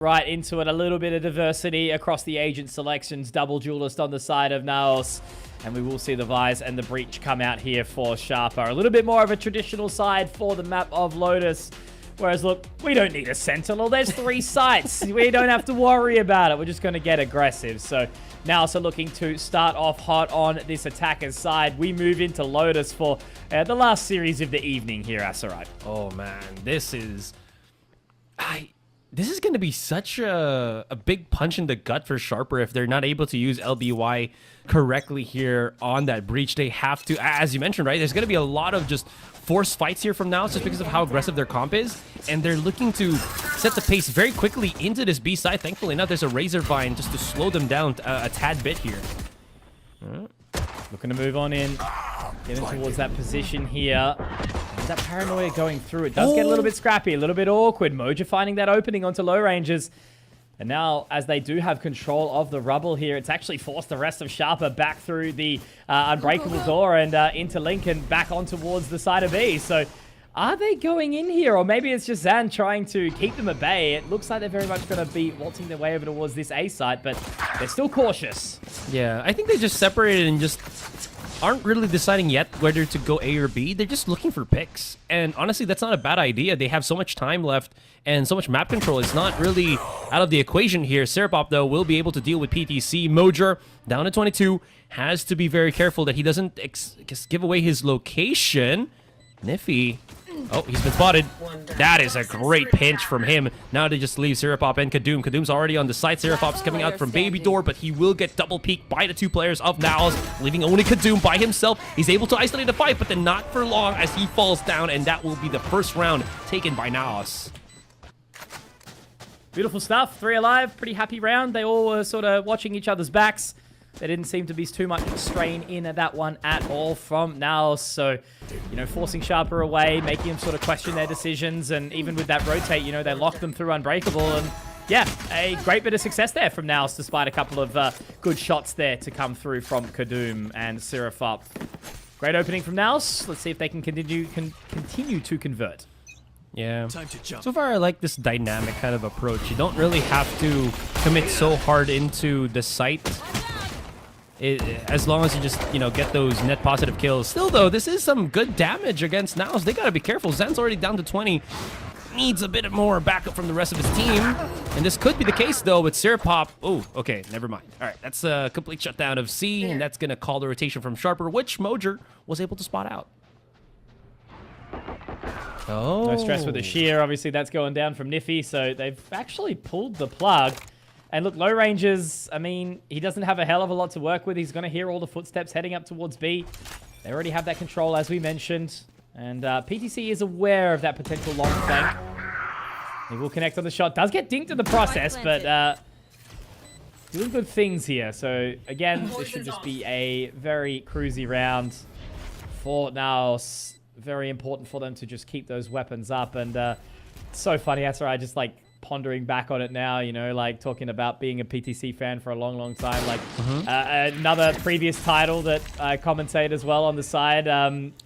right into it. A little bit of diversity across the agent selections. Double duelist on the side of NAOS. And we will see the Vise and the Breach come out here for Sharper. A little bit more of a traditional side for the map of Lotus. Whereas, look, we don't need a Sentinel. There's 3 sites. We don't have to worry about it. We're just going to get aggressive. So NAOS are looking to start off hot on this attacker's side. We move into Lotus for the last series of the evening here, Asarai. Oh, man. This is going to be such a big punch in the gut for Sharper if they're not able to use LBY correctly here on that Breach. They have to, as you mentioned, right? There's going to be a lot of just forced fights here from NAOS just because of how aggressive their comp is. And they're looking to set the pace very quickly into this B side. Thankfully enough, there's a Razor Vine just to slow them down a tad bit here. Looking to move on in. Getting towards that position here. Is that paranoia going through? It does get a little bit scrappy, a little bit awkward. Moja finding that opening onto low ranges. And now, as they do have control of the rubble here, it's actually forced the rest of Sharper back through the unbreakable door and into Lincoln back on towards the side of B. So, are they going in here? Or maybe it's just Zan trying to keep them at bay. It looks like they're very much going to be waltzing their way over towards this A site, but they're still cautious. Yeah, I think they just separated and just aren't really deciding yet whether to go A or B. They're just looking for picks. And honestly, that's not a bad idea. They have so much time left and so much map control. It's not really out of the equation here. Serapop, though, will be able to deal with PTC. Mojer, down to 22, has to be very careful that he doesn't give away his location. Nifty. Oh, he's been spotted. That is a great pinch from him. Now they just leave Serapop and Kadoom. Kadoom's already on the site. Serapop's coming out from Baby Door, but he will get double peeked by the 2 players of NAOS, leaving only Kadoom by himself. He's able to isolate the fight, but then not for long as he falls down, and that will be the first round taken by NAOS. Beautiful stuff. 3 alive. Pretty happy round. They all were sort of watching each other's backs. There didn't seem to be too much strain in that one at all from NAOS. So, you know, forcing Sharper away, making him sort of question their decisions. And even with that rotate, you know, they locked them through Unbreakable. And yeah, a great bit of success there from NAOS, despite a couple of good shots there to come through from Kadoom and Sirafop. Great opening from NAOS. Let's see if they can continue to convert. Yeah. So far, I like this dynamic kind of approach. You don't really have to commit so hard into the site. As long as you just, you know, get those net positive kills. Still, though, this is some good damage against NAOS. They got to be careful. Zan's already down to 20. Needs a bit more backup from the rest of his team. And this could be the case, though, with Serapop. Oh, okay, never mind. All right, that's a complete shutdown of C, and that's going to call the rotation from Sharper, which Mojer was able to spot out. Oh. No stress with the shear. Obviously, that's going down from Niffy, so they've actually pulled the plug. And look, low ranges, I mean, he doesn't have a hell of a lot to work with. He's going to hear all the footsteps heading up towards B. They already have that control, as we mentioned. And PTC is aware of that potential long flank. He will connect on the shot. Does get dinked in the process, but doing good things here. So, again, this should just be a very cruisy round for NAOS. Very important for them to just keep those weapons up. And it's so funny, Asarai, just like pondering back on it now, you know, like talking about being a PTC fan for a long, long time. Like another previous title that I commentate as well on the side.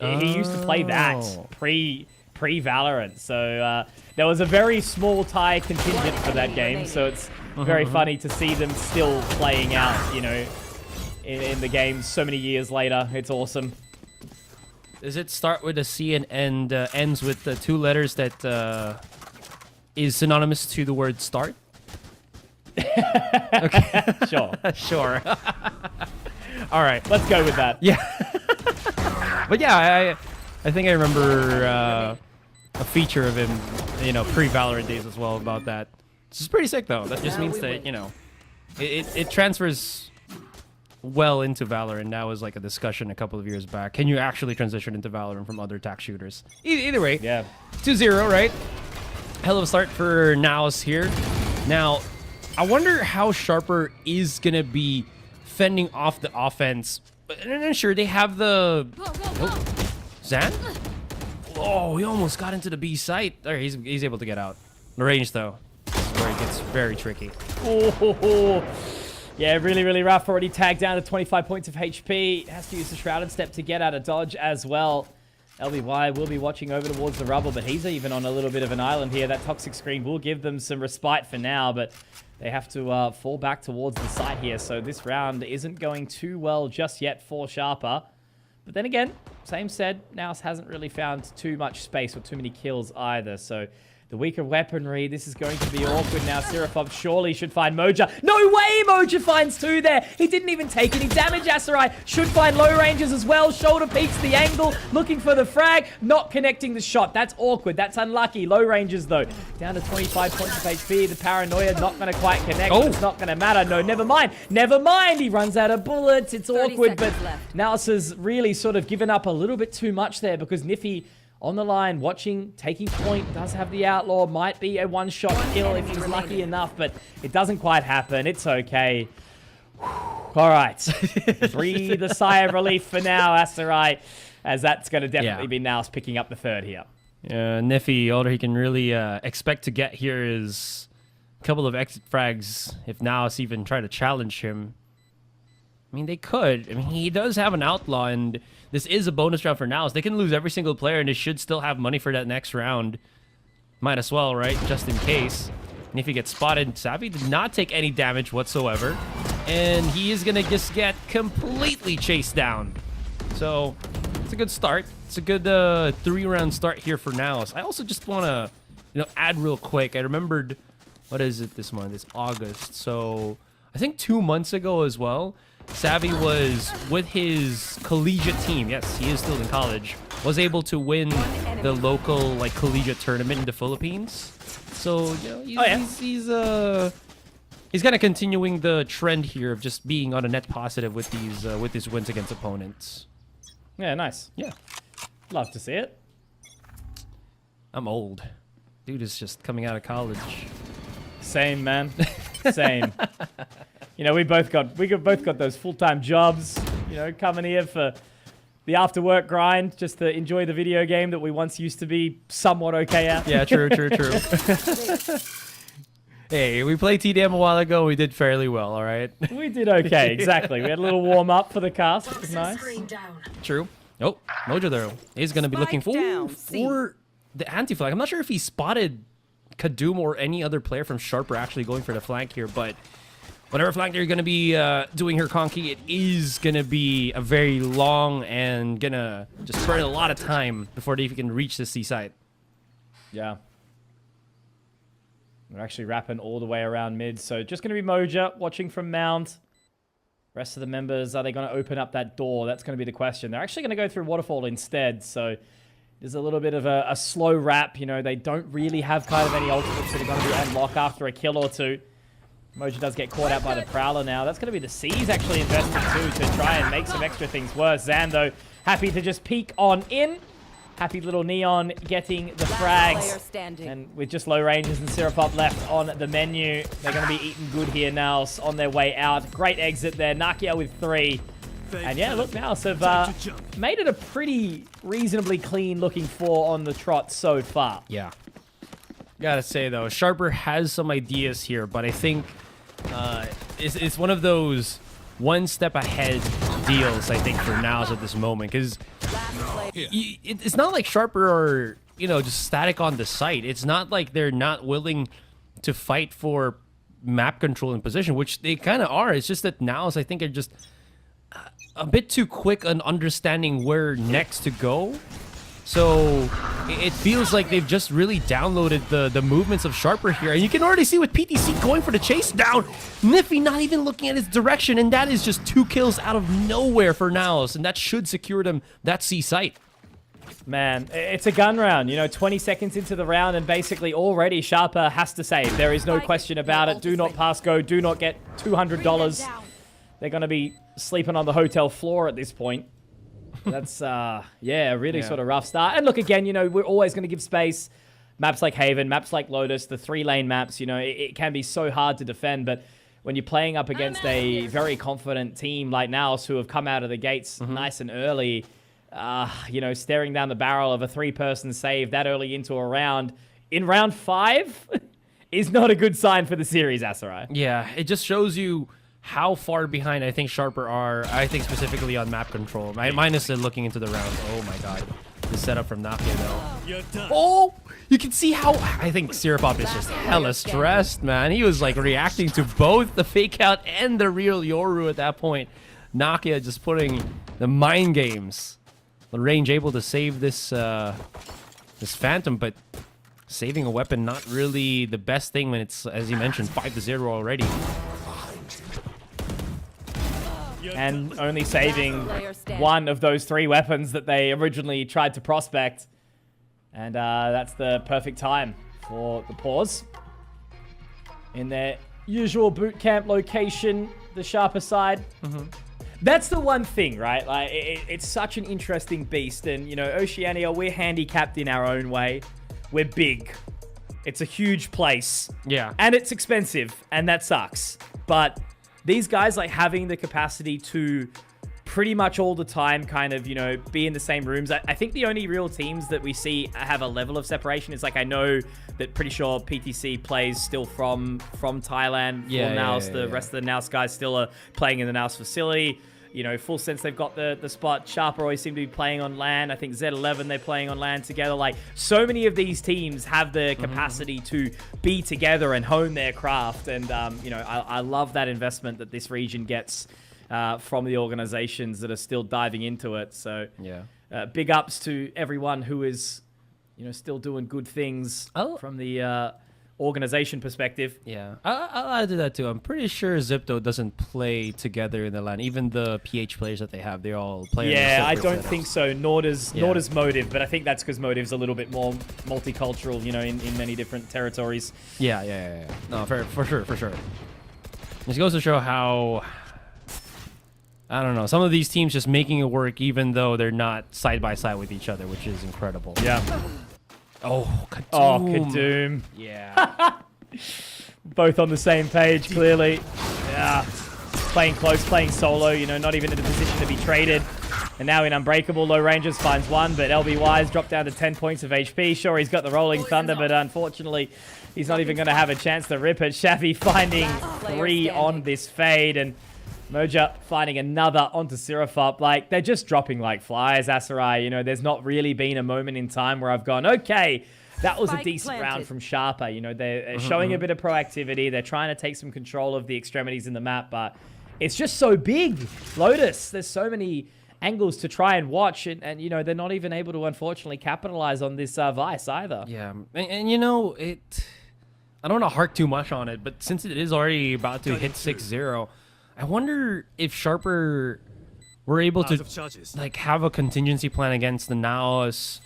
He used to play that pre-Valorant. So there was a very small Thai contingent for that game. So it's very funny to see them still playing out, you know, in the game so many years later. It's awesome. Does it start with a C and ends with the 2 letters that is synonymous to the word start? Okay. Sure. Sure. All right. Let's go with that. Yeah. But yeah, I think I remember a feature of him, you know, pre-Valorant days as well about that. This is pretty sick, though. That just means that, you know, it transfers well into Valorant. That was like a discussion a couple of years back. Can you actually transition into Valorant from other attack shooters? Either way. Yeah. 2-0, right? Hell of a start for NAOS here. Now, I wonder how Sharper is going to be fending off the offense. But I'm sure they have the... Oh, Zan? Oh, he almost got into the B site. There, he's able to get out. The range, though, is where it gets very tricky. Oh, yeah, really, really rough. Already tagged down to 25 points of HP. Has to use the Shrouded Step to get out of dodge as well. LBY will be watching over towards the rubble, but he's even on a little bit of an island here. That toxic screen will give them some respite for now, but they have to fall back towards the site here. So this round isn't going too well just yet for Sharper. But then again, same said, NAOS hasn't really found too much space or too many kills either. So the weaker weaponry, this is going to be awkward now. Seraphov surely should find Moja. No way Moja finds 2 there. He didn't even take any damage. Asarai should find low ranges as well. Shoulder peeks the angle, looking for the frag, not connecting the shot. That's awkward. That's unlucky. Low ranges though. Down to 25 points of HP. The paranoia not going to quite connect. Oh. It's not going to matter. No, never mind. Never mind. He runs out of bullets. It's awkward, but NAOS has really sort of given up a little bit too much there because Niffy on the line, watching, taking point, does have the outlaw, might be a one-shot kill if he's lucky enough, but it doesn't quite happen. It's okay. All right. Breathe a sigh of relief for now, Asarai, as that's going to definitely be NAOS picking up the 3rd here. Yeah, Niffy, all he can really expect to get here is a couple of exit frags if NAOS even try to challenge him. I mean, they could. I mean, he does have an outlaw, and this is a bonus round for NAOS. They can lose every single player, and they should still have money for that next round. Might as well, right? Just in case. And if he gets spotted, Savvy did not take any damage whatsoever. And he is going to just get completely chased down. So, it's a good start. It's a good 3-round start here for NAOS. I also just want to, add real quick. I remembered, what is it this month? It's August. So, I think 2 months ago as well, Savvy was with his collegiate team. Yes, he is still in college. Was able to win the local collegiate tournament in the Philippines. So he's kind of continuing the trend here of just being on a net positive with these wins against opponents. Yeah, nice. Yeah, love to see it. I'm old. Dude is just coming out of college. Same, man. Same. We both got those full-time jobs, coming here for the after-work grind, just to enjoy the video game that we once used to be somewhat okay at. Yeah, true. Hey, we played TDM a while ago. We did fairly well, all right? We did okay, exactly. We had a little warm-up for the cast, which was nice. True. Oh, Mojo there. He's going to be looking for the anti-flag. I'm not sure if he spotted Kadum or any other player from Sharper actually going for the flank here, but whatever flank they're going to be doing here, Conky, it is going to be a very long and going to just burn a lot of time before they can reach the seaside. Yeah. We're actually wrapping all the way around mid, so just going to be Moja watching from Mount. Rest of the members, are they going to open up that door? That's going to be the question. They're actually going to go through Waterfall instead, so there's a little bit of a slow wrap. They don't really have kind of any ultimates that are going to be unlocked after a kill or two. Moja does get caught out by the Prowler now. That's going to be the C's actually invested too to try and make some extra things worse. Zan, though, happy to just peek on in. Happy little Neon getting the frags. And with just low ranges and Seraphop left on the menu, they're going to be eating good here now on their way out. Great exit there. Nakia with 3. And yeah, look, NAOS have made it a pretty reasonably clean looking 4 on the trot so far. Yeah. Gotta say, though, Sharper has some ideas here, but I think it's one of those one step ahead deals, I think, for NAOS at this moment. Because it's not like Sharper are, just static on the site. It's not like they're not willing to fight for map control and position, which they kind of are. It's just that NAOS, I think, are just a bit too quick on understanding where next to go. So it feels like they've just really downloaded the movements of Sharper here. And you can already see with PTC going for the chase down. Niffy not even looking at his direction. And that is just 2 kills out of nowhere for NAOS. And that should secure them that C site. Man, it's a gun round. 20 seconds into the round. And basically already Sharper has to save. There is no question about it. Do not pass go. Do not get $200. They're going to be sleeping on the hotel floor at this point. That's, really sort of rough start. And look, again, we're always going to give space. Maps like Haven, maps like Lotus, the 3-lane maps, it can be so hard to defend. But when you're playing up against a very confident team like NAOS who have come out of the gates nice and early, staring down the barrel of a 3-person save that early into a round, in round 5 is not a good sign for the series, Asarai. Yeah, it just shows you how far behind I think Sharper are, I think specifically on map control. Minus looking into the round. Oh my god. the setup from Nakia, though. Oh, you can see how I think Sirapop is just hella stressed, man. He was like reacting to both the fake out and the real Yoru at that point. Nakia just putting the mind games. Lagrange able to save this this Phantom, but saving a weapon not really the best thing when it's, as you mentioned, 5-0 already. And only saving one of those 3 weapons that they originally tried to prospect. And that's the perfect time for the pause. In their usual boot camp location, the sharper side. That's the one thing, right? Like, it's such an interesting beast. And, you know, Oceania, we're handicapped in our own way. We're big. It's a huge place. Yeah. And it's expensive. And that sucks. But these guys, like, having the capacity to pretty much all the time kind of, you know, be in the same rooms. I think the only real teams that we see have a level of separation is, like, I know that pretty sure PTC plays still from Thailand. NAOS. The rest of the NAOS guys still are playing in the NAOS facility. You know, full sense they've got the spot. Sharper always seem to be playing on LAN. I think Z11, they're playing on LAN together. Like, so many of these teams have the capacity to be together and hone their craft. And, you know, I love that investment that this region gets from the organizations that are still diving into it. So, yeah, big ups to everyone who is, you know, still doing good things from the organization perspective. Yeah, I'll add to that too. I'm pretty sure Zipto doesn't play together in the LAN. Even the PH players that they have, they all play. Yeah, I don't think so. Nor does Motive, but I think that's because Motive's a little bit more multicultural, you know, in many different territories. Yeah. No, for sure. This goes to show how, I don't know, some of these teams just making it work even though they're not side by side with each other, which is incredible. Yeah. Oh, Kadoom. Oh, Kadoom. Yeah. Both on the same page, clearly. Yeah. Playing close, playing solo, you know, not even in a position to be traded. And now in Unbreakable, Low Rangers finds 1, but LBY's dropped down to 10 points of HP. Sure, he's got the Rolling Thunder, but unfortunately, he's not even going to have a chance to rip it. Shafi finding 3 on this fade, and Moja finding another onto Sirafop. Like, they're just dropping like flies, Asarai. You know, there's not really been a moment in time where I've gone, okay, that was a decent round from Sharper. You know, they're showing a bit of proactivity. They're trying to take some control of the extremities in the map, but it's just so big. Lotus, there's so many angles to try and watch, and you know, they're not even able to, unfortunately, capitalize on this Vice either. Yeah, and you know, I don't want to hark too much on it, but since it is already about to hit 6-0, I wonder if Sharper were able to like have a contingency plan against the NAOS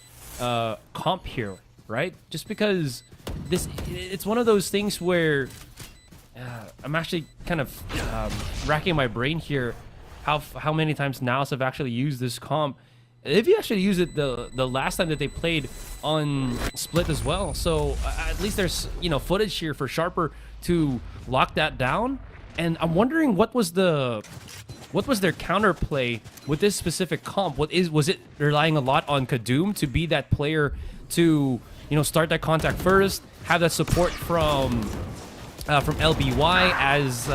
comp here, right? Just because it's one of those things where I'm actually kind of racking my brain here how many times NAOS have actually used this comp. If you actually use it the last time that they played on Split as well, so at least there's, you know, footage here for Sharper to lock that down. And I'm wondering what was their counterplay with this specific comp? Was it relying a lot on Kadoom to be that player to, you know, start that contact first, have that support from LBY as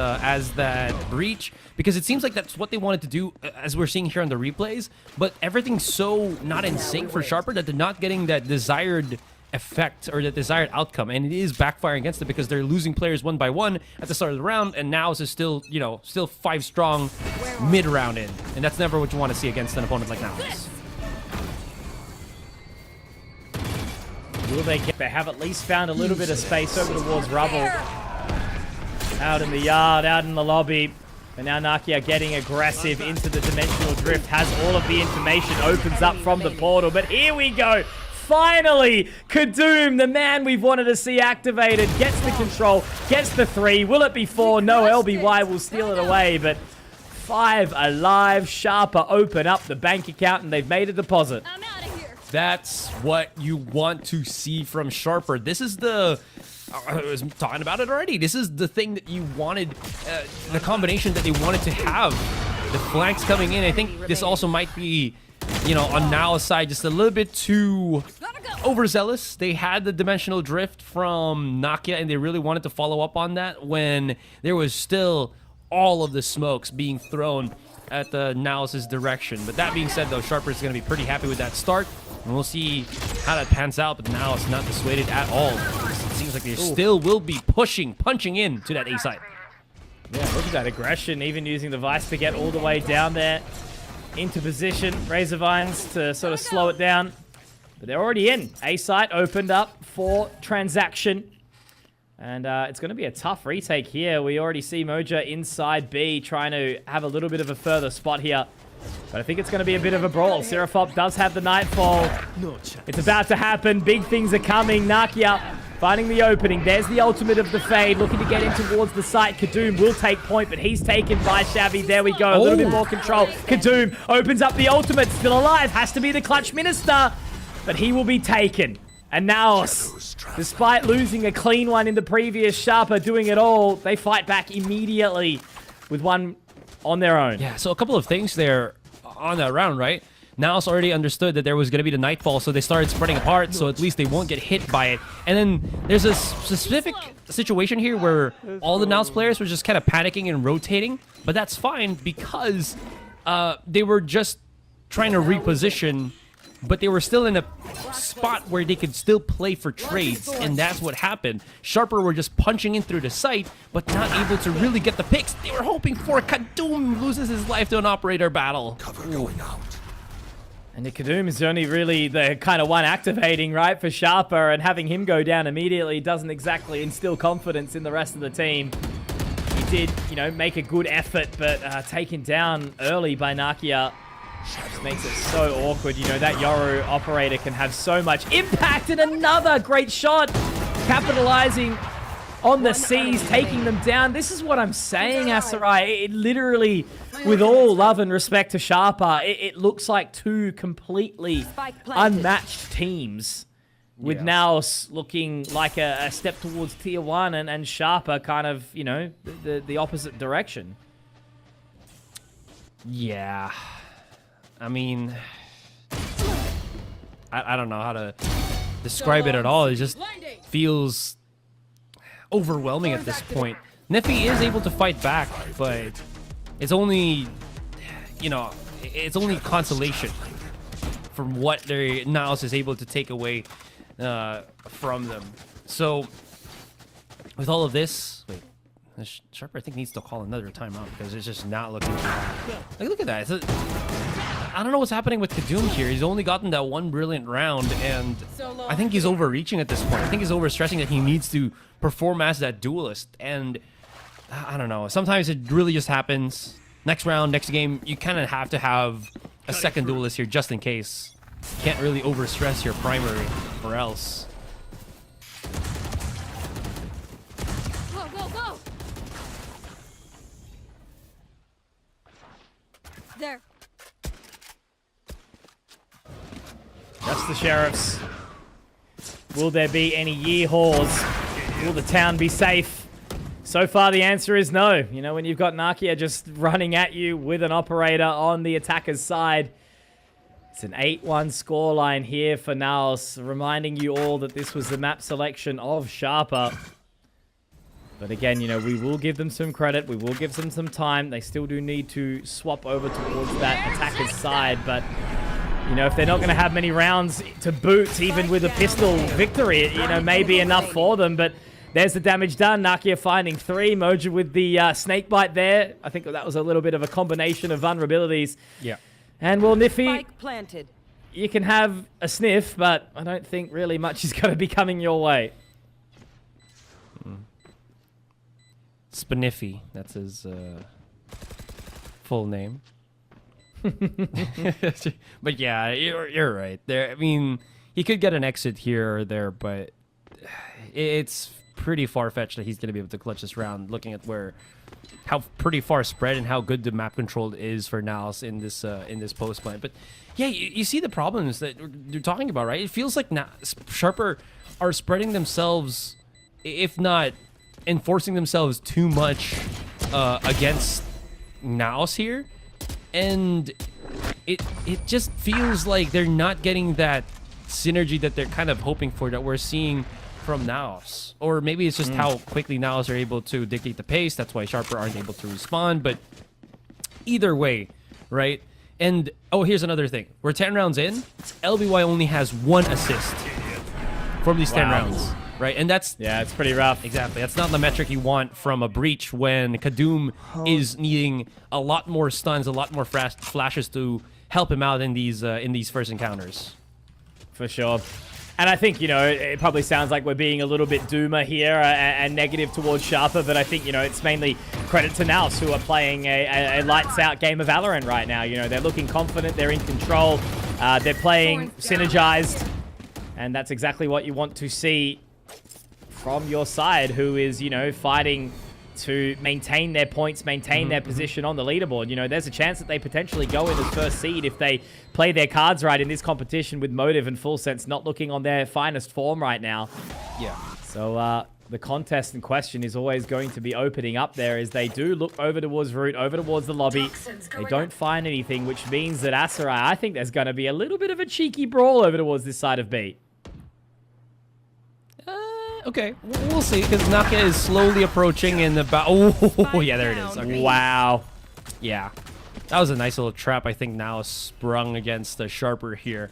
that breach? Because it seems like that's what they wanted to do, as we're seeing here on the replays. But everything's so not in sync for Sharper that they're not getting that desired effect or the desired outcome, and it is backfiring against them because they're losing players 1 by 1 at the start of the round, and NAOS is still, you know, 5 strong mid-round in, and that's never what you want to see against an opponent like NAOS. Will they get? They have at least found a little bit of space over towards Rubble. Out in the yard, out in the lobby. And now Nakia getting aggressive into the Dimensional Drift, has all of the information, opens up from the portal, but here we go. Finally, Kadoom, the man we've wanted to see activated, gets the control, gets the 3. Will it be 4? No, LBY will steal it away, but 5 alive. Sharper open up the bank account, and they've made a deposit. I'm out of here. That's what you want to see from Sharper. This is the... I was talking about it already. This is the thing that you wanted, the combination that they wanted to have. The flanks coming in. I think this also might be, you know, on NAO's side, just a little bit too overzealous. They had the Dimensional Drift from Nakia, and they really wanted to follow up on that when there was still all of the smokes being thrown at the NAOS' direction. But that being said, though, Sharper is going to be pretty happy with that start. And we'll see how that pans out, but NAOS not dissuaded at all. It seems like they still will be punching in to that A side. Yeah, look at that aggression, even using the Vice to get all the way down there into position. Razorvines to sort of slow it down. But they're already in. A site opened up for transaction. And it's going to be a tough retake here. We already see Moja inside B trying to have a little bit of a further spot here. But I think it's going to be a bit of a brawl. Seraphop does have the Nightfall. It's about to happen. Big things are coming. Nakia finding the opening. There's the ultimate of the Fade. Looking to get in towards the site. Kadoom will take point, but he's taken by Shabby. There we go. A little bit more control. Kadoom opens up the ultimate. Still alive. Has to be the Clutch Minister. But he will be taken. And NAOS, despite losing a clean one in the previous, Sharper doing it all, they fight back immediately with one on their own. Yeah, so a couple of things there on that round, right? NAOS already understood that there was going to be the Nightfall, so they started spreading apart, so at least they won't get hit by it. And then there's a specific situation here where all the NAOS players were just kind of panicking and rotating, but that's fine because they were just trying to reposition, but they were still in a spot where they could still play for trades, and that's what happened. Sharper were just punching in through the site, but not able to really get the picks. They were hoping for Kadoom loses his life to an operator battle. Cover going out. And the Kadoom is only really the kind of one activating, right, for Sharper, and having him go down immediately doesn't exactly instill confidence in the rest of the team. He did, you know, make a good effort, but taken down early by Nakia. Just makes it so awkward. You know, that Yoru operator can have so much impact, and another great shot, capitalizing on the Seas, taking them down. This is what I'm saying, Asarai. It literally, with all love and respect to Sharper, it looks like two completely unmatched teams, with NAOS looking like a step towards tier 1 and Sharper kind of, you know, the opposite direction. Yeah. I mean, I don't know how to describe it at all. It just feels overwhelming at this point. Neffy is able to fight back, but it's only, you know, it's only consolation from what NAOS is able to take away from them. So, with all of this, wait. Sharper, I think, needs to call another timeout because it's just not looking good. Like, look at that. I don't know what's happening with Kadoom here. He's only gotten that one brilliant round, and I think he's overreaching at this point. I think he's overstressing that he needs to perform as that duelist, and I don't know. Sometimes it really just happens. Next round, next game, you kind of have to have a second duelist here just in case. You can't really overstress your primary or else. There. Just the sheriffs. Will there be any yeehaws? Will the town be safe? So far, the answer is no. You know, when you've got Nakia just running at you with an operator on the attacker's side. It's an 8-1 scoreline here for NAOS, reminding you all that this was the map selection of Sharper. But again, you know, we will give them some credit. We will give them some time. They still do need to swap over towards that attacker's side. But, you know, if they're not going to have many rounds to boot, even with a pistol victory, you know, may be enough for them. But there's the damage done. Nakia finding 3. Moja with the snake bite there. I think that was a little bit of a combination of vulnerabilities. Yeah. And, well, Niffy, Spike planted. you can have a sniff, but I don't think really much is going to be coming your way. Spaniffy, that's his full name. But yeah, you're right. There, I mean, he could get an exit here or there, but it's pretty far-fetched that he's going to be able to clutch this round, looking at how pretty far spread and how good the map control is for NAOS in this post plan. But yeah, you see the problems that you're talking about, right? It feels like Sharper are spreading themselves, if not enforcing themselves too much against NAOS here, and it just feels like they're not getting that synergy that they're kind of hoping for, that we're seeing from NAOS. Or maybe it's just how quickly NAOS are able to dictate the pace. That's why Sharper aren't able to respond. But either way, right? And, oh, here's another thing. We're 10 rounds in. LBY only has 1 assist from these 10 rounds. Right? And that's... Yeah, it's pretty rough. Exactly. That's not the metric you want from a breach when Kadum is needing a lot more stuns, a lot more flashes to help him out in these first encounters. For sure. And I think, you know, it probably sounds like we're being a little bit doomer here and negative towards Sharper, but I think, you know, it's mainly credit to NAOS, who are playing a lights-out game of Valorant right now. You know, they're looking confident, they're in control, they're playing synergized, and that's exactly what you want to see from your side, who is, you know, fighting to maintain their points, maintain their position on the leaderboard. You know, there's a chance that they potentially go in as first seed if they play their cards right in this competition, with Motive and Full Sense not looking on their finest form right now. Yeah. So the contest in question is always going to be opening up there as they do look over towards Root, over towards the lobby. They don't find anything, which means that Asarai, I think there's going to be a little bit of a cheeky brawl over towards this side of B. Okay, we'll see, because Nakia is slowly approaching in about... Oh, yeah, there it is. Okay. Wow. Yeah. That was a nice little trap, I think, now sprung against the Sharper here.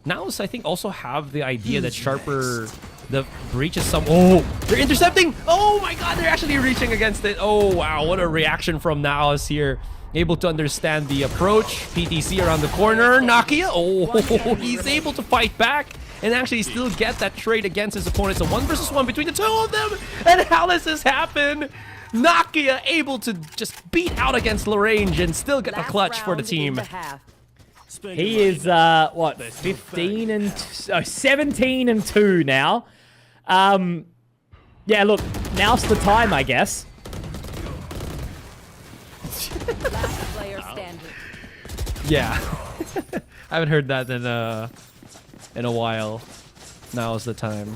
NAOS, I think, also have the idea that Sharper... The breach is some... Oh, they're intercepting! Oh my god, they're actually reaching against it. Oh, wow, what a reaction from NAOS here. Able to understand the approach. PTC around the corner. Nakia, oh, he's able to fight back and actually still get that trade against his opponent. It's a 1 versus 1 between the two of them. And how does this happen? Nakia able to just beat out against Larange and still get the clutch for the team. He is, what, 15 and... 17 and 2 now. Yeah, look, now's the time, I guess. Last player standing. Yeah. I haven't heard that in a while. Now is the time.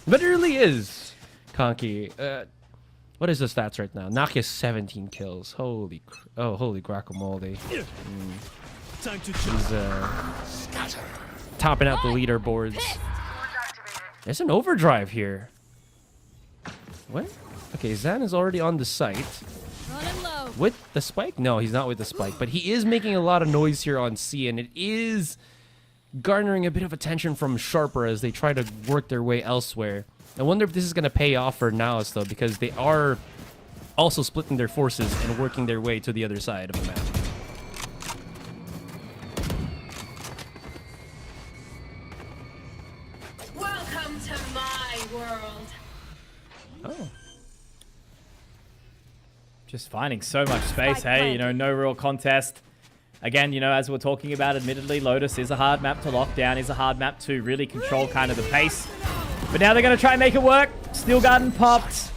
But it really is. Conky. What is the stats right now? Nakia 17 kills. Holy guacamole. He's topping out the leaderboards. There's an overdrive here. What? Okay, Zan is already on the site. Running low. With the spike? No, he's not with the spike. But he is making a lot of noise here on C, and it is garnering a bit of attention from Sharper as they try to work their way elsewhere. I wonder if this is going to pay off for NAOS, though, because they are also splitting their forces and working their way to the other side of the map. Welcome to my world. Oh. Just finding so much space, hey? You know, no real contest. Again, you know, as we're talking about, admittedly, Lotus is a hard map to lock down, is a hard map to really control kind of the pace. But now they're going to try and make it work. Steel Garden popped.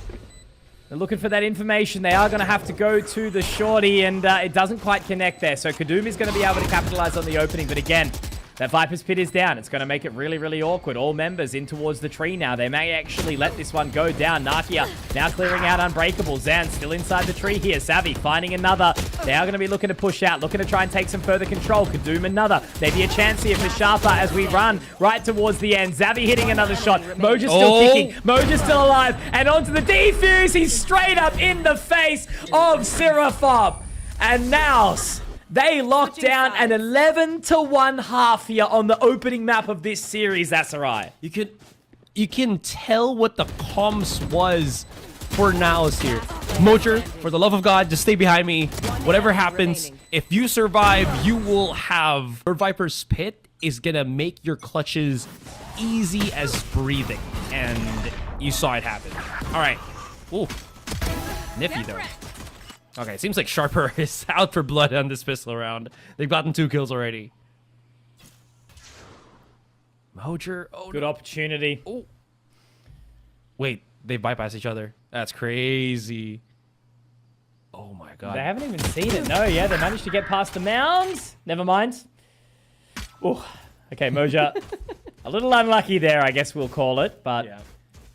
They're looking for that information. They are going to have to go to the shorty, and it doesn't quite connect there. So Kadum is going to be able to capitalize on the opening. But again, that Viper's Pit is down. It's going to make it really, really awkward. All members in towards the tree now. They may actually let this one go down. Nakia now clearing out Unbreakable. Zan still inside the tree here. Savvy finding another. They are going to be looking to push out, looking to try and take some further control. Kadum another. Maybe a chance here for Sharper as we run right towards the end. Zavvy hitting another shot. Moja's still kicking. Moja's still alive. And onto the defuse. He's straight up in the face of Seraphop. And NAOS, they lock down an 11-1 half here on the opening map of this series, Asarai. You can tell what the comms was for NAOS here. Mocher, for the love of God, just stay behind me. Whatever happens, if you survive, you will have... Your Viper's Pit is gonna make your clutches easy as breathing. And you saw it happen. All right. Ooh. Nifty, though. Okay, it seems like Sharper is out for blood on this pistol round. They've gotten 2 kills already. Mojer. Oh, good opportunity. Oh. Wait, they bypass each other. That's crazy. Oh my god. They haven't even seen it. No, yeah, they managed to get past the mounds. Never mind. Oh, okay, Moja. A little unlucky there, I guess we'll call it. But yeah.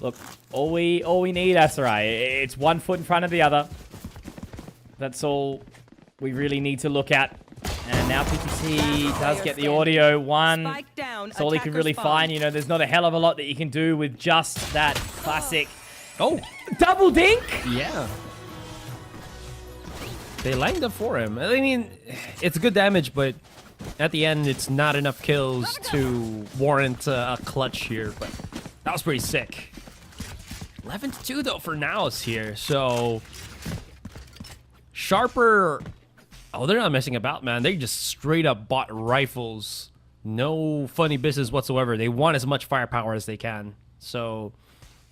Look, all we need, Asarai, it's 1 foot in front of the other. That's all we really need to look at. And now PTC does get the audio. 1 down. That's all he can really find. You know, there's not a hell of a lot that you can do with just that classic Oh, double dink. yeah. They lined up for him. I mean, it's good damage, but at the end, it's not enough kills to warrant a clutch here. But that was pretty sick. 11-2 though for NAOS here. So Sharper, oh, they're not messing about, man. They just straight up bought rifles. No funny business whatsoever. They want as much firepower as they can. So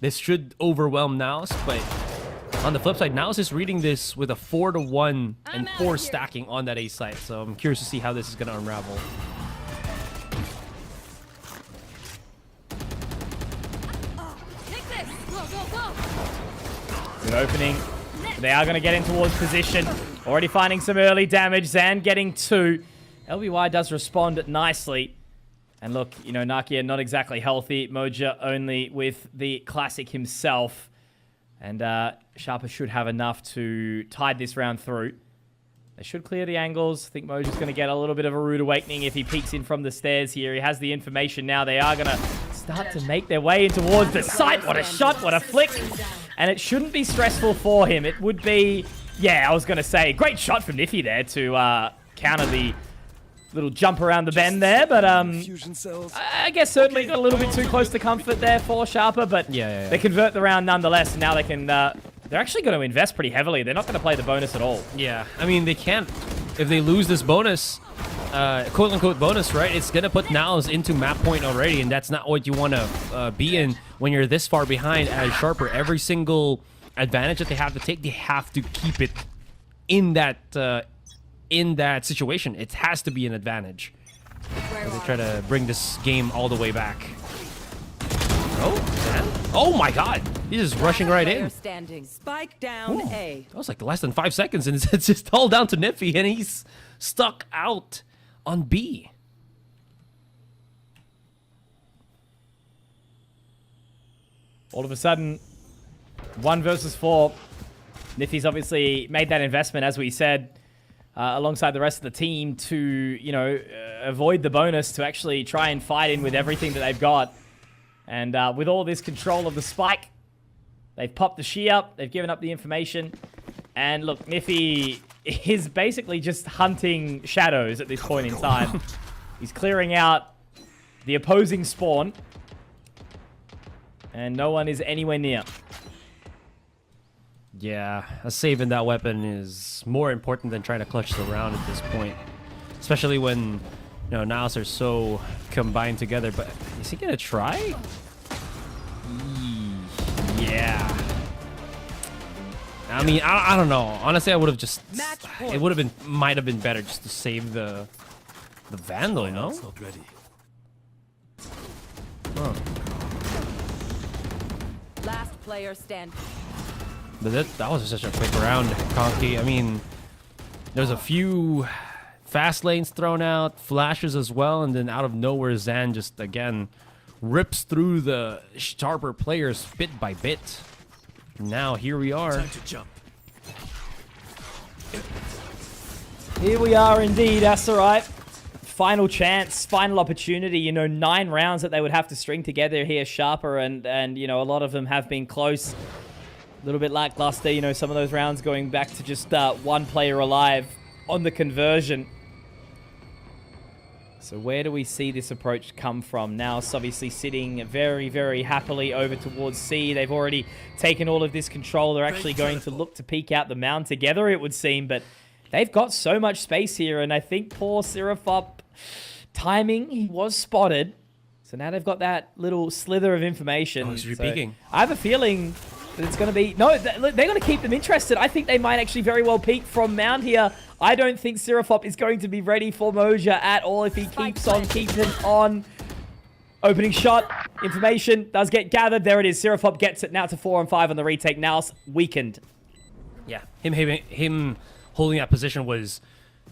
this should overwhelm NAOS, but on the flip side, NAOS is reading this with a 4-1 and 4 stacking on that A site. So I'm curious to see how this is going to unravel. Take this. Go, go, go. Good opening. They are going to get in towards position. Already finding some early damage. Zan getting 2. LBY does respond nicely. And look, you know, Nakia not exactly healthy. Moja only with the classic himself. And Sharper should have enough to tide this round through. They should clear the angles. I think Moja's going to get a little bit of a rude awakening if he peeks in from the stairs here. He has the information now. They are going to start to make their way in towards the site. What a shot, what a flick. And it shouldn't be stressful for him. It would be, yeah, I was going to say, great shot from Niffy there to counter the little jump around the bend there. But I guess certainly got a little bit too close to comfort there for Sharper. But Yeah. they convert the round nonetheless. Now they can, they're actually going to invest pretty heavily. They're not going to play the bonus at all. Yeah, I mean, they can't. If they lose this bonus, quote-unquote bonus, right, it's going to put NAOS into map point already, and that's not what you want to be in when you're this far behind as Sharper. Every single advantage that they have to take, they have to keep it in that situation. It has to be an advantage. As they try to bring this game all the way back. Oh my god! He's just rushing right in. Standing. Spike down A. That was like less than 5 seconds, and it's just all down to Niffy, and he's stuck out on B. All of a sudden, 1 versus 4. Niffy's obviously made that investment, as we said, alongside the rest of the team to, you know, avoid the bonus, to actually try and fight in with everything that they've got. And with all this control of the spike, they've popped the shear, they've given up the information. And look, Niffy is basically just hunting shadows at this point in time. He's clearing out the opposing spawn. And no one is anywhere near. Yeah, saving that weapon is more important than trying to clutch the round at this point. Especially when, you know, NAOS are so combined together. But is he going to try? Yeah. I mean, I don't know. Honestly, I would have just... It would have been... Might have been better just to save the Vandal, no? Not ready. Huh. Last player standing. But that was such a quick round, Conky. I mean, there's a few fast lanes thrown out, flashes as well, and then out of nowhere, Zan just, again, rips through the Sharper players bit by bit. Now, here we are. Time to jump. Here we are indeed, that's all right. Final chance, final opportunity. You know, 9 rounds that they would have to string together here, Sharper, and you know, a lot of them have been close. A little bit lackluster, you know, some of those rounds going back to just 1 player alive on the conversion. So where do we see this approach come from? Now it's obviously sitting very, very happily over towards C. They've already taken all of this control. They're actually going to look to peek out the mound together, it would seem, but they've got so much space here, and I think poor Seraphop timing, he was spotted. So now they've got that little slither of information. Oh, he's re-peeking. I have a feeling that it's going to be... No, they're going to keep them interested. I think they might actually very well peek from Mound here. I don't think Seraphop is going to be ready for Moja at all if he keeps on keeping on. Opening shot. Information does get gathered. There it is. Seraphop gets it now to 4 on 5 on the retake. Now it's weakened. Yeah, him holding that position was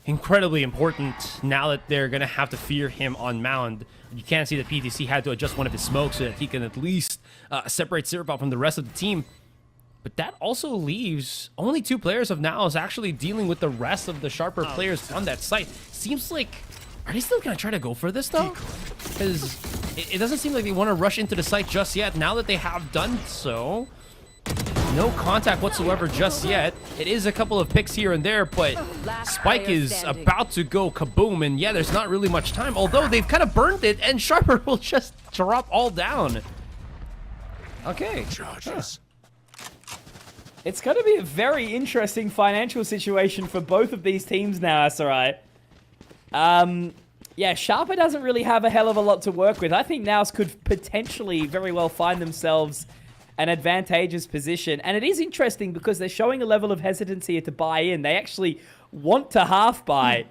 incredibly important now that they're going to have to fear him on Mound. You can see that PTC had to adjust one of his smokes so that he can at least separate Seraphop from the rest of the team. But that also leaves only 2 players of NAOS actually dealing with the rest of the Sharper players on that site. Seems like... Are they still going to try to go for this, though? because it doesn't seem like they want to rush into the site just yet. Now that they have done so, no contact whatsoever just yet. It is a couple of picks here and there, but Spike is about to go kaboom, and yeah, there's not really much time, although they've kind of burned it, and Sharper will just drop all down. Okay. Charges. It's going to be a very interesting financial situation for both of these teams now, Asarai. Yeah, Sharper doesn't really have a hell of a lot to work with. I think NAOS could potentially very well find themselves an advantageous position. And it is interesting because they're showing a level of hesitancy to buy in. They actually want to half buy.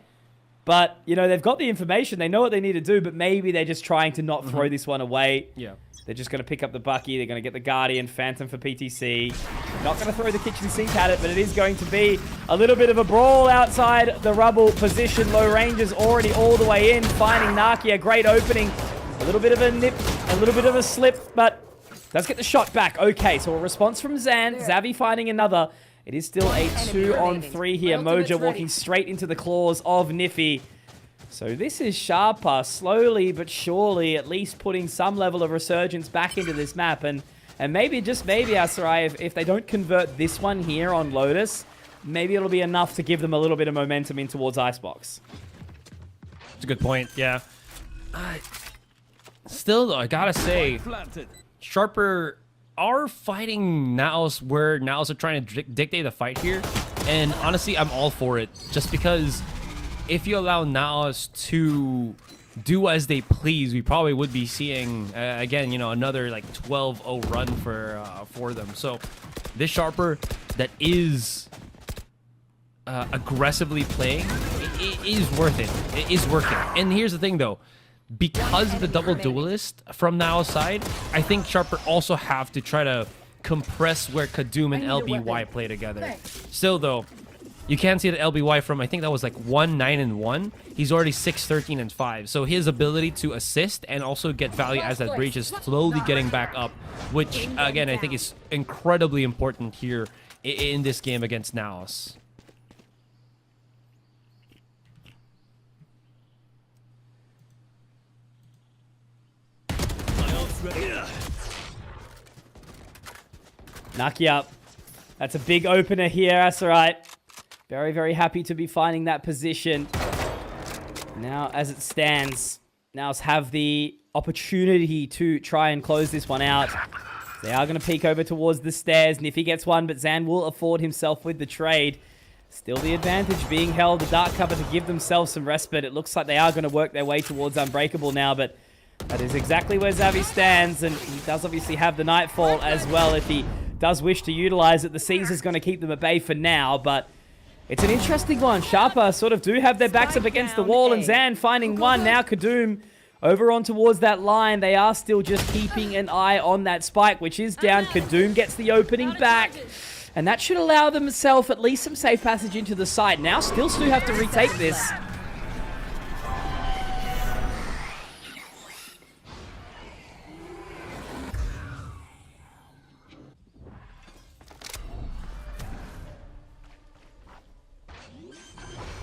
But, you know, they've got the information. They know what they need to do, but maybe they're just trying to not throw this one away. Yeah. They're just going to pick up the Bucky. They're going to get the Guardian, Phantom for PTC. Not going to throw the kitchen sink at it, but it is going to be a little bit of a brawl outside the rubble position. Low Rangers already all the way in, finding Naki. A great opening. A little bit of a nip, a little bit of a slip, but does get the shot back. Okay, so a response from Zan. Zavi finding another. It is still a 2-on-3 here. Moja walking straight into the claws of Niffy. So this is Sharper slowly but surely at least putting some level of resurgence back into this map. And maybe, just maybe, Asarai, if they don't convert this one here on Lotus, maybe it'll be enough to give them a little bit of momentum in towards Icebox. That's a good point, yeah. Still, though, I gotta say, Sharper are fighting NAOS where NAOS are trying to dictate the fight here. And honestly, I'm all for it. Just because if you allow NAOS to do as they please, we probably would be seeing, again, you know, another like 12-0 run for them. So this Sharper that is aggressively playing, it is worth it. It is working. And here's the thing, though. Because of the double duelist from NAOS side, I think Sharper also have to try to compress where Kadum and LBY play together. Still, though, you can see that LBY from, I think that was like 1-9-1. He's already 6-13-5. So his ability to assist and also get value as that breach is slowly getting back up, which, again, I think is incredibly important here in this game against NAOS. Naki up. That's a big opener here, Asarai. Very, very happy to be finding that position. Now, as it stands, NAOS have the opportunity to try and close this one out. They are going to peek over towards the stairs. Niffy gets one, but Zan will afford himself with the trade. Still the advantage being held. The dark cover to give themselves some respite. It looks like they are going to work their way towards Unbreakable now, but that is exactly where Zavi stands, and he does obviously have the Nightfall as well if he does wish to utilize it. The Caesar's going to keep them at bay for now, but it's an interesting one. Sharper sort of do have their backs up against the wall, and Zan finding one. Now Kadum over on towards that line. They are still just keeping an eye on that spike, which is down. Kadum gets the opening back, and that should allow themselves at least some safe passage into the side. Now still do have to retake this.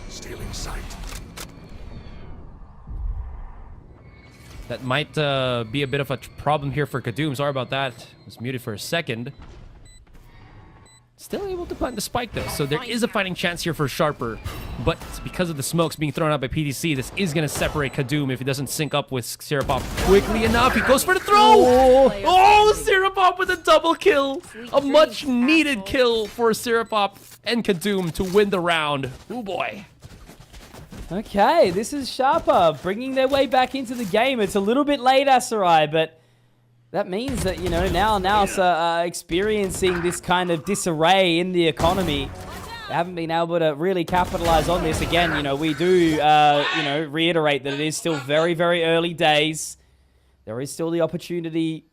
Stealing sight. That might be a bit of a problem here for Kadum. Sorry about that. I was muted for a second. Still able to plant the spike, though. So there is a fighting chance here for Sharper. But because of the smokes being thrown out by PTC, this is going to separate Kadum if he doesn't sync up with Sirapop quickly enough. He goes for the throw! Oh, Sirapop with a double kill! A much-needed kill for Sirapop and Kadum to win the round. Oh, boy. Okay, this is Sharper bringing their way back into the game. It's a little bit late, Asarai, but that means that, you know, now NAOS experiencing this kind of disarray in the economy. They haven't been able to really capitalize on this. Again, you know, we do, you know, reiterate that it is still very, very early days. There is still the opportunity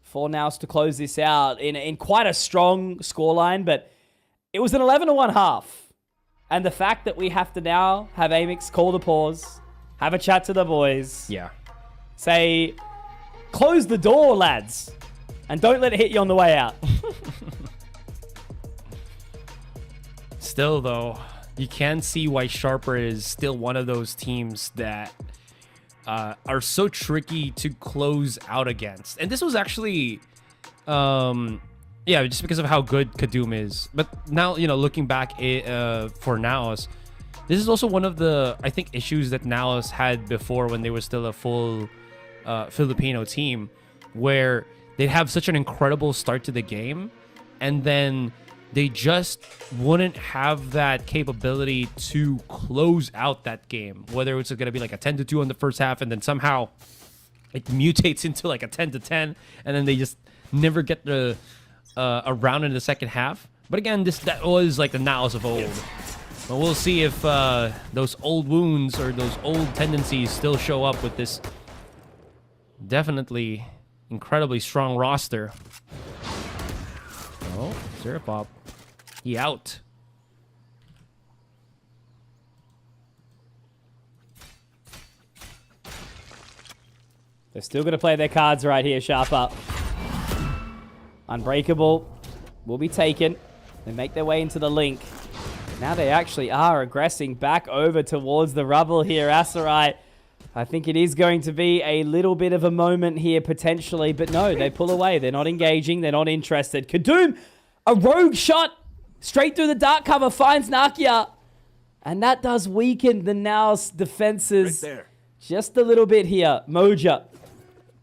for NAOS to close this out in quite a strong scoreline, but it was an 11-1 half. And the fact that we have to now have Amix call the pause, have a chat to the boys. Yeah. Say, close the door, lads. And don't let it hit you on the way out. Still, though, you can see why Sharper is still one of those teams that are so tricky to close out against. And this was actually, yeah, just because of how good Kadum is. But now, you know, looking back for NAOS, this is also one of the, I think, issues that NAOS had before when they were still a full Filipino team, where they'd have such an incredible start to the game, and then they just wouldn't have that capability to close out that game. Whether it's going to be like a 10-2 on the first half, and then somehow it mutates into like a 10-10, and then they just never get the a round in the second half. But again, that was like the NAOS of old. But we'll see if those old wounds or those old tendencies still show up with this definitely incredibly strong roster. Oh, Zerapop. He out. They're still going to play their cards right here, Sharper. Unbreakable will be taken. They make their way into the link. Now they actually are aggressing back over towards the rubble here. Aserai, I think it is going to be a little bit of a moment here potentially, but no, they pull away. They're not engaging. They're not interested. Kadum, a rogue shot straight through the dark cover, finds Nakia. And that does weaken the NAOS defenses just a little bit here. Moja,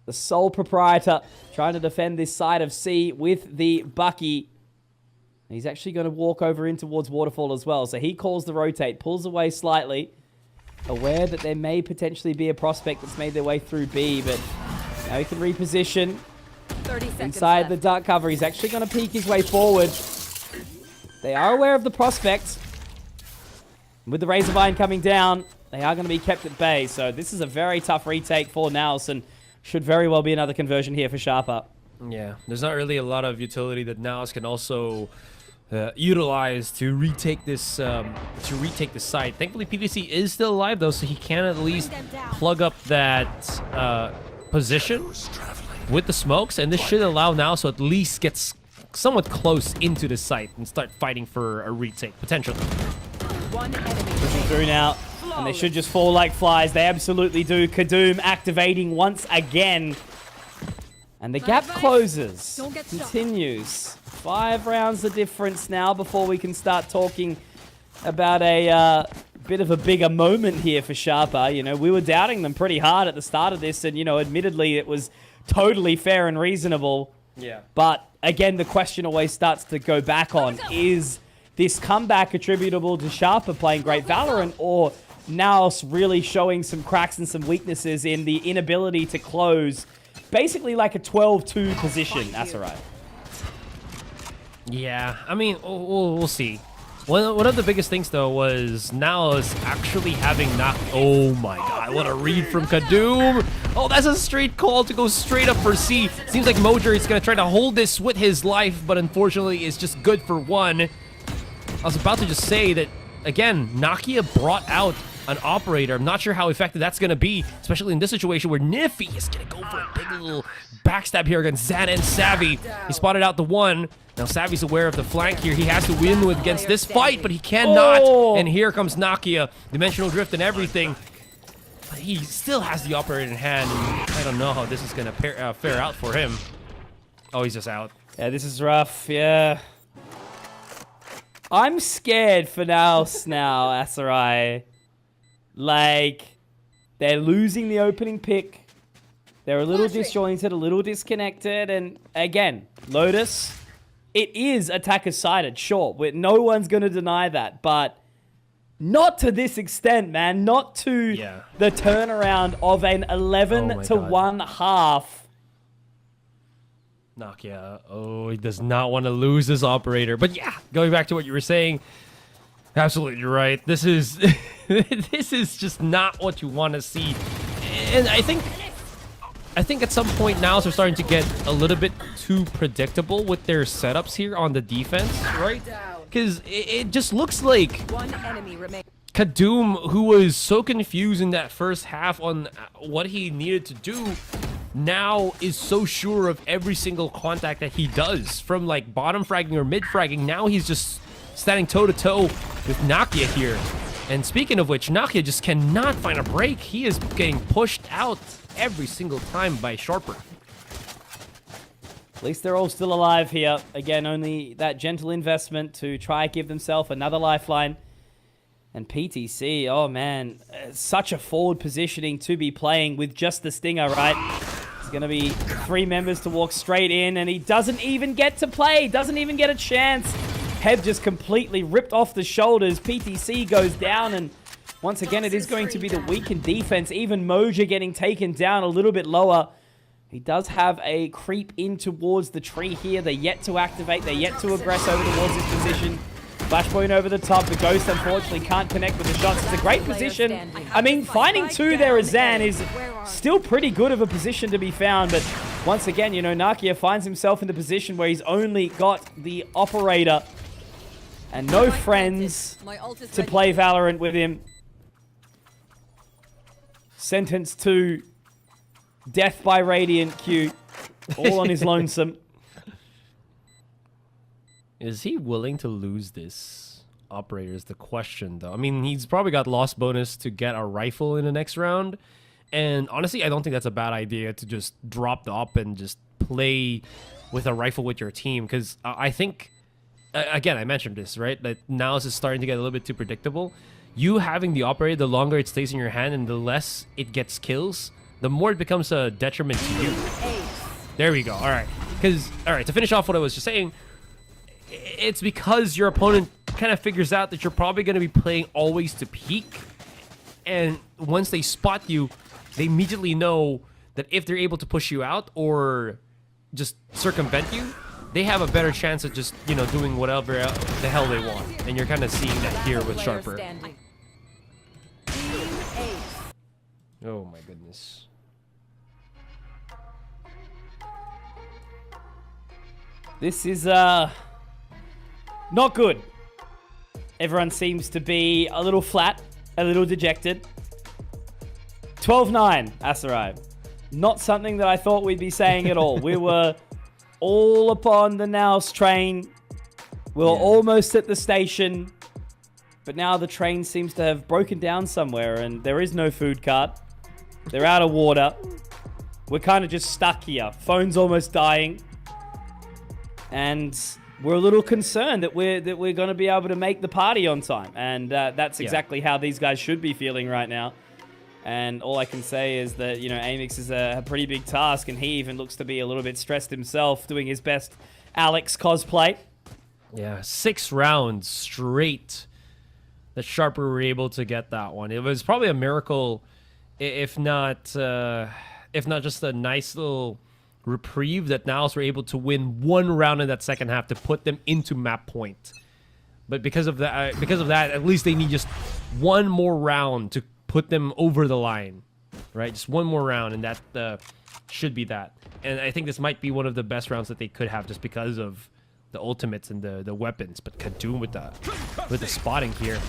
the sole proprietor, trying to defend this side of C with the Bucky. He's actually going to walk over in towards Waterfall as well. So he calls the rotate, pulls away slightly, aware that there may potentially be a prospect that's made their way through B, but now he can reposition 30 seconds inside left. the dark cover. He's actually going to peek his way forward. They are aware of the prospect. With the Razorvine coming down, they are going to be kept at bay. So this is a very tough retake for NAOS, and should very well be another conversion here for Sharper. Yeah, there's not really a lot of utility that NAOS can also utilize to retake this site. Thankfully, PVC is still alive though, so he can at least plug up that position with the smokes, and this should allow NAOS to at least get somewhat close into the site and start fighting for a retake potentially. One enemy Pushing through now, and they should just fall like flies. They absolutely do. Kadum activating once again. And the gap closes, Don't get shot. continues. 5 rounds the difference now before we can start talking about a bit of a bigger moment here for Sharper. You know, we were doubting them pretty hard at the start of this, and, you know, admittedly it was totally fair and reasonable. Yeah. But, again, the question always starts to go back on, is this comeback attributable to Sharper playing great Valorant, or NAOS really showing some cracks and some weaknesses in the inability to close basically like a 12-2 position, Aserai? Yeah, I mean, we'll see. One of the biggest things, though, was NAOS actually having oh my god, what a read from Kadum. Oh, that's a straight call to go straight up for C. Seems like Mojer is going to try to hold this with his life, but unfortunately it's just good for 1. I was about to just say that, again, Nakia brought out an operator. I'm not sure how effective that's going to be, especially in this situation where Niffy is going to go for a big little backstab here against Zan and Savvy. He spotted out the 1. Now Savvy's aware of the flank here. He has to win against this fight, but he cannot. Oh. And here comes Nakia. Dimensional drift and everything. But he still has the operator in hand. I don't know how this is going to fare out for him. Oh, he's just out. Yeah, this is rough, yeah. I'm scared for NAOS now, Aserai. Like, they're losing the opening pick. They're a little disjointed, a little disconnected. And again, Lotus, it is attacker-sided, sure. No one's going to deny that. But not to this extent, man. Not to the turnaround of an 11-1 half. Nakia, oh, he does not want to lose his operator. But yeah, going back to what you were saying, absolutely right. This is this is just not what you want to see. And I think at some point NAOS are starting to get a little bit too predictable with their setups here on the defense, right? Because it just looks like One enemy remains. Kadum, who was so confused in that first half on what he needed to do, now is so sure of every single contact that he does, from like bottom fragging or mid fragging. Now he's just standing toe to toe with Nakia here. And speaking of which, Nakia just cannot find a break. He is getting pushed out every single time by Sharper. At least they're all still alive here. Again, only that gentle investment to try give themselves another lifeline. And PTC, oh man, such a forward positioning to be playing with just the Stinger, right? It's going to be 3 members to walk straight in, and he doesn't even get to play, doesn't even get a chance. Head just completely ripped off the shoulders. PTC goes down, and once again, it is going to be the weakened defense. Even Moja getting taken down a little bit lower. He does have a creep in towards the tree here. They're yet to activate. They're yet to aggress over towards this position. Flashpoint over the top. The Ghost, unfortunately, can't connect with the shots. It's a great position. I mean, finding 2 there as Zan is still pretty good of a position to be found. But once again, you know, Nakia finds himself in the position where he's only got the operator and no friends to play Valorant with him. Sentenced to death by Radiant Q. All on his lonesome. Is he willing to lose this? Operator is the question, though. I mean, he's probably got lost bonus to get a rifle in the next round. And honestly, I don't think that's a bad idea to just drop the op and just play with a rifle with your team. Because I think, again, I mentioned this, right? That NAOS is starting to get a little bit too predictable. You having the operator, the longer it stays in your hand and the less it gets kills, the more it becomes a detriment to you. There we go. All right. Because, all right, to finish off what I was just saying, it's because your opponent kind of figures out that you're probably going to be playing always to peak. And once they spot you, they immediately know that if they're able to push you out or just circumvent you, they have a better chance of just, you know, doing whatever the hell they want. And you're kind of seeing that here with Sharper. Oh my goodness. This is, not good. Everyone seems to be a little flat, a little dejected. 12-9, Asarai. Not something that I thought we'd be saying at all. We were all upon the NAOS train. We were almost at the station. But now the train seems to have broken down somewhere and there is no food cart. They're out of water. We're kind of just stuck here. Phone's almost dying. And we're a little concerned that we're going to be able to make the party on time. And that's exactly how these guys should be feeling right now. And all I can say is that, you know, Amix is a pretty big task, and he even looks to be a little bit stressed himself, doing his best Alex cosplay. Yeah, 6 rounds straight that Sharper were able to get that one. It was probably a miracle, if not just a nice little reprieve that NAOS were able to win 1 round in that second half to put them into map point. But because of that, at least they need just 1 more round to put them over the line, right? Just 1 more round, and that should be that. And I think this might be one of the best rounds that they could have, just because of the ultimates and the weapons. But Kadum with the spotting here,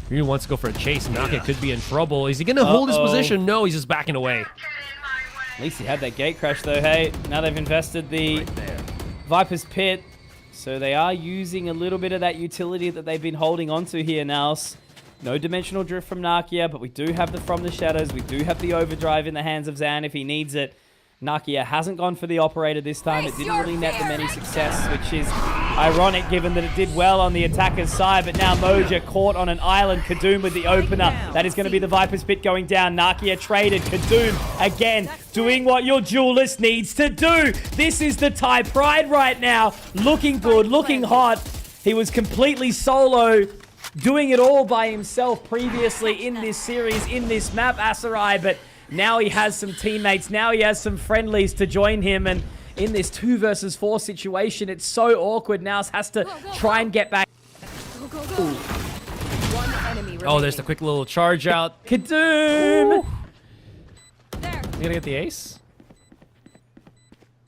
really wants to go for a chase. Nakia could be in trouble. Is he gonna hold his position? No, he's just backing away. At least he had that gate crash, though. Hey, now they've invested the Viper's Pit, so they are using a little bit of that utility that they've been holding onto here now. No dimensional drift from Nakia, but we do have the From the Shadows. We do have the overdrive in the hands of Zan if he needs it. Nakia hasn't gone for the operator this time. It didn't really net them any success, which is ironic given that it did well on the attacker's side. But now Moja caught on an island. Kadum with the opener. That is going to be the Viper's Pit going down. Nakia traded. Kadum again doing what your duelist needs to do. This is the Thai Pride right now. Looking good, looking hot. He was completely solo, doing it all by himself previously in this series, in this map, Asarai, but now he has some teammates, now he has some friendlies to join him, and in this 2 versus 4 situation, it's so awkward. Now has to try and get back. Oh, there's the quick little charge out. Kadum! You gonna get the ace?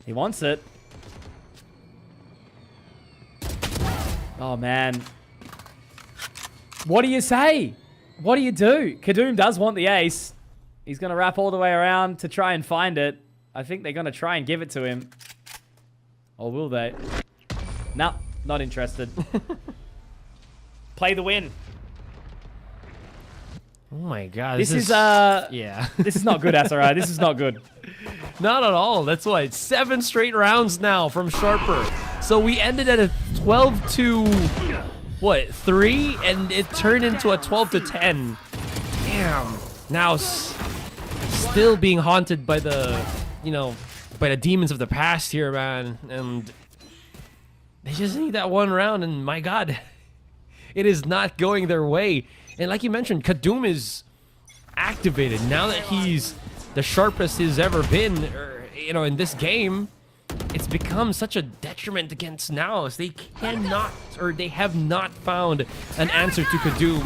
He wants it. Oh, man. What do you say? What do you do? Kadum does want the ace. He's going to wrap all the way around to try and find it. I think they're going to try and give it to him. Or will they? No, not interested. Play the win. Oh my god. This is yeah. this is not good, Asarai. This is not good. Not at all. That's why it's 7 straight rounds now from Sharper. So we ended at a 12-3, and it turned into a 12-10. Damn. Now still being haunted by the, by the demons of the past here, man. And they just need that one round, and my god, it is not going their way. And like you mentioned, Kadum is activated now that he's the sharpest he's ever been, in this game. It's become such a detriment against NAOS. They cannot, or they have not found an answer to Kadum.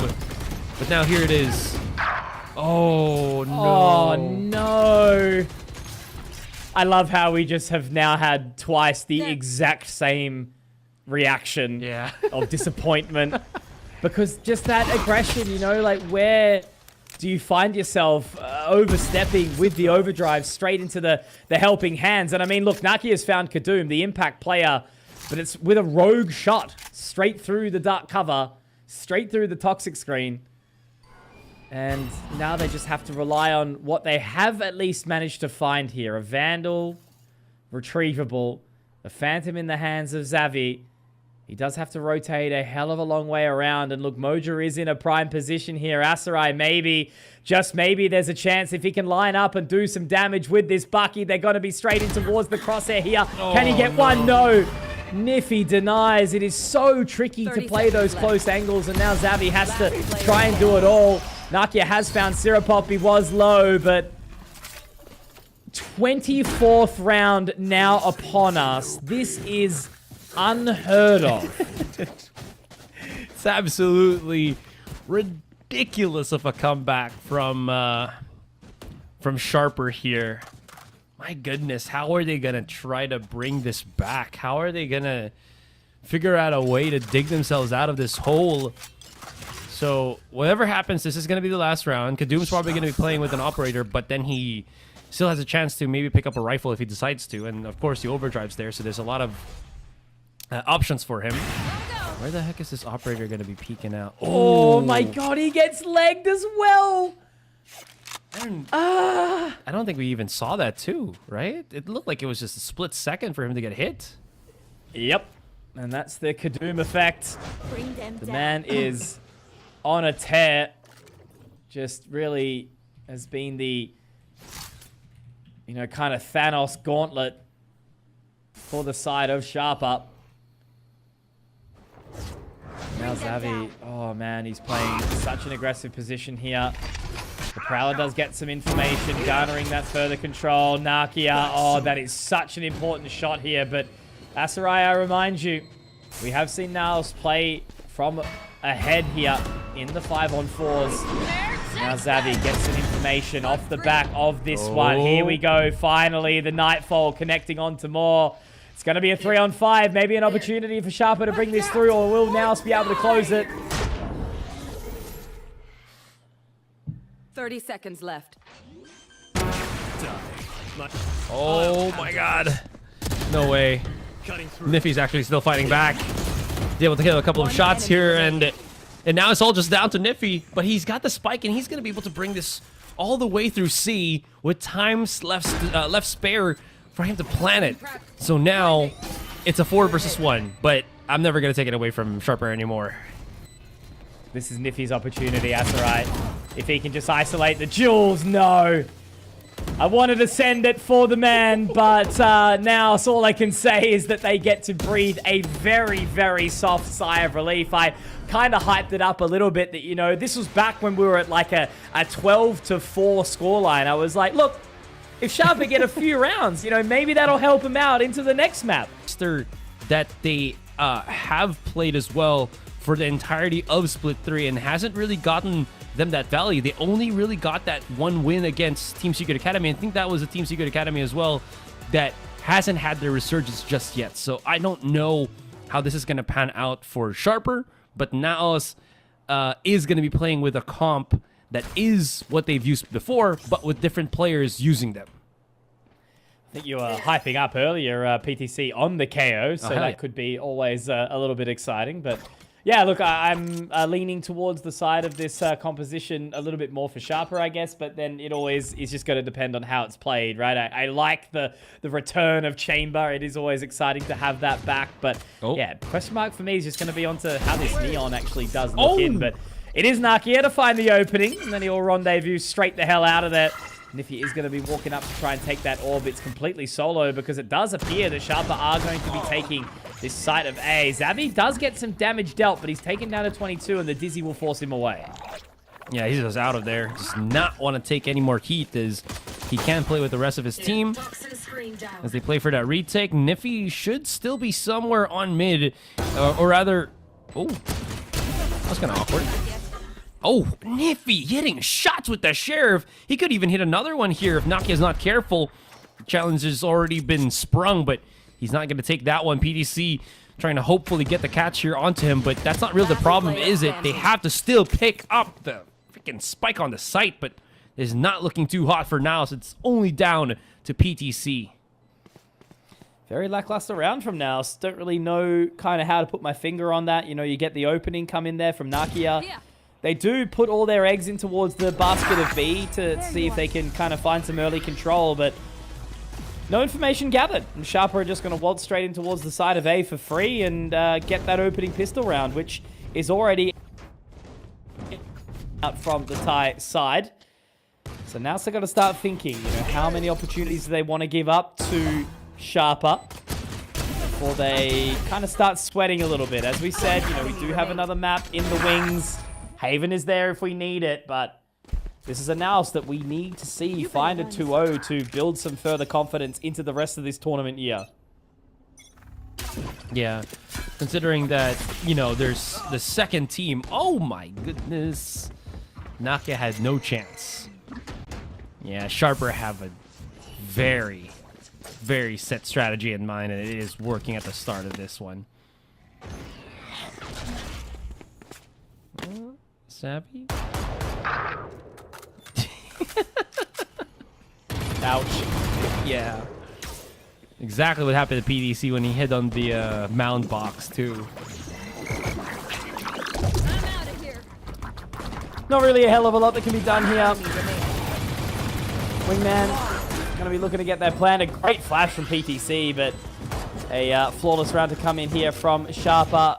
But now here it is. Oh, no. Oh, no. I love how we just have now had twice the exact same reaction of disappointment. Because just that aggression, like where do you find yourself overstepping with the overdrive straight into the helping hands? And I mean, look, Naki has found Kadum, the impact player, but it's with a rogue shot straight through the dark cover, straight through the toxic screen. And now they just have to rely on what they have at least managed to find here. A Vandal, retrievable, a Phantom in the hands of Xavi. He does have to rotate a hell of a long way around. And look, Moja is in a prime position here. Asarai, maybe, just maybe, there's a chance if he can line up and do some damage with this Bucky. They're going to be straight in towards the crosshair here. Can he get one? No. Niffy denies. It is so tricky to play those close angles. And now Xavi has to try and do it all. Nakia has found Sirapop. He was low, but 24th round now upon us. This is unheard of. It's absolutely ridiculous of a comeback from Sharper here. My goodness, how are they gonna try to bring this back? How are they gonna figure out a way to dig themselves out of this hole? So whatever happens, this is gonna be the last round. Kadum's probably gonna be playing with an operator, but then he still has a chance to maybe pick up a rifle if he decides to. And of course, the overdrive's there, so there's a lot of options for him. Where the heck is this operator going to be peeking out? Oh my god, he gets legged as well. I don't think we even saw that too, right? It looked like it was just a split second for him to get hit. Yep. And that's the Kadum effect. The man is on a tear. Just really has been the, kind of Thanos gauntlet for the side of Sharper. Now Xavi, oh man, he's playing such an aggressive position here. The Prowler does get some information, garnering that further control. Nakia, oh, that is such an important shot here. But Asarai, I remind you, we have seen NAOS play from ahead here in the 5-on-4s. Now Xavi gets some information off the back of this one. Here we go, finally, the Nightfall connecting onto more. It's going to be a 3-on-5, maybe an opportunity for Sharper to bring this through, or will NAOS be able to close it? 30 seconds left. Oh my god. No way. Niffy's actually still fighting back. He's able to kill a couple of shots here, and now it's all just down to Niffy. But he's got the spike, and he's going to be able to bring this all the way through C with time left spare for him to plant it. So now it's a 4 versus 1, but I'm never going to take it away from Sharper anymore. This is Niffy's opportunity, Asarai. If he can just isolate the jewels, no. I wanted to send it for the man, but now all I can say is that they get to breathe a very, very soft sigh of relief. I kind of hyped it up a little bit that, this was back when we were at like a 12-4 scoreline. I was like, look, if Sharper get a few rounds, maybe that'll help him out into the next map. That they have played as well for the entirety of Split 3 and hasn't really gotten them that value. They only really got that one win against Team Secret Academy. I think that was a Team Secret Academy as well that hasn't had their resurgence just yet. So I don't know how this is going to pan out for Sharper, but NAOS is going to be playing with a comp that is what they've used before, but with different players using them. I think you were hyping up earlier PTC on the KO, so that could be always a little bit exciting. But Yeah, look, I'm leaning towards the side of this composition a little bit more for Sharper, I guess, but then it always is just going to depend on how it's played, right? I like the return of Chamber. It is always exciting to have that back, but yeah, question mark for me is just going to be onto how this Neon actually does look in, but it is Nakia to find the opening, and then he'll rendezvous straight the hell out of that. And if he is going to be walking up to try and take that orb, it's completely solo because it does appear that Sharper are going to be taking this site of A. Zabby does get some damage dealt, but he's taken down to 22 and the Dizzy will force him away. Yeah, he's just out of there. Does not want to take any more heat as he can play with the rest of his team. As they play for that retake, Niffy should still be somewhere on mid. Or rather... Oh, that's kind of awkward. Oh, Niffy hitting shots with the Sheriff. He could even hit another one here if Nakia's not careful. The challenge has already been sprung, but he's not going to take that one. PDC trying to hopefully get the catch here onto him, but that's not really the problem, is it? They have to still pick up the freaking spike on the site, but it's not looking too hot for now, so it's only down to PTC. Very lackluster round from now. Don't really know kind of how to put my finger on that. You know, you get the opening come in there from Nakia. Yeah. They do put all their eggs in towards the basket of B to see if they can kind of find some early control, but no information gathered. And Sharper are just going to waltz straight in towards the side of A for free and get that opening pistol round, which is already out from the Thai side. So now they've got to start thinking, you know, how many opportunities do they want to give up to Sharper before they kind of start sweating a little bit. As we said, you know, we do have another map in the wings. Haven is there if we need it, but this is a NAOS that we need to see find a 2-0 to build some further confidence into the rest of this tournament year. Yeah, considering that, you know, there's the second team. Oh my goodness. Nakia had no chance. Yeah, Sharper have a very, very set strategy in mind, and it is working at the start of this one. Savvy? Ouch. Yeah. Exactly what happened to PDC when he hit on the mound box, too. I'm out of here. Not really a hell of a lot that can be done here. Wingman going to be looking to get that plan. A great flash from PTC, but a flawless round to come in here from Sharper.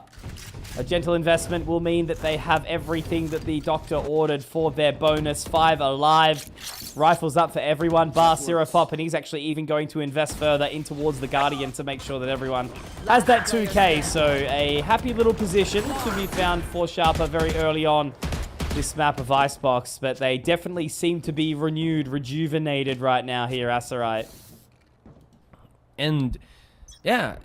A gentle investment will mean that they have everything that the doctor ordered for their bonus. 5 alive. Rifles up for everyone, bar Seraphop, and he's actually even going to invest further in towards the Guardian to make sure that everyone has that 2k. So a happy little position to be found for Sharper very early on this map of Icebox, but they definitely seem to be renewed, rejuvenated right now here, Aserite. And yeah,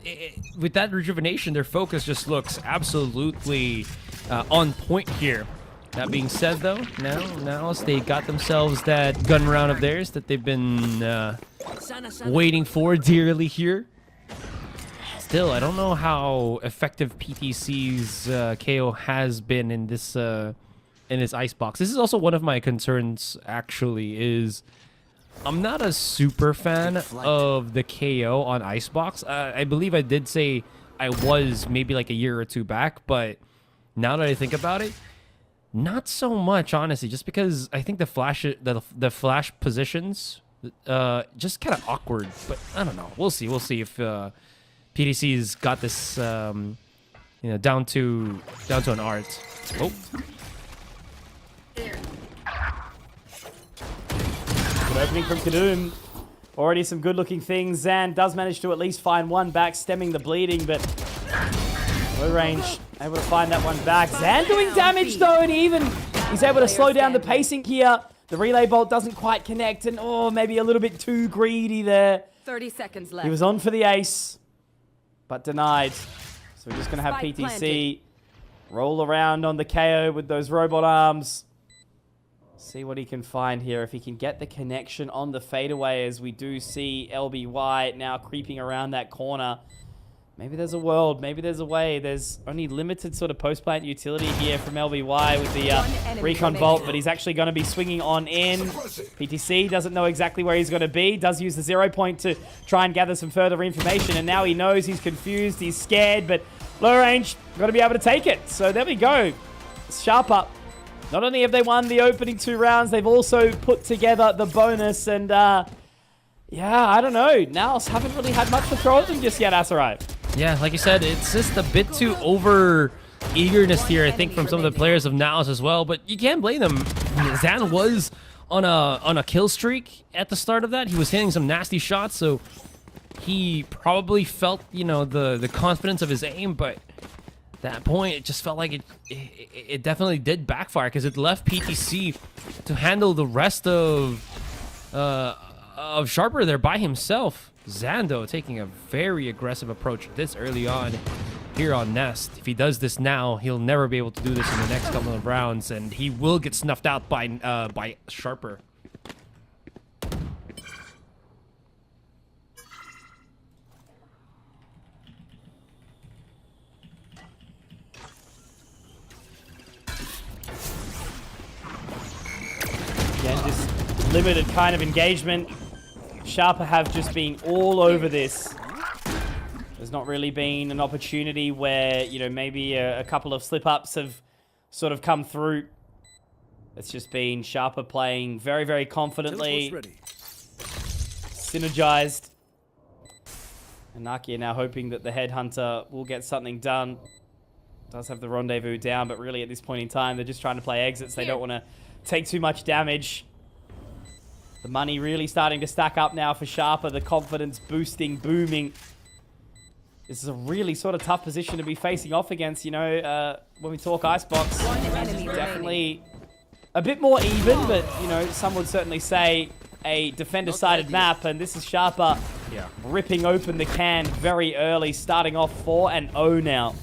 with that rejuvenation, their focus just looks absolutely on point here. That being said, though, now they got themselves that gun round of theirs that they've been waiting for dearly here. Still, I don't know how effective PTC's KO has been in this Icebox. This is also one of my concerns, actually, is I'm not a super fan of the KO on Icebox. I believe I did say I was maybe like a year or two back, but now that I think about it, not so much, honestly, just because I think the flash positions just kind of awkward. But I don't know. We'll see. We'll see if PDC's got this you know, down to an art. Oh. Good opening from Kadum. Already some good-looking things. Zan does manage to at least find one back, stemming the bleeding, but low range, able to find that one back. Zan doing damage, though, and he's able to slow down the pacing here. The relay bolt doesn't quite connect, and maybe a little bit too greedy there. 30 seconds left. He was on for the ace, but denied. So we're just going to have Spike PTC planted. roll around on the KO with those robot arms. See what he can find here. If he can get the connection on the fadeaway, as we do see LBY now creeping around that corner. Maybe there's a world. Maybe there's a way. There's only limited sort of post-plant utility here from LBY with the Recon Bolt, but he's actually going to be swinging on in. PTC doesn't know exactly where he's going to be. Does use the 0 point to try and gather some further information, and now he knows. He's confused. He's scared, but Low range, got to be able to take it. So there we go. Sharper. Not only have they won the opening 2 rounds, they've also put together the bonus. And yeah, I don't know. NAOS haven't really had much to throw at them just yet, Asarai. Yeah, like you said, it's just a bit too over eagerness here, I think, from some of the players of NAOS as well. But you can't blame them. Zan was on a kill streak at the start of that. He was hitting some nasty shots, so he probably felt, you know, the confidence of his aim. But at that point, it just felt like it definitely did backfire, because it left PTC to handle the rest of Sharper there by himself. Zando taking a very aggressive approach this early on here on Nest. If he does this now, he'll never be able to do this in the next couple of rounds, and he will get snuffed out by Sharper. Again, just limited kind of engagement. Sharper have just been all over this. There's not really been an opportunity where, you know, maybe a couple of slip-ups have sort of come through. It's just been Sharper playing very, very confidently. Synergized. And Nakia now hoping that the Headhunter will get something done. Does have the rendezvous down, but really at this point in time, they're just trying to play exits. They don't want to take too much damage. The money really starting to stack up now for Sharper. The confidence boosting, booming. This is a really sort of tough position to be facing off against, you know, when we talk Icebox. Definitely a bit more even, but, you know, some would certainly say a defender-sided map, and this is Sharper ripping open the can very early, starting off 4-0 now.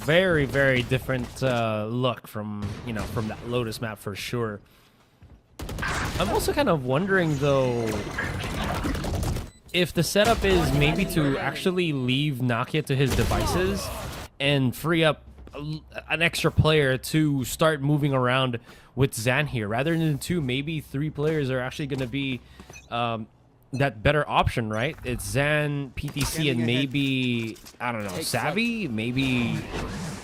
Very, very different look from, you know, from that Lotus map for sure. I'm also kind of wondering, though, if the setup is maybe to actually leave Nakia to his devices and free up an extra player to start moving around with Zan here. Rather than 2, maybe 3 players are actually going to be that better option, right? It's Zan, PTC, and maybe, I don't know, Savvy? Maybe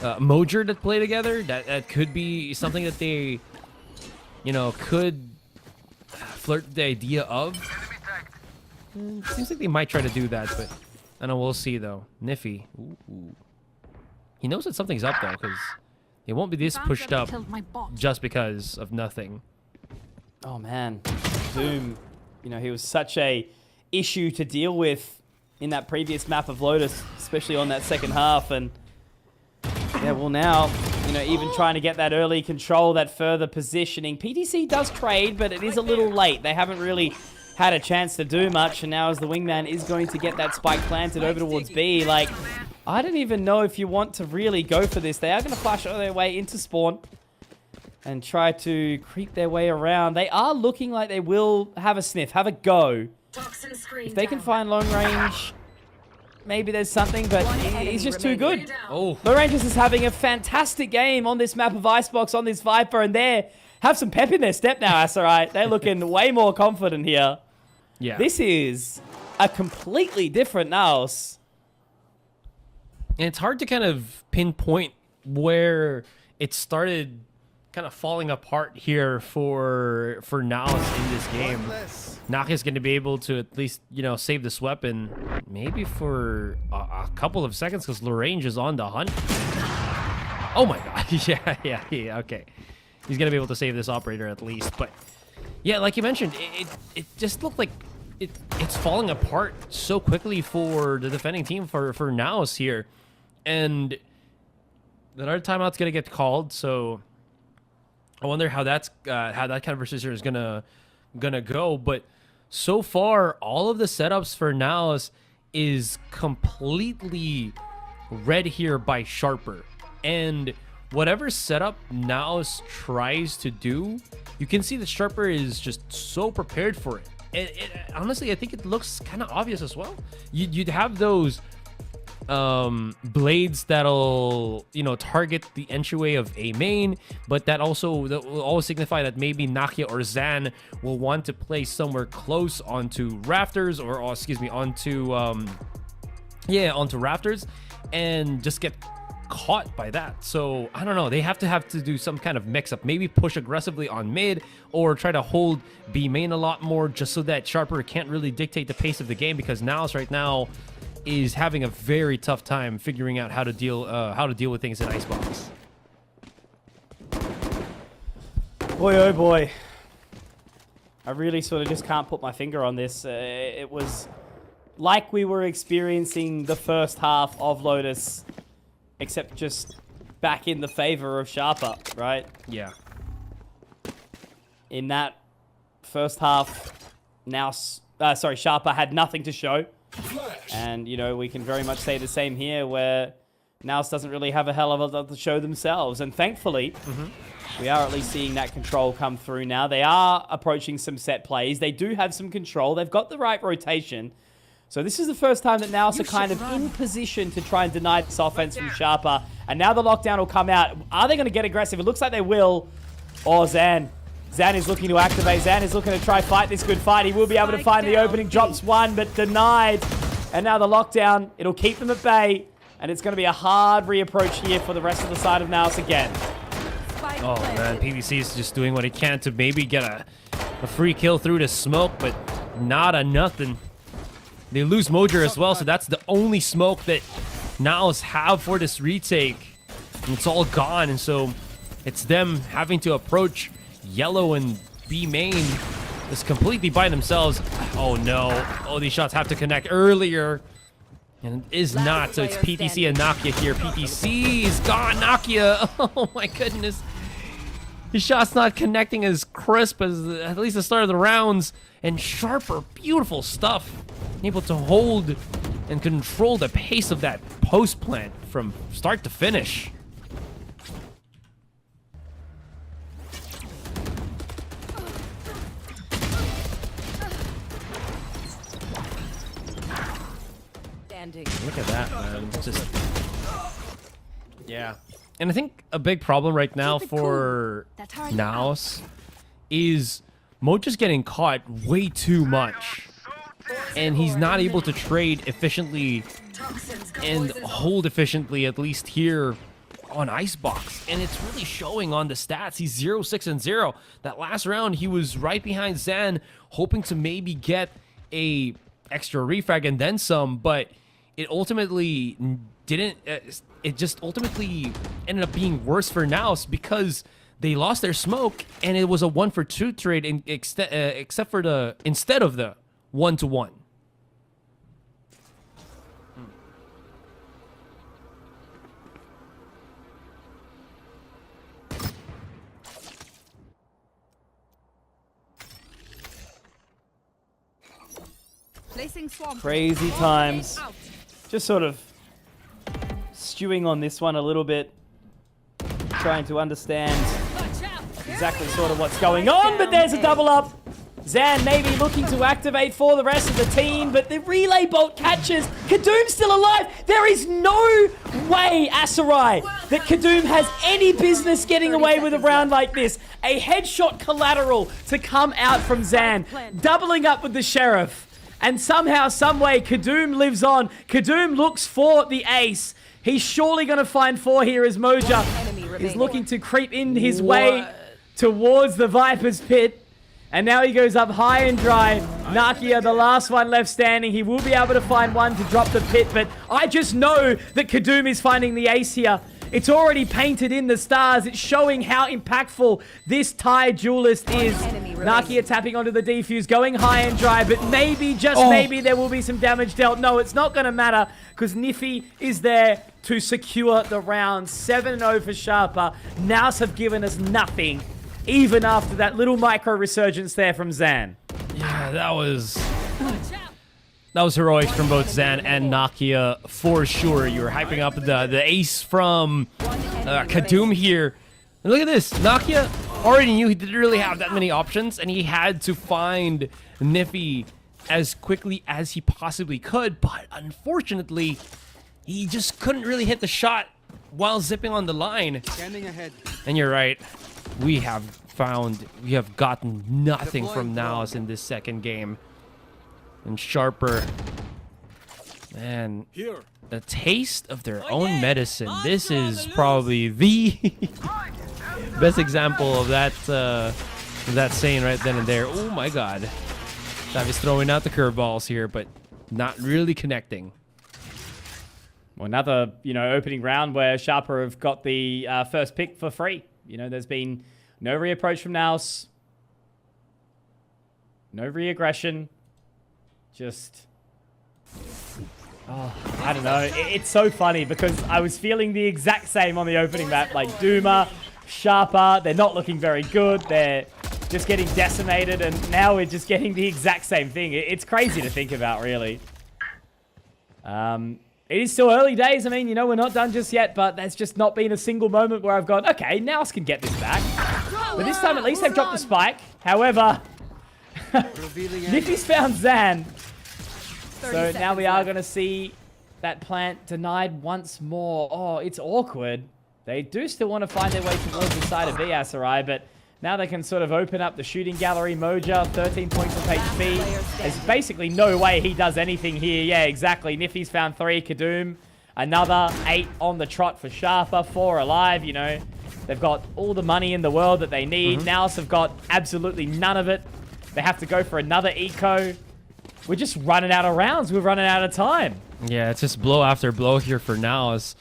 Mojer that play together? That could be something that they, you know, could flirt the idea of. Seems like they might try to do that, but I know, we'll see though. Niffy. Ooh. He knows that something's up though, because it won't be this pushed up just because of nothing. Oh man, Doom, you know, he was such a issue to deal with in that previous map of Lotus, especially on that second half. And yeah, well now, you know, even trying to get that early control, that further positioning. PTC does trade, but it is a little late. They haven't really had a chance to do much, and now as the wingman is going to get that spike planted over towards B, like, I don't even know if you want to really go for this. They are going to flash their way into spawn and try to creep their way around. They are looking like they will have a sniff, have a go. If they can find long range, maybe there's something, but he's just too good. Oh, Low Rangers is having a fantastic game on this map of Icebox, on this Viper, and they have some pep in their step now, Asarai. They're looking way more confident here. yeah. This is a completely different NAOS. And it's hard to kind of pinpoint where it started kind of falling apart here for NAOS in this game. Nakia's going to be able to at least, you know, save this weapon maybe for a couple of seconds, because Lorraine is on the hunt. Oh my god. yeah, okay. He's going to be able to save this operator at least. But yeah, like you mentioned, it just looked like it's falling apart so quickly for the defending team for NAOS here. And another timeout's going to get called, so I wonder how that's how that conversation is gonna go. But so far, all of the setups for NAOS is completely read here by Sharper, and whatever setup NAOS tries to do, you can see that Sharper is just so prepared for it. And honestly, I think it looks kind of obvious as well. You'd have those blades that'll, you know, target the entryway of A main, but that will always signify that maybe Nakia or Zan will want to play somewhere close onto rafters, or excuse me, onto Yeah, onto rafters and just get caught by that. So I don't know, they have to do some kind of mix up, maybe push aggressively on mid or try to hold B main a lot more, just so that Sharper can't really dictate the pace of the game, because NAOS right now is having a very tough time figuring out how to deal with things in Icebox. Boy, oh boy. I really sort of just can't put my finger on this. It was like we were experiencing the first half of Lotus, except just back in the favor of Sharper, right? Yeah. In that first half, Sharper had nothing to show. And, you know, we can very much say the same here, where NAOS doesn't really have a hell of a lot to show themselves. And thankfully, we are at least seeing that control come through now. They are approaching some set plays. They do have some control. They've got the right rotation. So this is the first time that NAOS are kind of in position to try and deny this offense from Sharper. And now the lockdown will come out. Are they going to get aggressive? It looks like they will. Oh, Zan. Zan is looking to activate. Zan is looking to try fight this good fight. He will be able to find the opening. Drops one, but denied. And now the lockdown. It'll keep them at bay. And it's going to be a hard reapproach here for the rest of the side of NAOS again. Oh, man. PVC is just doing what he can to maybe get a free kill through the smoke, but not a nothing. They lose Mojer as well, so that's the only smoke that NAOS have for this retake. And it's all gone, and so it's them having to approach Yellow and B main just completely by themselves. Oh no. Oh, these shots have to connect earlier. And it is not, so it's PTC and Nakia here. PTC is gone, Nakia. Oh my goodness. His shot's not connecting as crisp as at least the start of the rounds. And Sharper, beautiful stuff. Able to hold and control the pace of that post plant from start to finish. Look at that, man. Just, yeah. And I think a big problem right now for NAOS is Moja's getting caught way too much. And he's not able to trade efficiently and hold efficiently, at least here on Icebox. And it's really showing on the stats. He's 0-6-0. That last round, he was right behind Zan, hoping to maybe get a extra refrag and then some, but it ultimately didn't. It just ultimately ended up being worse for NAOS because they lost their smoke, and it was a 1-for-2 trade, except for the instead of the 1-to-1. Crazy times. Just sort of stewing on this one a little bit, trying to understand exactly sort of what's going on, but there's a double up. Zan maybe looking to activate for the rest of the team, but the relay bolt catches. Kadoom's still alive. There is no way, Asarai, that Kadoom has any business getting away with a round like this. A headshot collateral to come out from Zan, doubling up with the Sheriff. And somehow, someway, Kadoom lives on. Kadoom looks for the ace. He's surely going to find 4 here as Moja is looking to creep in his way towards the Viper's pit. And now he goes up high and dry. Nakia, the last one left standing. He will be able to find one to drop the pit, but I just know that Kadoom is finding the ace here. It's already painted in the stars. It's showing how impactful this Thai duelist is. Nakia tapping onto the defuse, going high and dry, but maybe, just maybe, there will be some damage dealt. No, it's not going to matter because Niffy is there to secure the round. 7-0 for Sharper. NAOS have given us nothing, even after that little micro resurgence there from Zan. Yeah, that was heroics from both Zan and Nakia for sure. You were hyping up the ace from Kadoom here. And look at this. Nakia already knew he didn't really have that many options, and he had to find Niffy as quickly as he possibly could. But unfortunately, he just couldn't really hit the shot while zipping on the line. Standing ahead. And you're right. We have gotten nothing from NAOS in this second game. And Sharper Man, Here. the taste of their own medicine. This is probably the best example of that saying right then and there. Oh my God. Savi's throwing out the curveballs here, but not really connecting. Well, another, opening round where Sharper have got the first pick for free. There's been no reapproach from NAOS. No re-aggression. Just... Oh, I don't know. It's so funny because I was feeling the exact same on the opening map. Like Duma, Sharper, they're not looking very good. They're just getting decimated, and now we're just getting the exact same thing. It's crazy to think about, really. It is still early days. I mean, we're not done just yet, but there's just not been a single moment where I've gone, okay, NAOS can get this back. But this time, at least they've dropped the spike. However, Niffy's found Zan. So now we are going to see that plant denied once more. Oh, it's awkward. They do still want to find their way towards the side of B, Asarai, but now they can sort of open up the shooting gallery. Moja, 13 points of HP. There's basically no way he does anything here. Yeah, exactly. Niffy's found 3. Kadoom, another 8 on the trot for Sharper. 4 alive, They've got all the money in the world that they need. NAOS have got absolutely none of it. They have to go for another eco. We're just running out of rounds. We're running out of time. Yeah, it's just blow after blow here for NAOS.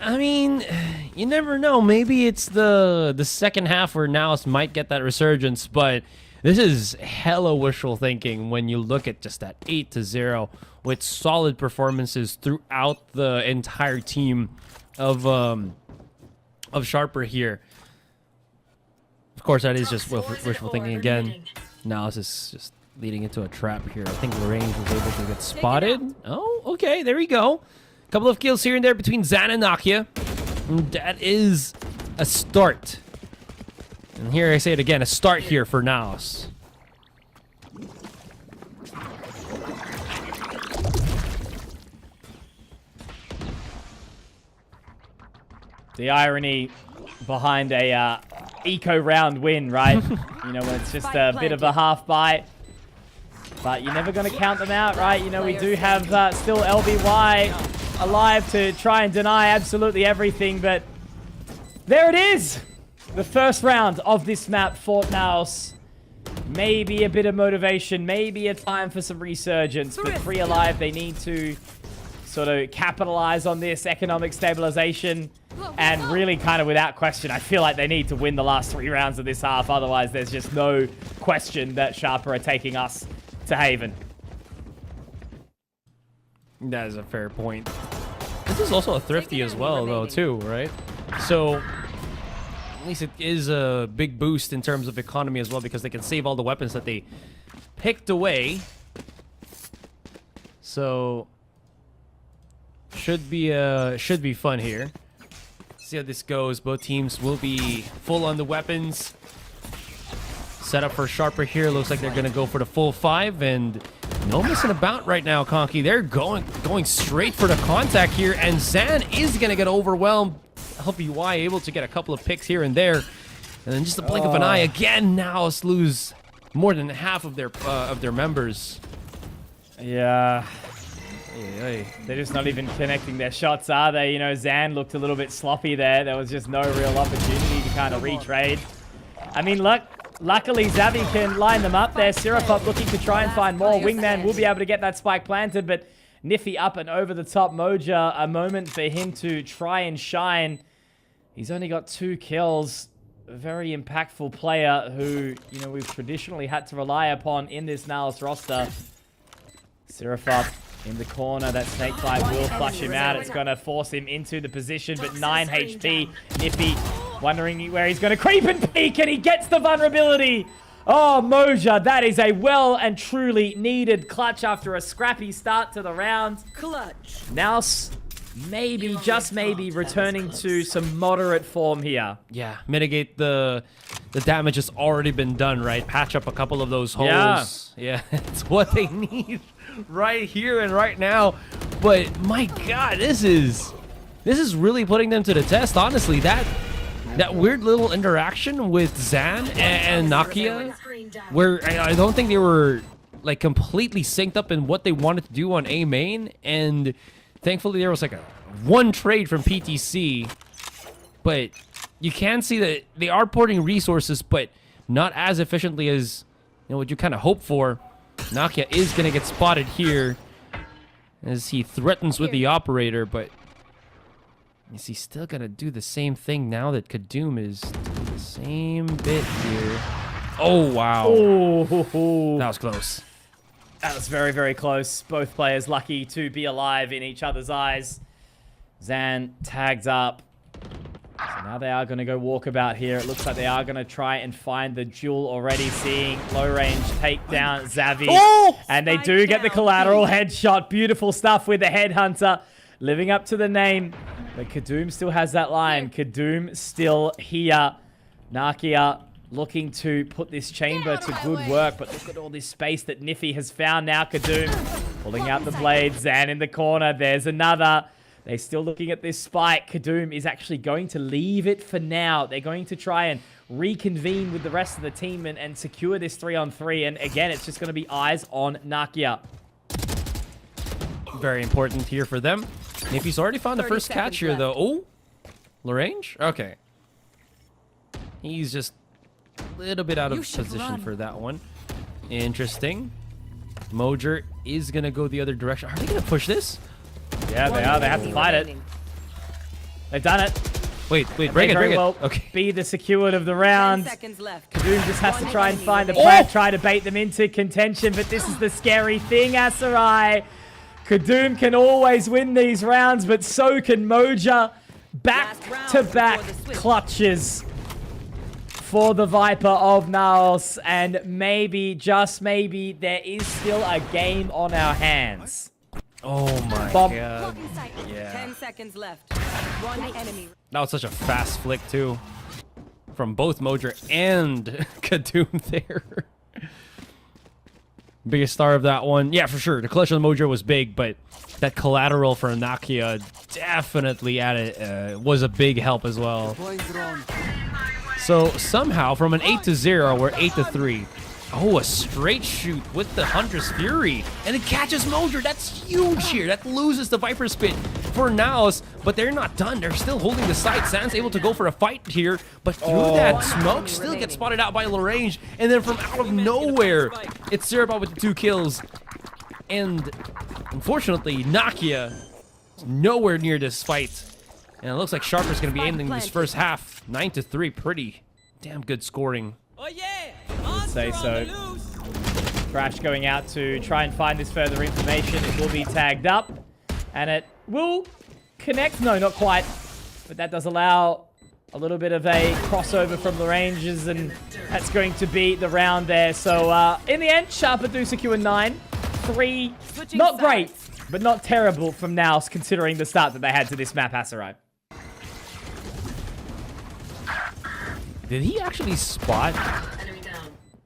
I mean, you never know. Maybe it's the second half where NAOS might get that resurgence, but this is hella wishful thinking when you look at just that 8-0 with solid performances throughout the entire team of Sharper here. Of course, that is just wishful thinking again. NAOS is just leading into a trap here. I think Lorraine was able to get spotted. Oh, okay, there we go. Couple of kills here and there between Zan and Nakia. And that is a start. And here I say it again, a start here for NAOS. The irony behind a eco round win, right? When it's just a bit of a half bite. But you're never going to count them out, right? We do have still LBY alive to try and deny absolutely everything, but there it is. The first round of this map, Fort NAOS. Maybe a bit of motivation, maybe a time for some resurgence, but 3 alive. They need to sort of capitalize on this economic stabilization, and really kind of without question, I feel like they need to win the last 3 rounds of this half. Otherwise, there's just no question that Sharper are taking us to Haven. That is a fair point. This is also a thrifty as well, though, too, right? So, at least it is a big boost in terms of economy as well, because they can save all the weapons that they picked away. So, should be fun here. See how this goes. Both teams will be full on the weapons. Set up for Sharper here. Looks like they're going to go for the full 5, and no messing about right now, Conky. They're going straight for the contact here, and Zan is going to get overwhelmed. LBY able to get a couple of picks here and there, and then just a blink of an eye again. NAOS lose more than half of their members. Yeah. They're just not even connecting their shots, are they? Zan looked a little bit sloppy there. There was just no real opportunity to kind of retrade. I mean, luckily Xavi can line them up there. Sirapop looking to try and find more. Wingman will be able to get that spike planted, but Niffy up and over the top. Moja, a moment for him to try and shine. He's only got 2 kills. A very impactful player who, we've traditionally had to rely upon in this NAOS roster. Sirapop in the corner. That snakebite will flush him out. It's going to force him into the position, but 9 HP. Niffy wondering where he's going to creep and peek, and he gets the vulnerability. Oh, Moja, that is a well and truly needed clutch after a scrappy start to the round. Clutch. NAOS maybe, just maybe, returning to some moderate form here. Yeah, mitigate the damage that's already been done, right? Patch up a couple of those holes. Yeah, it's what they need right here and right now. But my God, this is really putting them to the test. Honestly, that weird little interaction with Zan and Nakia, where I don't think they were like completely synced up in what they wanted to do on A main, and thankfully there was like a one trade from PTC, but you can see that they are porting resources, but not as efficiently as what you kind of hope for. Nakia is gonna get spotted here as he threatens with the operator, but is he still gonna do the same thing now that Kadum is doing the same bit here? Oh wow! Oh, That was close. that was very, very close. Both players lucky to be alive in each other's eyes. Zan tagged up. So now they are going to go walkabout here. It looks like they are going to try and find the jewel already, seeing low range take down Xavi. Oh! And they do get the collateral headshot. Beautiful stuff with the headhunter. Living up to the name. But Kadum still has that line. Kadum still here. Nakia looking to put this chamber to good work. But look at all this space that Niffy has found now. Kadum pulling out the blade. Zan in the corner. There's another. They're still looking at this spike. Kadum is actually going to leave it for now. They're going to try and reconvene with the rest of the team and secure this 3-on-3. And again, it's just going to be eyes on Nakia. Very important here for them. Niffy's already found the first catch here, though. Oh, Lagrange? Okay. He's just a little bit out of position for that one. Interesting. Mojer is going to go the other direction. Are they going to push this? Yeah, they are. They have to fight it. They've done it. Wait, break it. Well, okay. Be the secured of the round. 10 seconds left. Kadum just has to try and find a plan, try to bait them into contention, but this is the scary thing, Asarai. Kadum can always win these rounds, but so can Moja. Back-to-back clutches for the Viper of NAOS, and maybe, just maybe, there is still a game on our hands. Oh my Bob. god. Yeah. 10 seconds left. One enemy. That was such a fast flick, too. From both Mojer and Kadum there. Biggest star of that one. Yeah, for sure. The clutch on Mojer was big, but that collateral for Nakia definitely added, was a big help as well. So somehow, from an 8-0, we're 8-3. Oh, a straight shoot with the Huntress Fury. And it catches Mojer. That's huge here. That loses the Viper Spit for NAOS. But they're not done. They're still holding the side. Zan's able to go for a fight here. But through that smoke, still gets spotted out by Lagrange. And then from out of nowhere, it's Zerba with the 2 kills. And unfortunately, Nakia is nowhere near this fight. And it looks like Sharper's going to be ending this first half. 9-3. Pretty damn good scoring. Oh yeah! I'd say so. Crash going out to try and find this further information. It will be tagged up. And it will connect. No, not quite. But that does allow a little bit of a crossover from the Rangers. And that's going to be the round there. So in the end, Sharper do secure 9. 3. Not great, but not terrible from NAOS, considering the start that they had to this map, Asarai. Did he actually spot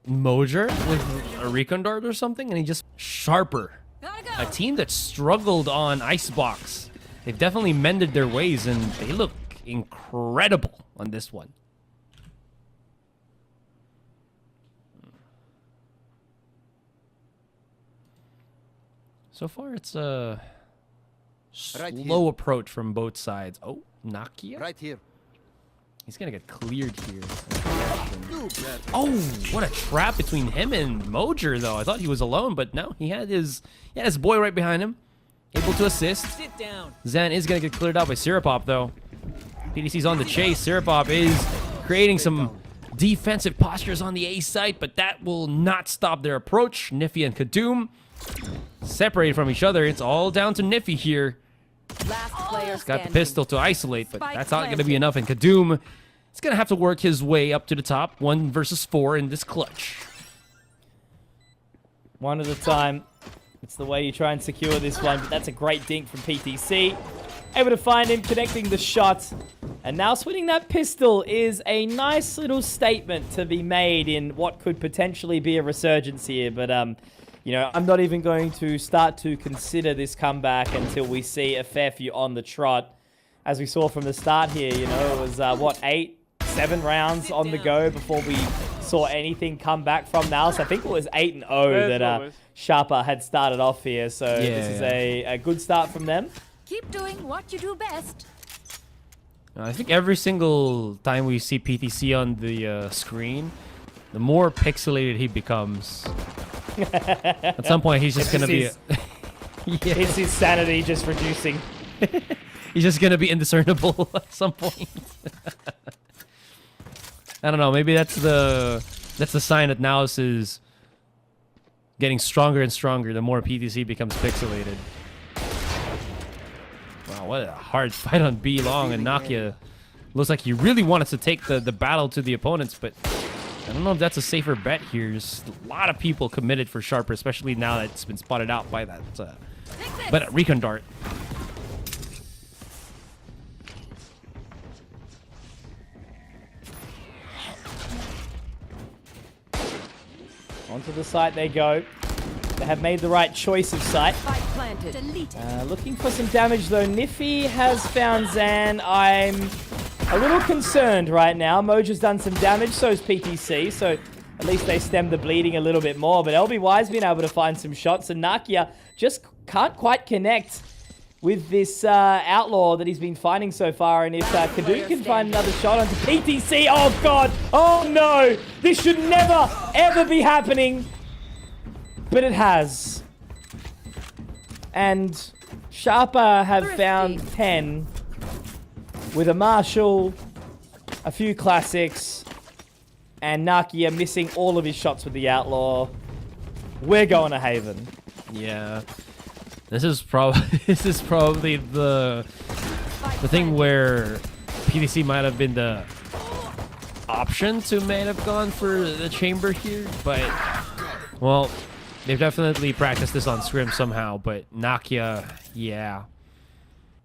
Mojer with a recon dart or something? And he just Sharper. A team that struggled on Icebox. They've definitely mended their ways, and they look incredible on this one. So far, it's a slow approach from both sides. Oh, Nakia? Right here. He's gonna get cleared here. Oh, what a trap between him and Mojer, though. I thought he was alone, but no, he had his boy right behind him, able to assist. Sit down. Zan is gonna get cleared out by Siripop, though. PDC's on the chase. Siripop is creating some defensive postures on the A site, but that will not stop their approach. Niffy and Kadum separated from each other. It's all down to Niffy here. Last player He's got the standing. pistol to isolate, but that's not going to be enough. And Kadum is going to have to work his way up to the top. 1 versus 4 in this clutch. One at a time. It's the way you try and secure this one, but that's a great dink from PTC. Able to find him, connecting the shot. And now swinging that pistol is a nice little statement to be made in what could potentially be a resurgence here. But, you know, I'm not even going to start to consider this comeback until we see a fair few on the trot. As we saw from the start here, you know, it was, what, 8, 7 rounds on the go before we saw anything come back from NAOS. I think it was 8-0 that Sharper had started off here. So this is a good start from them. Keep doing what you do best. I think every single time we see PTC on the screen, the more pixelated he becomes. At some point, he's just going to be... It's his sanity just reducing. He's just going to be indiscernible at some point. I don't know. Maybe that's the sign that NAOS is getting stronger and stronger the more PTC becomes pixelated. Wow, what a hard fight on B long, and Nakia looks like he really wanted to take the battle to the opponents, but I don't know if that's a safer bet here. There's a lot of people committed for Sharper, especially now that it's been spotted out by that recon dart. Onto the site they go. They have made the right choice of site. Looking for some damage though. Niffy has found Zan. I'm a little concerned right now. Moja's done some damage, so is PTC, so at least they stemmed the bleeding a little bit more. But LBY's been able to find some shots, and Nakia just can't quite connect with this Outlaw that he's been finding so far. And if Kadu can find another shot onto PTC, oh god, oh no, this should never, ever be happening. But it has. And Sharper have found 10 with a Marshall, a few classics, and Nakia missing all of his shots with the Outlaw. We're going to Haven. Yeah. This is probably the thing where PTC might have been the option to may have gone for the chamber here, but well, they've definitely practiced this on Scrim somehow, but Nakia, yeah.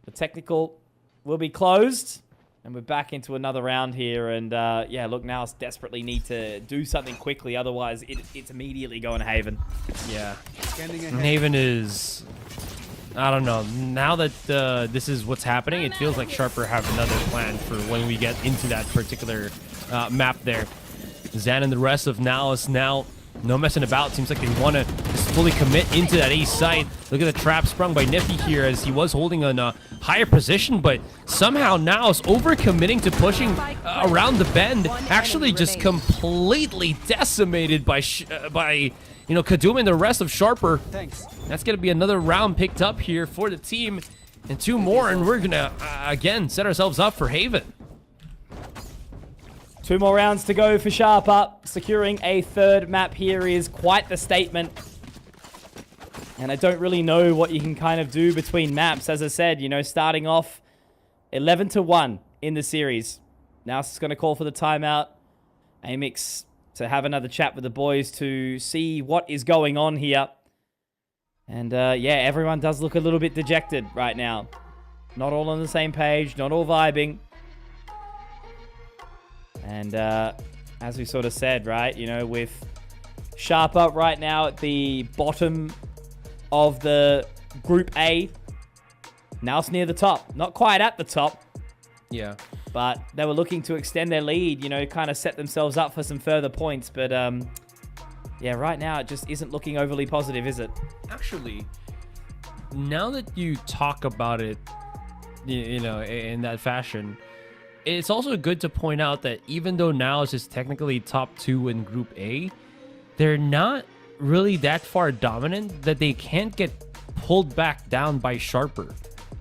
The technical will be closed, and we're back into another round here, and yeah, look, now it's desperately need to do something quickly, otherwise it's immediately going to Haven. Yeah. Haven is... I don't know. Now that this is what's happening, it feels like Sharper have another plan for when we get into that particular map there. Zan and the rest of NAOS now no messing about. Seems like they want to just fully commit into that A site. Look at the trap sprung by Niffy here as he was holding on a higher position, but somehow NAOS overcommitting to pushing around the bend, actually just completely decimated by you know, Kaduma and the rest of Sharper. Thanks. That's going to be another round picked up here for the team. And 2 more, and we're going to, again, set ourselves up for Haven. 2 more rounds to go for Sharper. Securing a 3rd map here is quite the statement. And I don't really know what you can kind of do between maps. As I said, you know, starting off 11-1 in the series. Now it's going to call for the timeout. Amix to have another chat with the boys to see what is going on here. And yeah, everyone does look a little bit dejected right now. Not all on the same page, not all vibing. And as we sort of said, right, you know, with Sharper right now at the bottom of the Group A. Now it's near the top. Not quite at the top. Yeah. But they were looking to extend their lead, you know, kind of set themselves up for some further points. But, yeah, right now it just isn't looking overly positive, is it? Actually, now that you talk about it, you know, in that fashion, it's also good to point out that even though NAOS is technically top 2 in Group A, they're not really that far dominant that they can't get pulled back down by Sharper.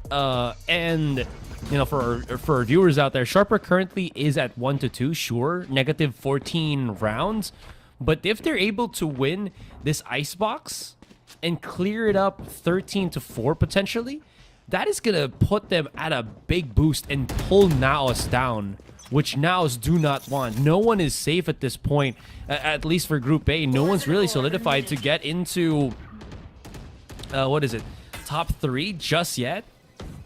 And... you know, for our viewers out there, Sharper currently is at 1-2, sure, negative 14 rounds. But if they're able to win this icebox and clear it up 13-4 potentially, that is going to put them at a big boost and pull NAOS down, which NAOS do not want. No one is safe at this point, at least for Group A. No one's really solidified to get into, what is it, top 3 just yet.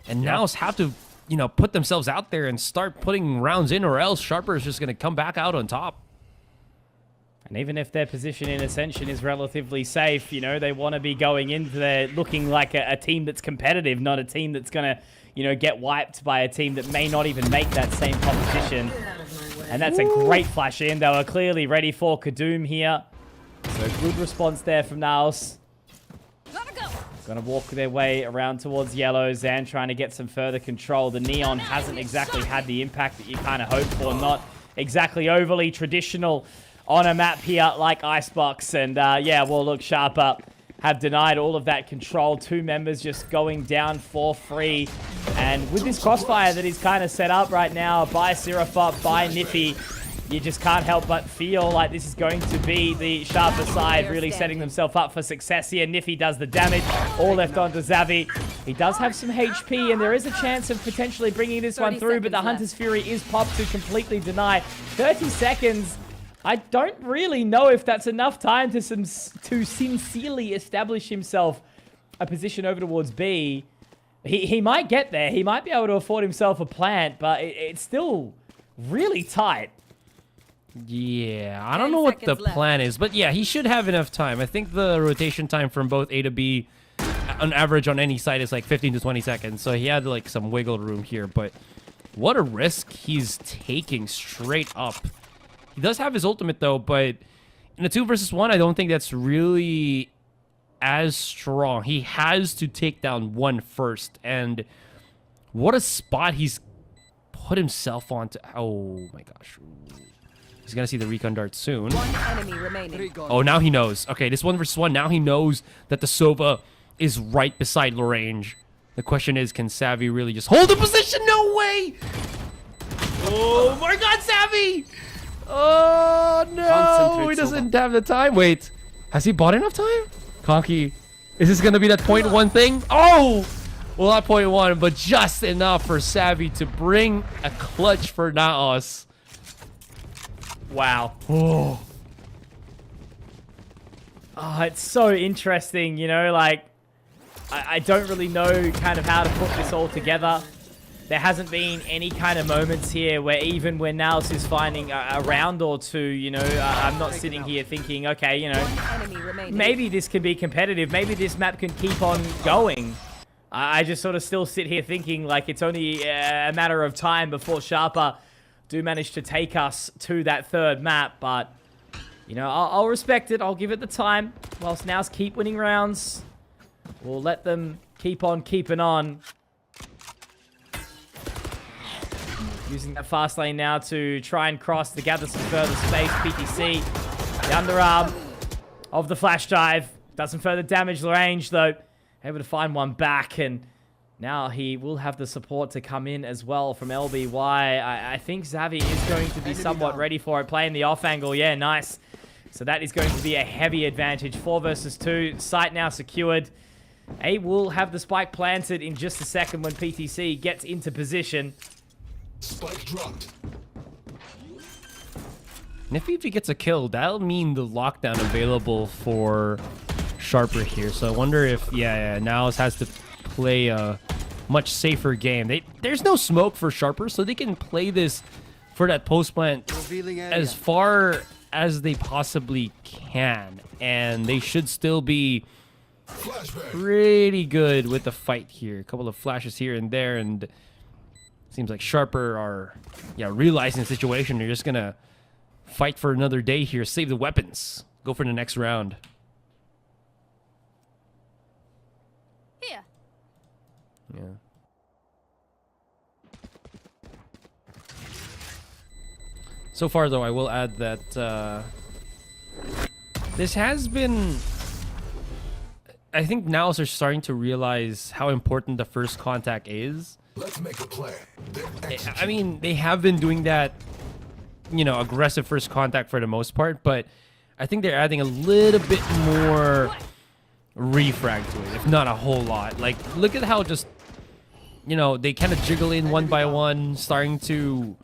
And NAOS have to, you know, put themselves out there and start putting rounds in, or else Sharper is just going to come back out on top. And even if their position in Ascension is relatively safe, you know, they want to be going into there looking like a team that's competitive, not a team that's going to, you know, get wiped by a team that may not even make that same competition. And that's a great flash in. They were clearly ready for Kadoom here. So good response there from NAOS. Gotta go. Gonna walk their way around towards yellow. Zan trying to get some further control. The Neon hasn't exactly had the impact that you kind of hope for. Not exactly overly traditional on a map here like Icebox. And yeah, well, look, Sharper have denied all of that control. 2 members just going down for free. And with this crossfire that is kind of set up right now by Seraphop, by Niffy, you just can't help but feel like this is going to be the Sharper side really setting themselves up for success here. Niffy does the damage, all left onto Xavi. He does have some HP, and there is a chance of potentially bringing this one through, but the Hunter's Fury is popped to completely deny. 30 seconds. I don't really know if that's enough time to sincerely establish himself a position over towards B. He might get there. He might be able to afford himself a plant, but it's still really tight. Yeah, I don't know what the plan is, but yeah, he should have enough time. I think the rotation time from both A to B, on average on any side, is like 15 to 20 seconds. So he had like some wiggle room here, but what a risk he's taking straight up. He does have his ultimate, though, but in a 2 versus 1, I don't think that's really as strong. He has to take down 1 first, and what a spot he's put himself onto. Oh, my gosh. He's going to see the recon dart soon. 1 enemy remaining. Oh, now he knows. Okay, this 1 versus 1, now he knows that the Sova is right beside Lagrange. The question is, can Savvy really just hold the position? No way! Oh, my God, Savvy! Oh, no! He doesn't have the time. Wait, has he bought enough time? Conky, is this going to be that 0.1 thing? Oh! Well, not 0.1, but just enough for Savvy to bring a clutch for NAOS. Wow. Oh. Oh, it's so interesting, you know, like, I don't really know kind of how to put this all together. There hasn't been any kind of moments here where even when NAOS is finding a round or 2, you know, I'm not sitting here thinking, okay, you know, maybe this can be competitive. Maybe this map can keep on going. I just sort of still sit here thinking like it's only a matter of time before Sharper do manage to take us to that 3rd map. But, you know, I'll respect it. I'll give it the time. Whilst NAOS keep winning rounds, we'll let them keep on keeping on. Using that fast lane now to try and cross to gather some further space. PTC, the underarm of the flash dive. Does some further damage range, though. Able to find one back, and now he will have the support to come in as well from LBY. I think Xavi is going to be somewhat ready for it. Playing the off angle. Yeah, nice. So that is going to be a heavy advantage. 4 versus 2. Site now secured. A will have the spike planted in just a second when PTC gets into position. Spike dropped. Niffy, if he gets a kill, that'll mean the lockdown available for Sharper here. So I wonder if, yeah, NAOS has to play a much safer game. There's no smoke for Sharper, so they can play this for that post plant as far as they possibly can. And they should still be pretty good with the fight here. A couple of flashes here and there, and seems like Sharper are, realizing the situation. They're just gonna fight for another day here, save the weapons, go for the next round. Here. Yeah. So far, though, I will add that this has been... I think NAOS are starting to realize how important the first contact is. Let's make a play. I mean, they have been doing that, aggressive first contact for the most part, but I think they're adding a little bit more refrag to it, if not a whole lot. Like, look at how just, they kind of jiggle in one by one, starting to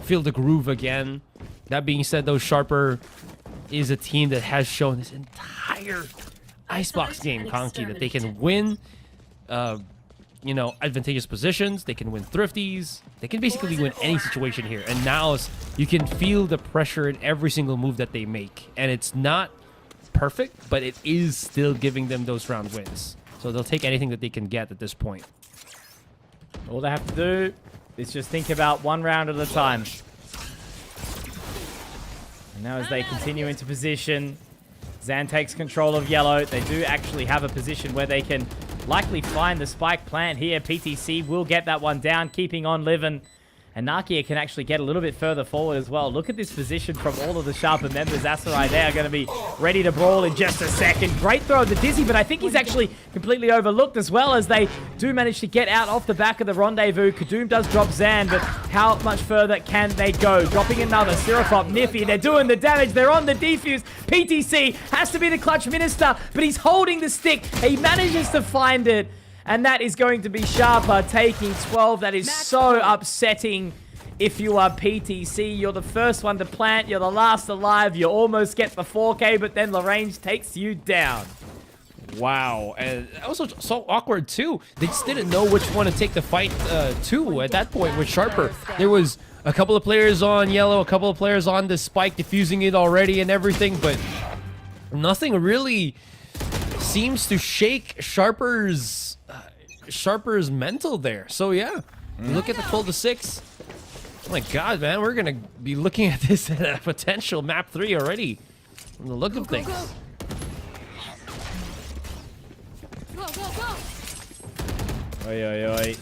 feel the groove again. That being said, though, Sharper is a team that has shown this entire Icebox game, Conky, that they can win, advantageous positions. They can win thrifties. They can basically win any situation here. And now you can feel the pressure in every single move that they make. And it's not perfect, but it is still giving them those round wins. So they'll take anything that they can get at this point. All they have to do is just think about one round at a time. Now as they continue into position, Zan takes control of yellow. They do actually have a position where they can likely find the spike plant here. PTC will get that one down, keeping on living. And Nakia can actually get a little bit further forward as well. Look at this position from all of the sharper members. Asarai, they are going to be ready to brawl in just a second. Great throw of the Dizzy, but I think he's actually completely overlooked as well, as they do manage to get out off the back of the rendezvous. Kadoom does drop Zan, but how much further can they go? Dropping another. Seraphop, Niffy, they're doing the damage. They're on the defuse. PTC has to be the clutch minister, but he's holding the stick. He manages to find it. And that is going to be Sharper taking 12. That is so upsetting if you are PTC. You're the first one to plant. You're the last alive. You almost get the 4K, but then Lagrange takes you down. Wow. And also so awkward, too. They just didn't know which one to take the fight to at that point with Sharper. There was a couple of players on yellow, a couple of players on the spike, diffusing it already and everything, but nothing really seems to shake Sharper's mental there. So yeah, you look at the 12-6. Oh my god, man, we're gonna be looking at this at a potential map 3 already from the look of things. Go, go, go. Oi, oi, oi.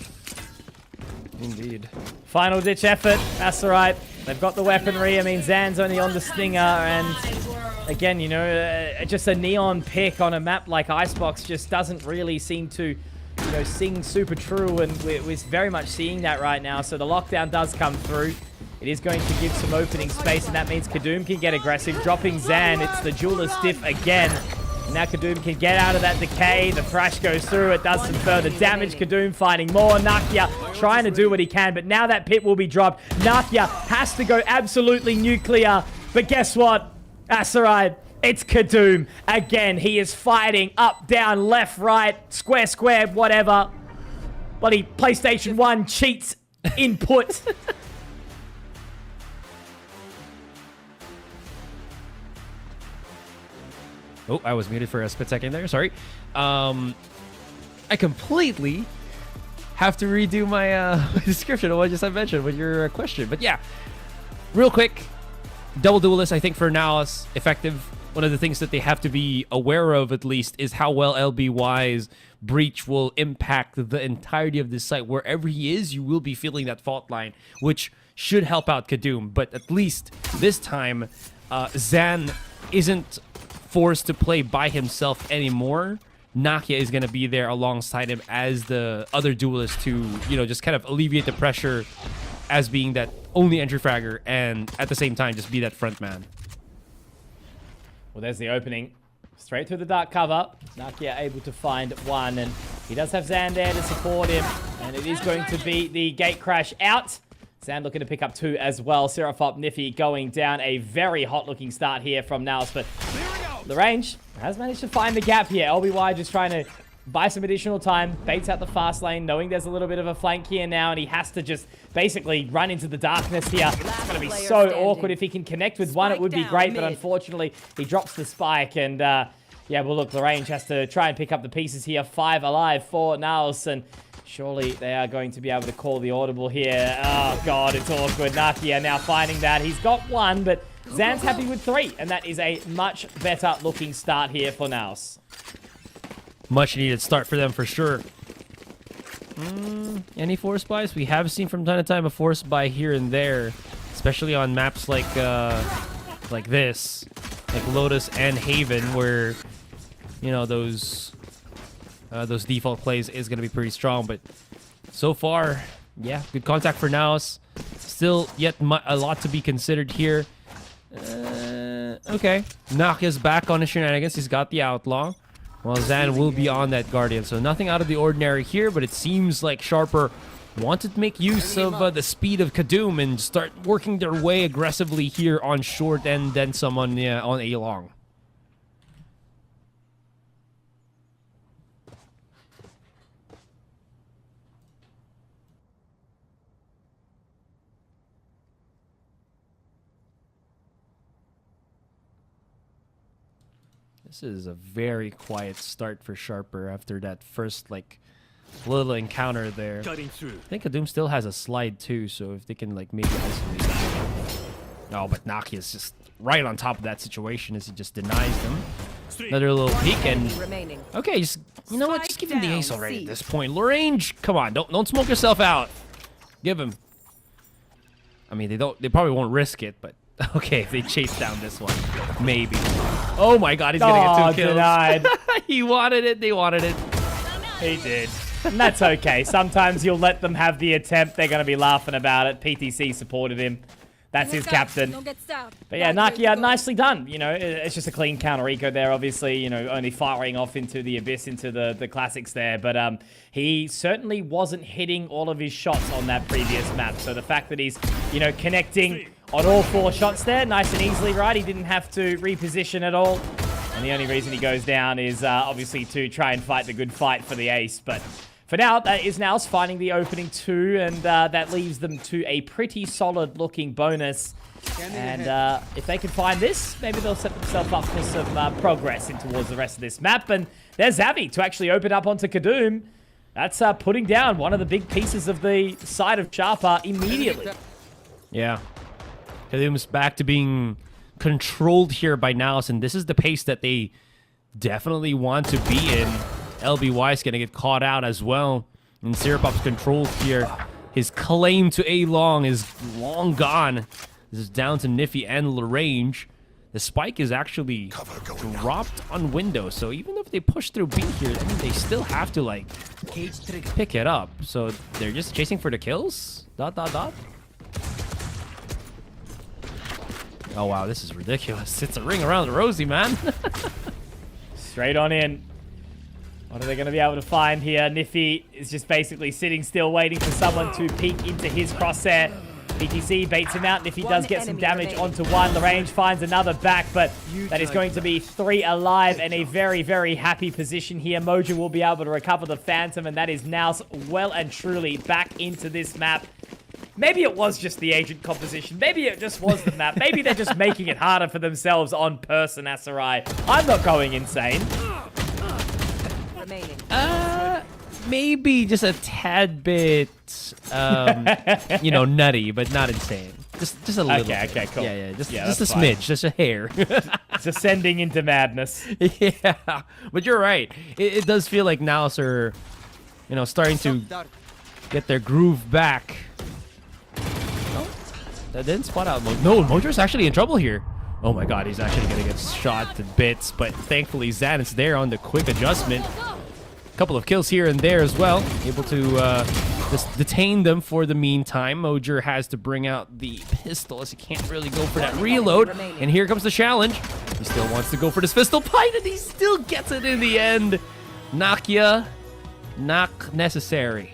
Indeed. Final ditch effort. That's all right. They've got the weaponry. I mean, Zan's only on the Stinger, and again, you know, just a neon pick on a map like Icebox just doesn't really seem to, you know, sing super true, and we're very much seeing that right now. So the lockdown does come through. It is going to give some opening space, and that means Kadoom can get aggressive. Dropping Zan, it's the jeweler stiff again. Now Kadoom can get out of that decay. The thrash goes through. It does some further damage. Kadoom finding more. Nakia trying to do what he can, but now that pit will be dropped. Nakia has to go absolutely nuclear. But guess what? Asarai, it's Kadoom again. He is fighting up, down, left, right, square, square, whatever. Bloody PlayStation 1 cheats input. Oh, I was muted for a split second there. Sorry. I completely have to redo my description of what I just mentioned with your question. But yeah, real quick, double duelist, I think, for NAOS, effective. One of the things that they have to be aware of, at least, is how well LBY's breach will impact the entirety of this site. Wherever he is, you will be feeling that fault line, which should help out Kadoom. But at least this time, Zan isn't forced to play by himself anymore. Nakia is going to be there alongside him as the other duelist to, you know, just kind of alleviate the pressure as being that only entry fragger, and at the same time just be that front man. Well, there's the opening. Straight through the dark cover. Nakia able to find one, and he does have Zan there to support him, and it is going to be the gate crash out. Zan looking to pick up 2 as well. Seraphop, Niffy going down. A very hot-looking start here from NAOS, but the range has managed to find the gap here. LBY just trying to buy some additional time, baits out the fast lane, knowing there's a little bit of a flank here now, and he has to just basically run into the darkness here. It's going to be so awkward. If he can connect with one, it would be great, but unfortunately, he drops the spike, and yeah, well, look, Lagrange has to try and pick up the pieces here. 5 alive for NAOS, and surely they are going to be able to call the audible here. Oh, God, it's awkward. Nakia now finding that. He's got 1, but Zan's happy with 3, and that is a much better looking start here for NAOS. Much needed start for them for sure. Any force buys? We have seen from time to time a force buy here and there, especially on maps like this, like Lotus and Haven, where, you know, those default plays is going to be pretty strong. But so far, yeah, good contact for NAOS. Still yet a lot to be considered here. Okay, Nakia's back on the shenanigans. He's got the outlaw. Well, Zan will be on that Guardian, so nothing out of the ordinary here, but it seems like Sharper wanted to make use of the speed of Kadoom and start working their way aggressively here on short and then some on A long. This is a very quiet start for Sharper after that first, like, little encounter there. I think Kadoom still has a slide too, so if they can, like, maybe isolate. Oh, but Naki is just right on top of that situation as he just denies them. Another little peek and Remaining. okay, just you know what? Just give him the ace already at this point. Lagrange, come on, don't smoke yourself out. Give him. I mean, they probably won't risk it, but okay, if they chase down this one, maybe. Oh my God, he's gonna get 2 kills. Denied. He wanted it. They wanted it. He did. And that's okay. Sometimes you'll let them have the attempt. They're going to be laughing about it. PTC supported him. That's his captain. Don't get stabbed. But yeah, Nakia, nicely done. You know, it's just a clean counter eco there, obviously. You know, only firing off into the abyss, into the classics there. But he certainly wasn't hitting all of his shots on that previous map. So the fact that he's, you know, connecting on all 4 shots there, nice and easily, right? He didn't have to reposition at all. And the only reason he goes down is obviously to try and fight the good fight for the ace. But for now, that is NAOS finding the opening 2, and that leaves them to a pretty solid-looking bonus. And if they can find this, maybe they'll set themselves up for some progress in towards the rest of this map. And there's Xavi to actually open up onto Kadum. That's putting down one of the big pieces of the side of Sharpa immediately. Yeah. Kadum's back to being controlled here by NAOS, and this is the pace that they definitely want to be in. LBY is going to get caught out as well. And Syrupop's controlled here. His claim to A long is long gone. This is down to Niffy and Lagrange. The spike is actually dropped on window. So even if they push through B here, I mean, they still have to, like, pick it up. So they're just chasing for the kills? ... Oh, wow, this is ridiculous. It's a ring around the rosy, man. Straight on in. What are they going to be able to find here? Niffy is just basically sitting still, waiting for someone to peek into his crosshair. PTC baits him out. Niffy does get some damage onto one. Lagrange finds another back, but that is going to be 3 alive and a very, very happy position here. Mojo will be able to recover the Phantom, and that is now well and truly back into this map. Maybe it was just the agent composition. Maybe it just was the map. Maybe they're just making it harder for themselves on person, Asarai. I'm not going insane. Maybe just a tad bit, you know, nutty, but not insane. Just a little. Okay, cool. Yeah, just a smidge, just a hair. It's ascending into madness. Yeah, but you're right. It does feel like NAOS are, you know, starting to get their groove back. Oh, that didn't spot out Mojo. No, Mojo's actually in trouble here. Oh my God, he's actually gonna get shot to bits, but thankfully Zanet's there on the quick adjustment. Couple of kills here and there as well, able to just detain them for the meantime. Mojo has to bring out the pistol as he can't really go for that reload. And here comes the challenge. He still wants to go for this pistol fight, and he still gets it in the end. Nakia, not necessary.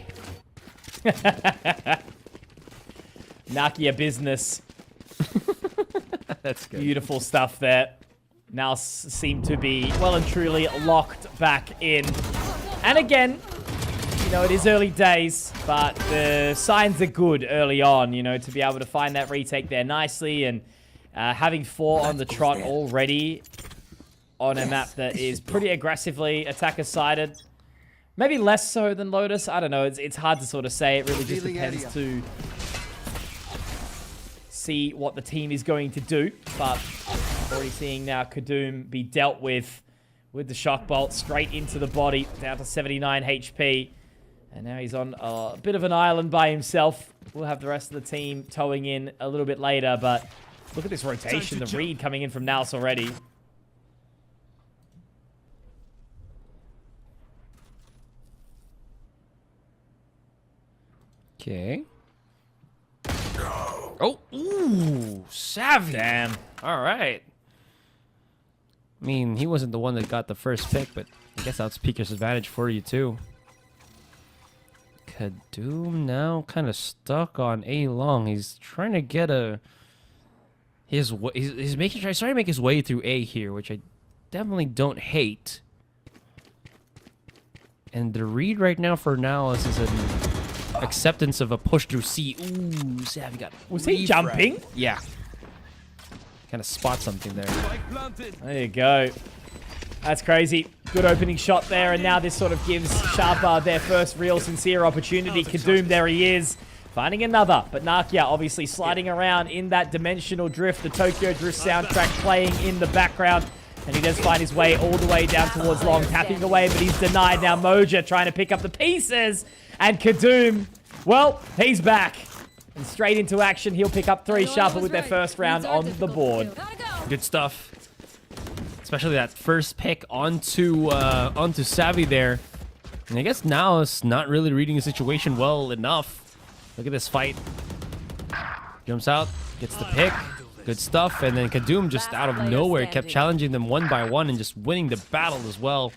Nakia business. That's good. Beautiful stuff there. Now seem to be well and truly locked back in. And again, you know, it is early days, but the signs are good early on, you know, to be able to find that retake there nicely. And having 4 on the trot already on a map that is pretty aggressively attacker-sided. Maybe less so than Lotus. I don't know. It's hard to sort of say. It really just depends to see what the team is going to do. But already seeing now Kadum be dealt with the shock bolt straight into the body, down to 79 HP. And now he's on a bit of an island by himself. We'll have the rest of the team towing in a little bit later, but look at this rotation, the read coming in from NAOS already. Okay. Oh, ooh, savvy. Damn. All right. I mean, he wasn't the one that got the first pick, but I guess that's Peaker's advantage for you, too. Kadum now kind of stuck on A long. He's trying to get he's trying to make his way through A here, which I definitely don't hate. And the read right now for NAOS is an acceptance of a push through C. Ooh, Savvy got. Was he jumping? Yeah. Kind of spot something there. There you go. That's crazy. Good opening shot there, and now this sort of gives Sharpa their first real sincere opportunity. Kadum, there he is. Finding another, but Nakia obviously sliding around in that dimensional drift. The Tokyo Drift soundtrack playing in the background. And he does find his way all the way down towards Long, tapping away, but he's denied now. Moja trying to pick up the pieces. And Kadoom, well, he's back. And straight into action, he'll pick up 3 Sharper with their first round on the board. Good stuff. Especially that first pick onto Savvy there. And I guess now it's not really reading the situation well enough. Look at this fight. Jumps out, gets the pick. Good stuff. And then Kadoom just out of nowhere kept challenging them one by one and just winning the battle as well.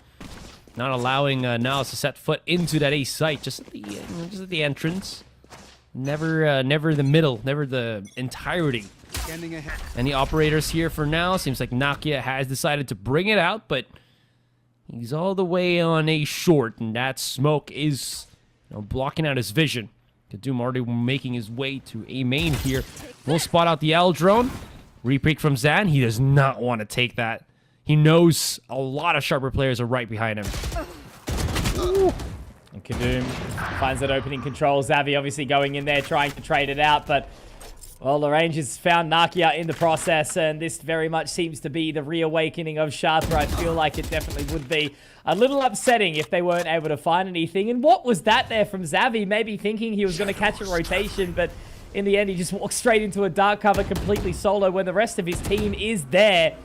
Not allowing NAOS to set foot into that A site, just at the entrance. Never the middle, never the entirety. And the operators here for now. Seems like Nakia has decided to bring it out, but he's all the way on A short, and that smoke is blocking out his vision. Kadoom already making his way to A main here. We'll spot out the L drone. Repeat from Zan. He does not want to take that. He knows a lot of Sharper players are right behind him. Ooh. And Kadoom finds that opening control. Zavi obviously going in there trying to trade it out, but well, the Rangers found Nakia in the process, and this very much seems to be the reawakening of Sharper. I feel like it definitely would be a little upsetting if they weren't able to find anything. And what was that there from Zavi? Maybe thinking he was going to catch a rotation, but in the end, he just walked straight into a dark cover completely solo when the rest of his team is there.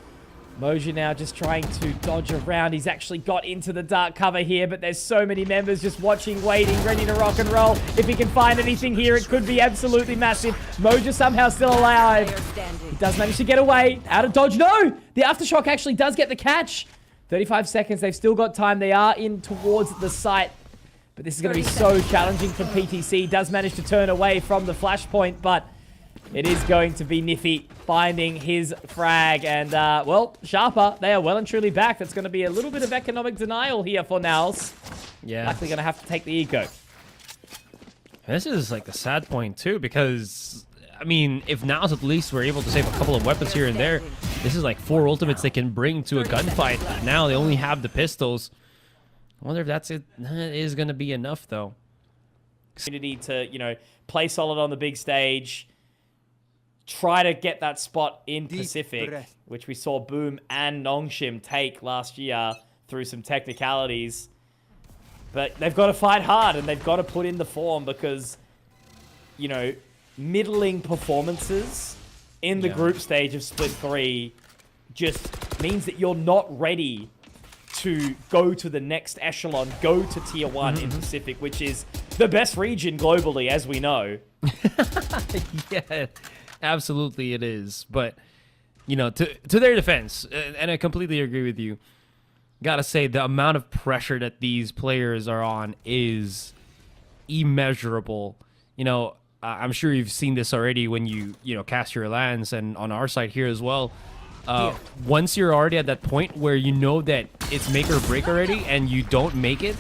Moja now just trying to dodge around. He's actually got into the dark cover here, but there's so many members just watching, waiting, ready to rock and roll. If he can find anything here, it could be absolutely massive. Moja somehow still alive. He does manage to get away. Out of dodge. No! The Aftershock actually does get the catch. 35 seconds. They've still got time. They are in towards the site. But this is going to be so challenging from PTC. Does manage to turn away from the flashpoint, but it is going to be Niffy finding his frag. And, well, Sharper, they are well and truly back. That's going to be a little bit of economic denial here for NAOS. Yeah. Likely going to have to take the eco. This is like the sad point, too, because, I mean, if NAOS at least were able to save a couple of weapons here and there, this is like 4 ultimates they can bring to a gunfight. Now they only have the pistols. I wonder if that is going to be enough, though. Opportunity to, play solid on the big stage. Try to get that spot in Pacific, which we saw Boom and Nongshim take last year through some technicalities. But they've got to fight hard, and they've got to put in the form because, middling performances in the group stage of Split 3 just means that you're not ready to go to the next echelon, go to Tier 1 in Pacific, which is the best region globally, as we know. Yeah. Absolutely it is. But, to their defense, and I completely agree with you, gotta say the amount of pressure that these players are on is immeasurable. I'm sure you've seen this already when you cast your lands, and on our side here as well. Once you're already at that point where you know that it's make or break already and you don't make it,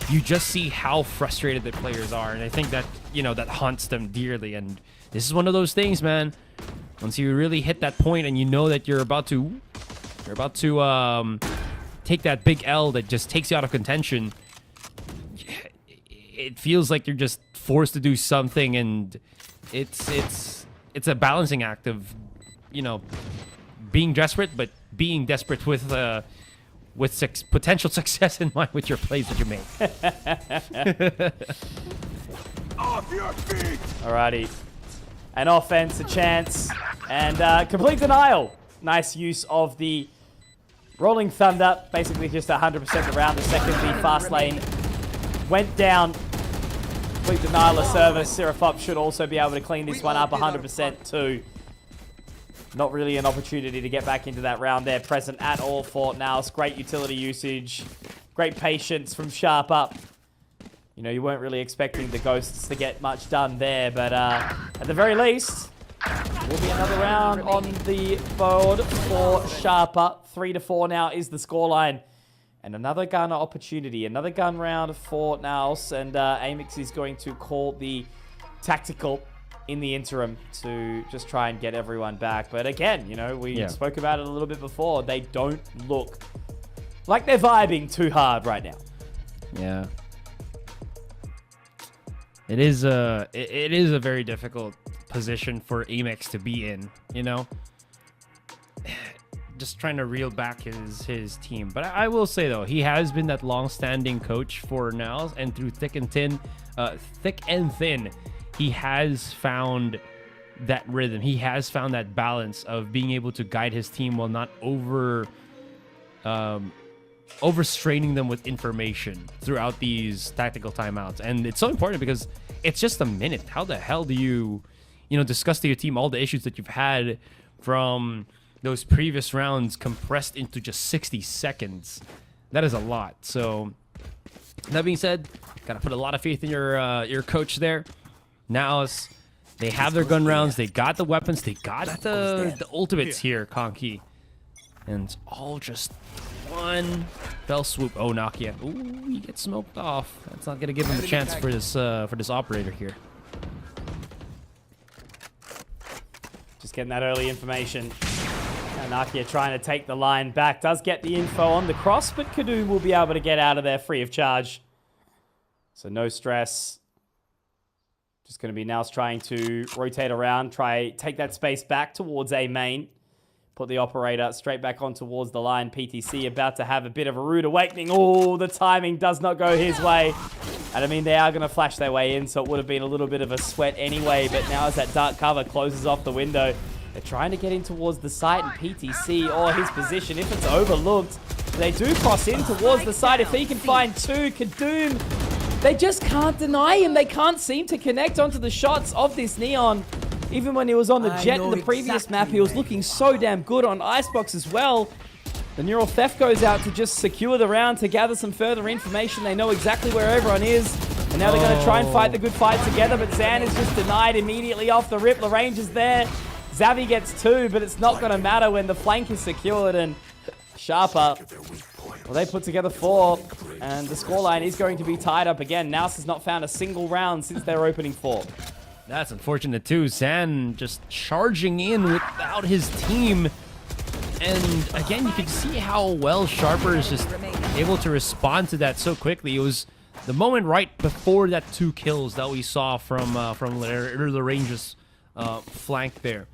you just see how frustrated the players are. And I think that, that haunts them dearly. And this is one of those things, man. Once you really hit that point and you know that you're about to take that big L that just takes you out of contention, it feels like you're just forced to do something, and it's a balancing act of, being desperate, but being desperate with potential success in mind with your plays that you make. Off your feet! Alrighty. An offense, a chance, and complete denial. Nice use of the Rolling Thunder. Basically just 100% around the second. The fast lane went down. Complete denial of service. Seraphop should also be able to clean this one up 100% too. Not really an opportunity to get back into that round there present at all for NAOS. Great utility usage. Great patience from Sharper. You weren't really expecting the Ghosts to get much done there, but at the very least, will be another round on the board for Sharper. 3-4 now is the scoreline. And another gun opportunity, another gun round for NAOS, and Amix is going to call the tactical in the interim to just try and get everyone back. But again, we spoke about it a little bit before. They don't look like they're vibing too hard right now. Yeah. It is a very difficult position for Amex to be in, you know. Just trying to reel back his team. But I will say though, he has been that long-standing coach for NAOS, and through thick and thin, he has found that rhythm. He has found that balance of being able to guide his team while not overstraining them with information throughout these tactical timeouts. And it's so important because it's just a minute. How the hell do you discuss to your team all the issues that you've had from those previous rounds compressed into just 60 seconds? That is a lot. So that being said, gotta put a lot of faith in your coach there. Now they have their gun rounds, they got the weapons, they got the ultimates here, Conky. And it's all just one fell swoop. Oh, Nakia. Ooh, he gets smoked off. That's not gonna give him a chance for this operator here. Just getting that early information. Nakia trying to take the line back. Does get the info on the cross, but Kadoom will be able to get out of there free of charge. So no stress. Just going to be NAOS trying to rotate around, take that space back towards A main. Put the operator straight back on towards the line. PTC about to have a bit of a rude awakening. Oh, the timing does not go his way. And I mean, they are going to flash their way in, so it would have been a little bit of a sweat anyway. But now as that dark cover closes off the window, they're trying to get in towards the site, and PTC, or his position, if it's overlooked, they do cross in towards the site. If he can find two, Kadoom, they just can't deny him. They can't seem to connect onto the shots of this Neon. Even when he was on the Jet in the previous map, he was looking so damn good on Icebox as well. The Neural Theft goes out to just secure the round, to gather some further information. They know exactly where everyone is. And now they're going to try and fight the good fight together, but Zan is just denied immediately off the rip. LaRange is there. Xavi gets two, but it's not going to matter when the flank is secured. And Sharper, well, they put together 4, and the scoreline is going to be tied up again. NAOS has not found a single round since their opening 4. That's unfortunate too. Zan just charging in without his team. And again, you can see how well Sharper is just able to respond to that so quickly. It was the moment right before that 2 kills that we saw from LaRange's flank there.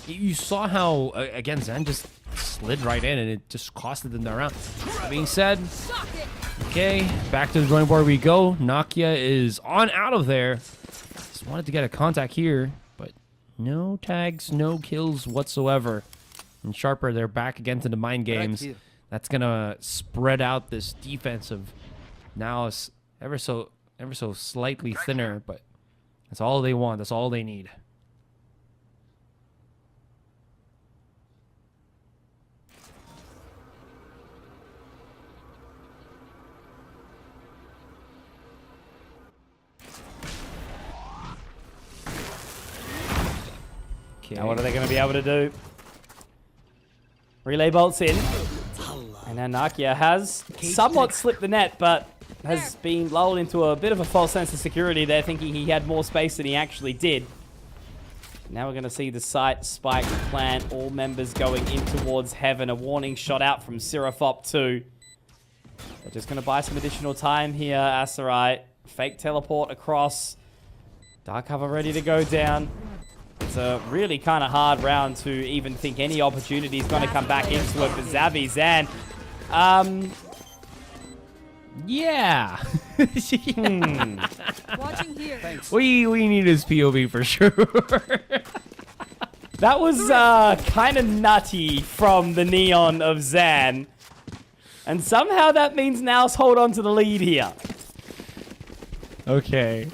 You saw how, again, Zan just slid right in, and it just costed them the round. That being said, okay, back to the drawing board we go. Nakia is on out of there. Just wanted to get a contact here, but no tags, no kills whatsoever. And Sharper, they're back again to the mind games. That's going to spread out this defense of NAOS ever so slightly thinner, but that's all they want. That's all they need. Now what are they going to be able to do? Relay bolts in. And now Nakia has somewhat slipped the net, but has been lulled into a bit of a false sense of security there, thinking he had more space than he actually did. Now we're going to see the site spike plant, all members going in towards heaven. A warning shot out from Seraphop 2. They're just going to buy some additional time here, Asarai. Fake teleport across. Dark cover ready to go down. It's a really kind of hard round to even think any opportunity is going to come back into it for Xavi. Zan. Yeah. Watching here. Thanks. We need his POV for sure. That was kind of nutty from the Neon of Zan. And somehow that means NAOS hold on to the lead here. Okay.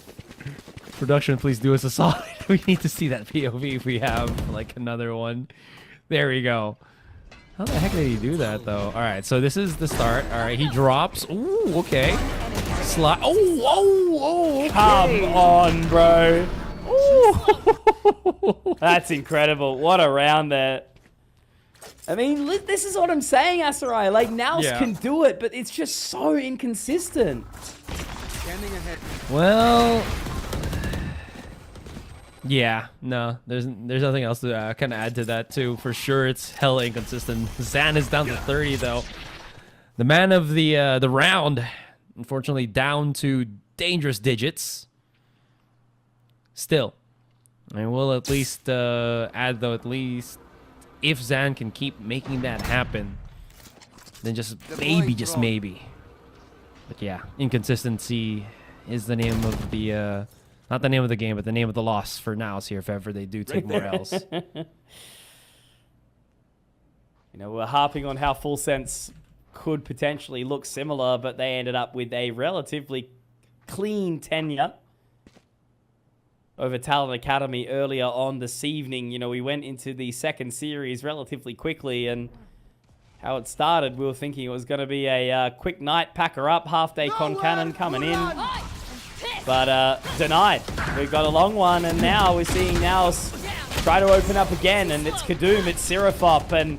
Production, please do us a solid. We need to see that POV if we have, like, another one. There we go. How the heck did he do that, though? All right, so this is the start. All right, he drops. Ooh, okay. Slide. Oh, okay. Come on, bro. Ooh. That's incredible. What a round there. I mean, this is what I'm saying, Asarai. Like, NAOS can do it, but it's just so inconsistent. Standing ahead. Well... yeah, no, there's nothing else to kind of add to that too. For sure, it's hella inconsistent. Zan is down to 30 though. The man of the round, unfortunately, down to dangerous digits. Still, I will at least add, though, at least if Zan can keep making that happen, then just maybe. But yeah, inconsistency is the name of the, not the name of the game, but the name of the loss for NAOS here if ever they do take more L's. You know, we're harping on how Full Sense could potentially look similar, but they ended up with a relatively clean tenure over Talent Academy earlier on this evening. You know, we went into the second series relatively quickly, and how it started, we were thinking it was going to be a quick night, pack her up, half-day con cannon coming in, but denied. We've got a long one, and now we're seeing NAOS try to open up again, and it's Kadoom, it's Seraphop, and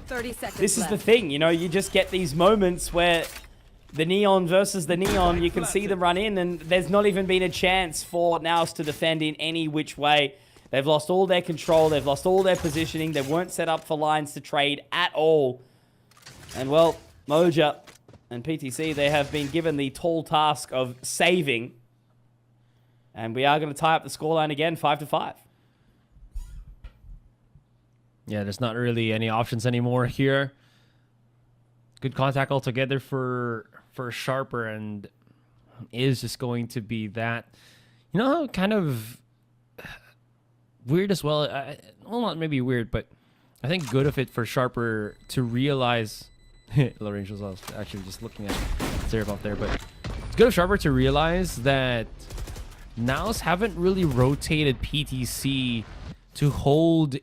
this is the thing, you know, you just get these moments where the Neon versus the Neon, you can see them run in, and there's not even been a chance for NAOS to defend in any which way. They've lost all their control, they've lost all their positioning, they weren't set up for lines to trade at all. And well, Moja and PTC, they have been given the tall task of saving, and we are going to tie up the scoreline again, 5-5. Yeah, there's not really any options anymore here. Good contact altogether for Sharper, and is just going to be that. You know how kind of weird as well? Well, not maybe weird, but I think good of it for Sharper to realize... Lorraine was actually just looking at Seraph up there, but it's good of Sharper to realize that NAOS haven't really rotated PTC to hold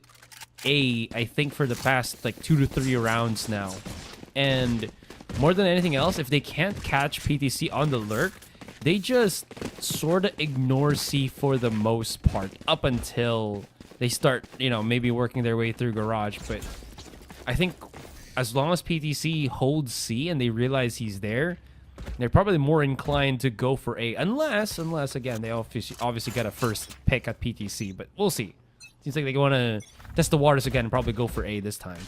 A, I think, for the past like 2 to 3 rounds now. And more than anything else, if they can't catch PTC on the lurk, they just sort of ignore C for the most part up until they start, you know, maybe working their way through Garage. But I think as long as PTC holds C and they realize he's there, they're probably more inclined to go for A. Unless again, they obviously get a first pick at PTC. But we'll see. Seems like they want to test the waters again and probably go for A this time.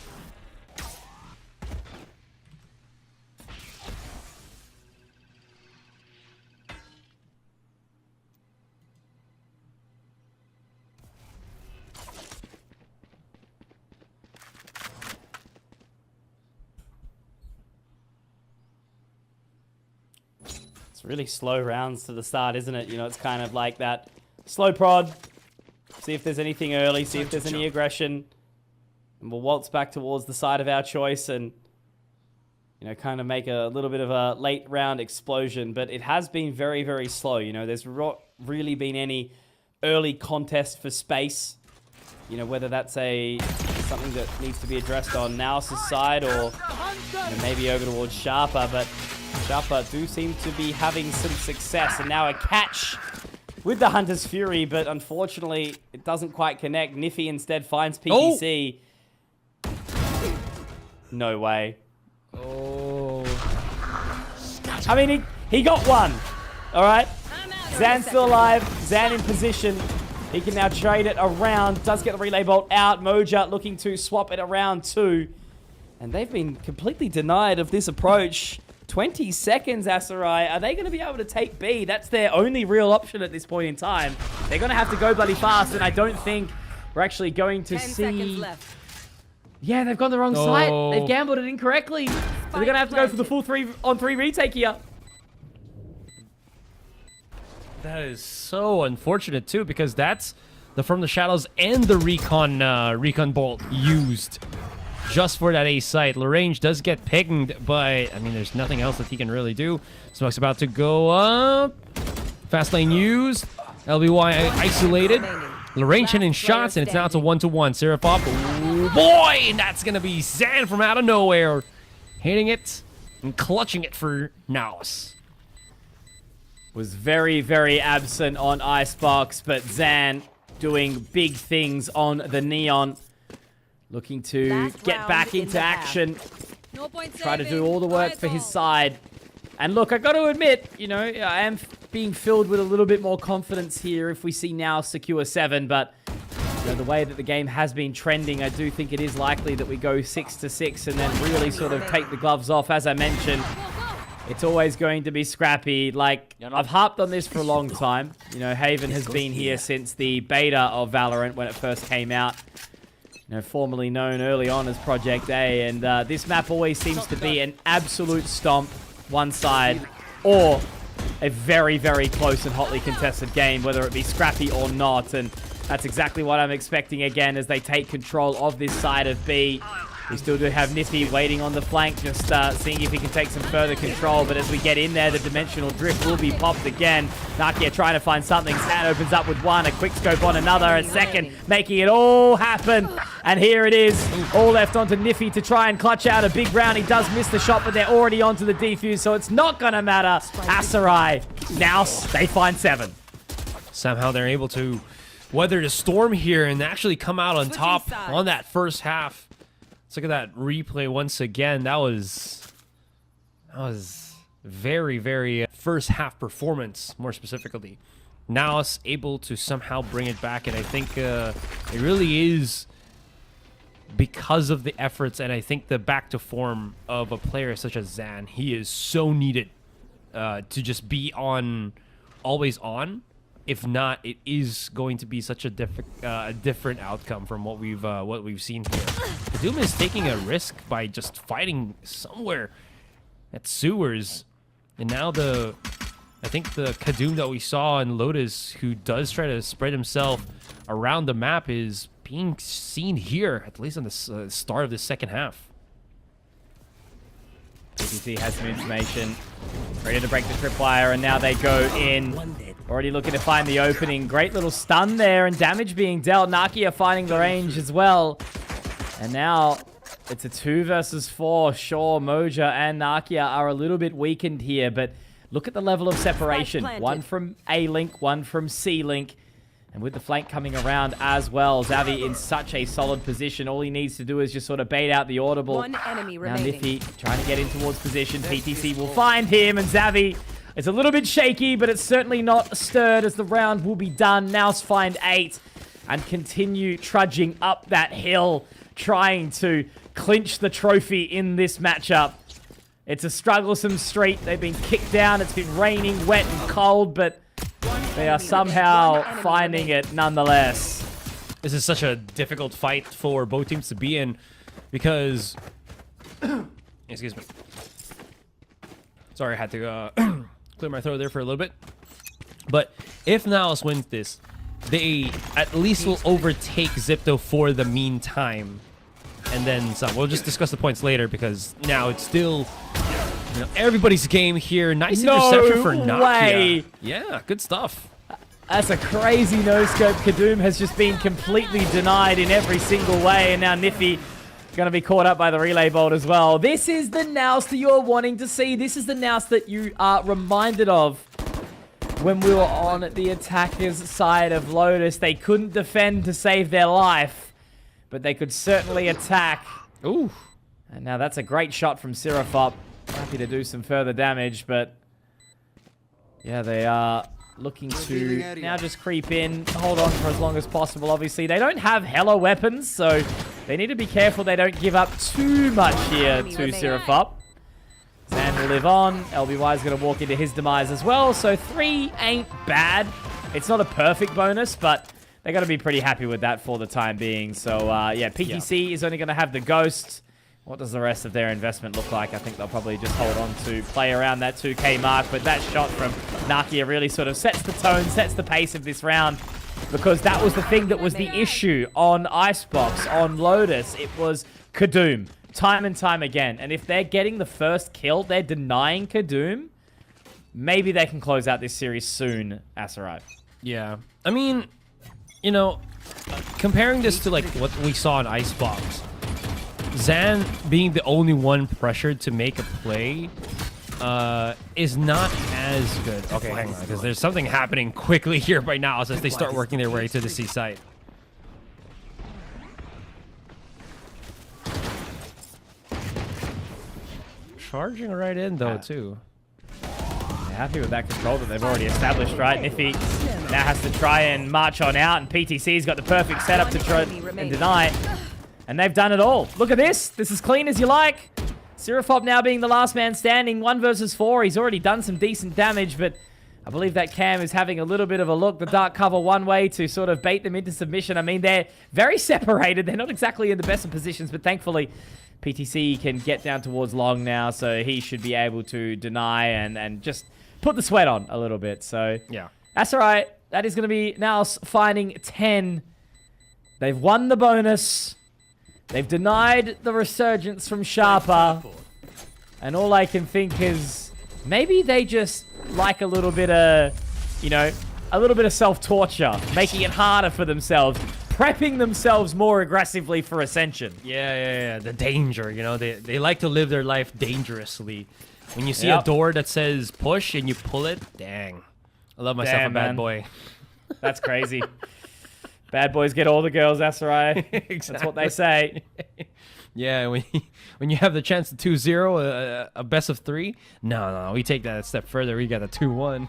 It's really slow rounds to the start, isn't it? You know, it's kind of like that slow prod. See if there's anything early, see if there's any aggression. And we'll waltz back towards the side of our choice and, you know, kind of make a little bit of a late round explosion. But it has been very, very slow. You know, there's really been any early contest for space. You know, whether that's something that needs to be addressed on NAOS' side or, you know, maybe over towards Sharper. But Sharper do seem to be having some success. And now a catch with the Hunter's Fury, but unfortunately, it doesn't quite connect. Niffy instead finds PTC. Oh. No way. Oh. I mean, he got one. All right. Zan's still alive. Zan in position. He can now trade it around. Does get the relay bolt out. Moja looking to swap it around too. And they've been completely denied of this approach. 20 seconds, Asarai. Are they going to be able to take B? That's their only real option at this point in time. They're going to have to go bloody fast, and I don't think we're actually going to 10 see... seconds left. Yeah, they've gone the wrong site. They've gambled it incorrectly. So they're going to have to go for the full 3-on-3 retake here. That is so unfortunate, too, because that's the From the Shadows and the Recon Bolt used just for that A site. Lorraine does get pinged, but I mean, there's nothing else that he can really do. Smoke's about to go up. Fast lane used. LBY isolated. Lorraine in shots, and it's now to 1-to-1. Seraphop, oh boy, and that's gonna be Zan from out of nowhere, hitting it and clutching it for NAOS. Was very, very absent on Icebox, but Zan doing big things on the Neon. Looking to get back into action. No point Try to saving. do all the work for his side. And look, I got to admit, you know, I am being filled with a little bit more confidence here if we see now secure 7. But you know, the way that the game has been trending, I do think it is likely that we go 6-6 and then really sort of take the gloves off. As I mentioned, It's always going to be scrappy. Like, You're not- I've harped on this for a long time. You know, Haven has been here since the beta of Valorant when it first came out. You know, formerly known early on as Project A. And this map always seems to be an absolute stomp one side or a very, very close and hotly contested game, whether it be scrappy or not. And that's exactly what I'm expecting again as they take control of this side of B. We still do have Niffy waiting on the flank, just seeing if he can take some further control. But as we get in there, the dimensional drift will be popped again. Nakia trying to find something. Stan opens up with one, a quick scope on another, a second, making it all happen. And here it is, all left onto Niffy to try and clutch out a big round. He does miss the shot, but they're already onto the defuse, so it's not going to matter. Asarai, NAOS, they find 7. Somehow they're able to weather the storm here and actually come out on top on that first half. Let's look at that replay once again. That was very, very first half performance, more specifically. Now it's able to somehow bring it back, and I think it really is because of the efforts and I think the back to form of a player such as Zan. He is so needed to just be on, always on. If not, it is going to be such a different outcome from what we've seen here. Kaduma is taking a risk by just fighting somewhere at sewers, and now I think the Kadum that we saw in Lotus, who does try to spread himself around the map, is being seen here, at least on the start of the second half. PTC has some information, ready to break the tripwire, and now they go in. Already looking to find the opening. Great little stun there, and damage being dealt. Nakia finding the range as well. And now it's a 2 versus 4. Sure, Moja and Nakia are a little bit weakened here, but look at the level of separation. One from A-Link, one from C-Link. And with the flank coming around as well, Xavi in such a solid position. All he needs to do is just sort of bait out the audible. One enemy Now remaining. Niffy trying to get in towards position. PTC will find him, and Xavi, it's a little bit shaky, but it's certainly not stirred as the round will be done. NAOS find 8 and continue trudging up that hill, trying to clinch the trophy in this matchup. It's a strugglesome street. They've been kicked down. It's been raining, wet and cold, but they are somehow finding it nonetheless. This is such a difficult fight for both teams to be in because... Excuse me. Sorry, I had to clear my throat there for a little bit. But if NAOS wins this, they at least will overtake Zipto for the meantime. And then some. We'll just discuss the points later because now it's still... You know, everybody's game here. Nice interception for Nakia. Way. Yeah, good stuff. That's a crazy no-scope. Kadum has just been completely denied in every single way. And now Niffy going to be caught up by the relay bolt as well. This is the NAOS that you're wanting to see. This is the NAOS that you are reminded of when we were on the attackers' side of Lotus. They couldn't defend to save their life, but they could certainly attack. Ooh. And now that's a great shot from Seraphop. Happy to do some further damage, but yeah, they are looking to now just creep in, hold on for as long as possible. Obviously, they don't have hella weapons, so they need to be careful they don't give up too much here to Seraphop. Zan will live on. LBY is going to walk into his demise as well, so 3 ain't bad. It's not a perfect bonus, but they got to be pretty happy with that for the time being. So, yeah, PTC is only going to have the Ghost. What does the rest of their investment look like? I think they'll probably just hold on to play around that 2K mark, but that shot from Nakia really sort of sets the tone, sets the pace of this round, because that was the thing that was the issue on Icebox, on Lotus. It was Kadum, time and time again. And if they're getting the first kill, they're denying Kadum, maybe they can close out this series soon, Asarai. Yeah. I mean, you know, comparing this to like what we saw in Icebox, Zan being the only one pressured to make a play is not as good. Okay, hang on, because there's something happening quickly here right now as they start working their way to the C site. Charging right in, though, too. Happy with that control that they've already established, right? Niffy now has to try and march on out, and PTC's got the perfect setup to try and deny. And they've done it all. Look at this. This is clean as you like. Seraphop now being the last man standing, 1 versus 4. He's already done some decent damage, but I believe that Cam is having a little bit of a look. The dark cover one way to sort of bait them into submission. I mean, they're very separated. They're not exactly in the best of positions, but thankfully, PTC can get down towards long now, so he should be able to deny and just put the sweat on a little bit. So, Yeah. that's all right. That is going to be NAOS finding 10. They've won the bonus. They've denied the resurgence from Sharper. And all I can think is maybe they just like a little bit of, you know, a little bit of self-torture, making it harder for themselves, prepping themselves more aggressively for Ascension. Yeah. The danger, you know, they like to live their life dangerously. When you see Yep. a door that says push and you pull it, dang. I love myself Damn, a bad man. boy. That's crazy. Bad boys get all the girls, that's right. Exactly. That's what they say. Yeah, when you have the chance to 2-0, a best of 3, no, we take that a step further. We got a 2-1.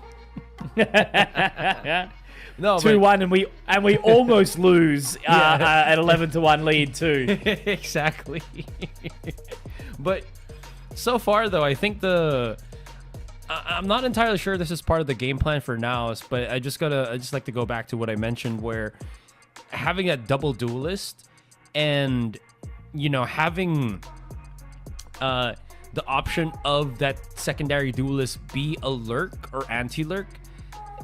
No, 2-1 and we almost lose at 11-1 lead too. Exactly. But so far though, I think I'm not entirely sure this is part of the game plan for NAOS, but I just like to go back to what I mentioned, where having a double duelist and, you know, having the option of that secondary duelist be a lurk or anti-lurk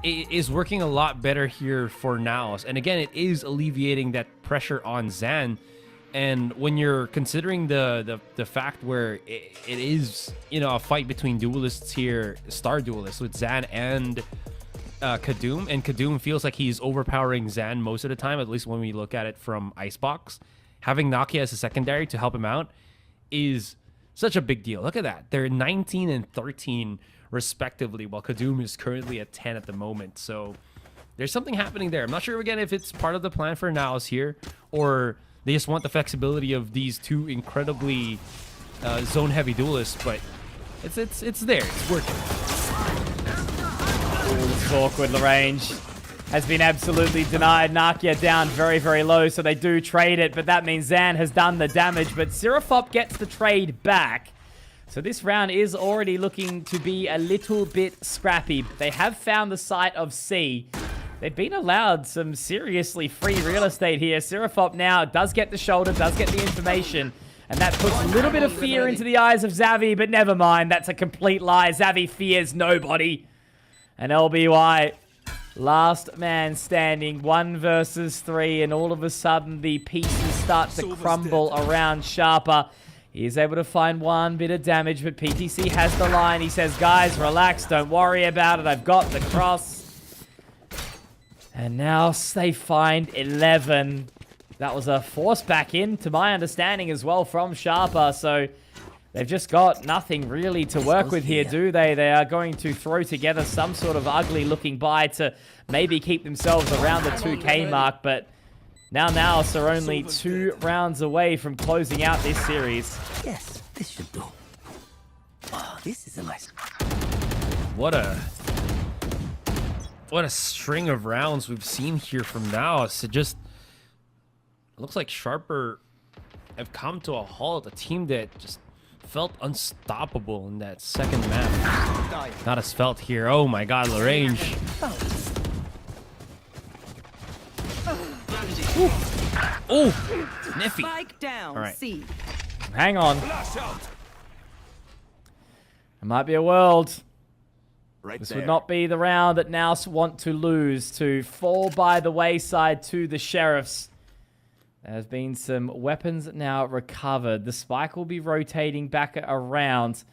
is working a lot better here for NAOS. And again, it is alleviating that pressure on Zan. And when you're considering the fact where it is, you know, a fight between duelists here, star duelists with Zan and Kadum, and Kadum feels like he's overpowering Zan most of the time, at least when we look at it from Icebox. Having Nakia as a secondary to help him out is such a big deal. Look at that. They're 19 and 13 respectively, while Kadum is currently at 10 at the moment. So there's something happening there. I'm not sure, again, if it's part of the plan for NAOS here, or they just want the flexibility of these two incredibly zone-heavy duelists, but it's there. It's working. Ooh, this is awkward. Lagrange has been absolutely denied. Nakia down very, very low, so they do trade it, but that means Zan has done the damage, but Seraphop gets the trade back. So this round is already looking to be a little bit scrappy. They have found the site of C. They've been allowed some seriously free real estate here. Seraphop now does get the shoulder, does get the information, and that puts a little bit of fear into the eyes of Xavi, but never mind. That's a complete lie. Xavi fears nobody. And LBY, last man standing, 1 versus 3, and all of a sudden the pieces start to crumble around Sharper. He is able to find 1 bit of damage, but PTC has the line. He says, guys, relax, don't worry about it. I've got the cross. And now they find 11. That was a force back in, to my understanding as well, from Sharper. So they've just got nothing really to work with here, do they? They are going to throw together some sort of ugly-looking buy to maybe keep themselves around the 2K mark. But now NAOS are only 2 rounds away from closing out this series. Yes, this should do. Oh, this is a nice... What a string of rounds we've seen here from NAOS. It looks like Sharper have come to a halt. A team that just felt unstoppable in that second map. Not as felt here. Oh my god, Lagrange. Oh, Niffy. Spike down. All right. C. Hang on. It might be a world. This would not be the round that NAOS want to lose, to fall by the wayside to the Sheriffs. There has been some weapons now recovered. The spike will be rotating back around,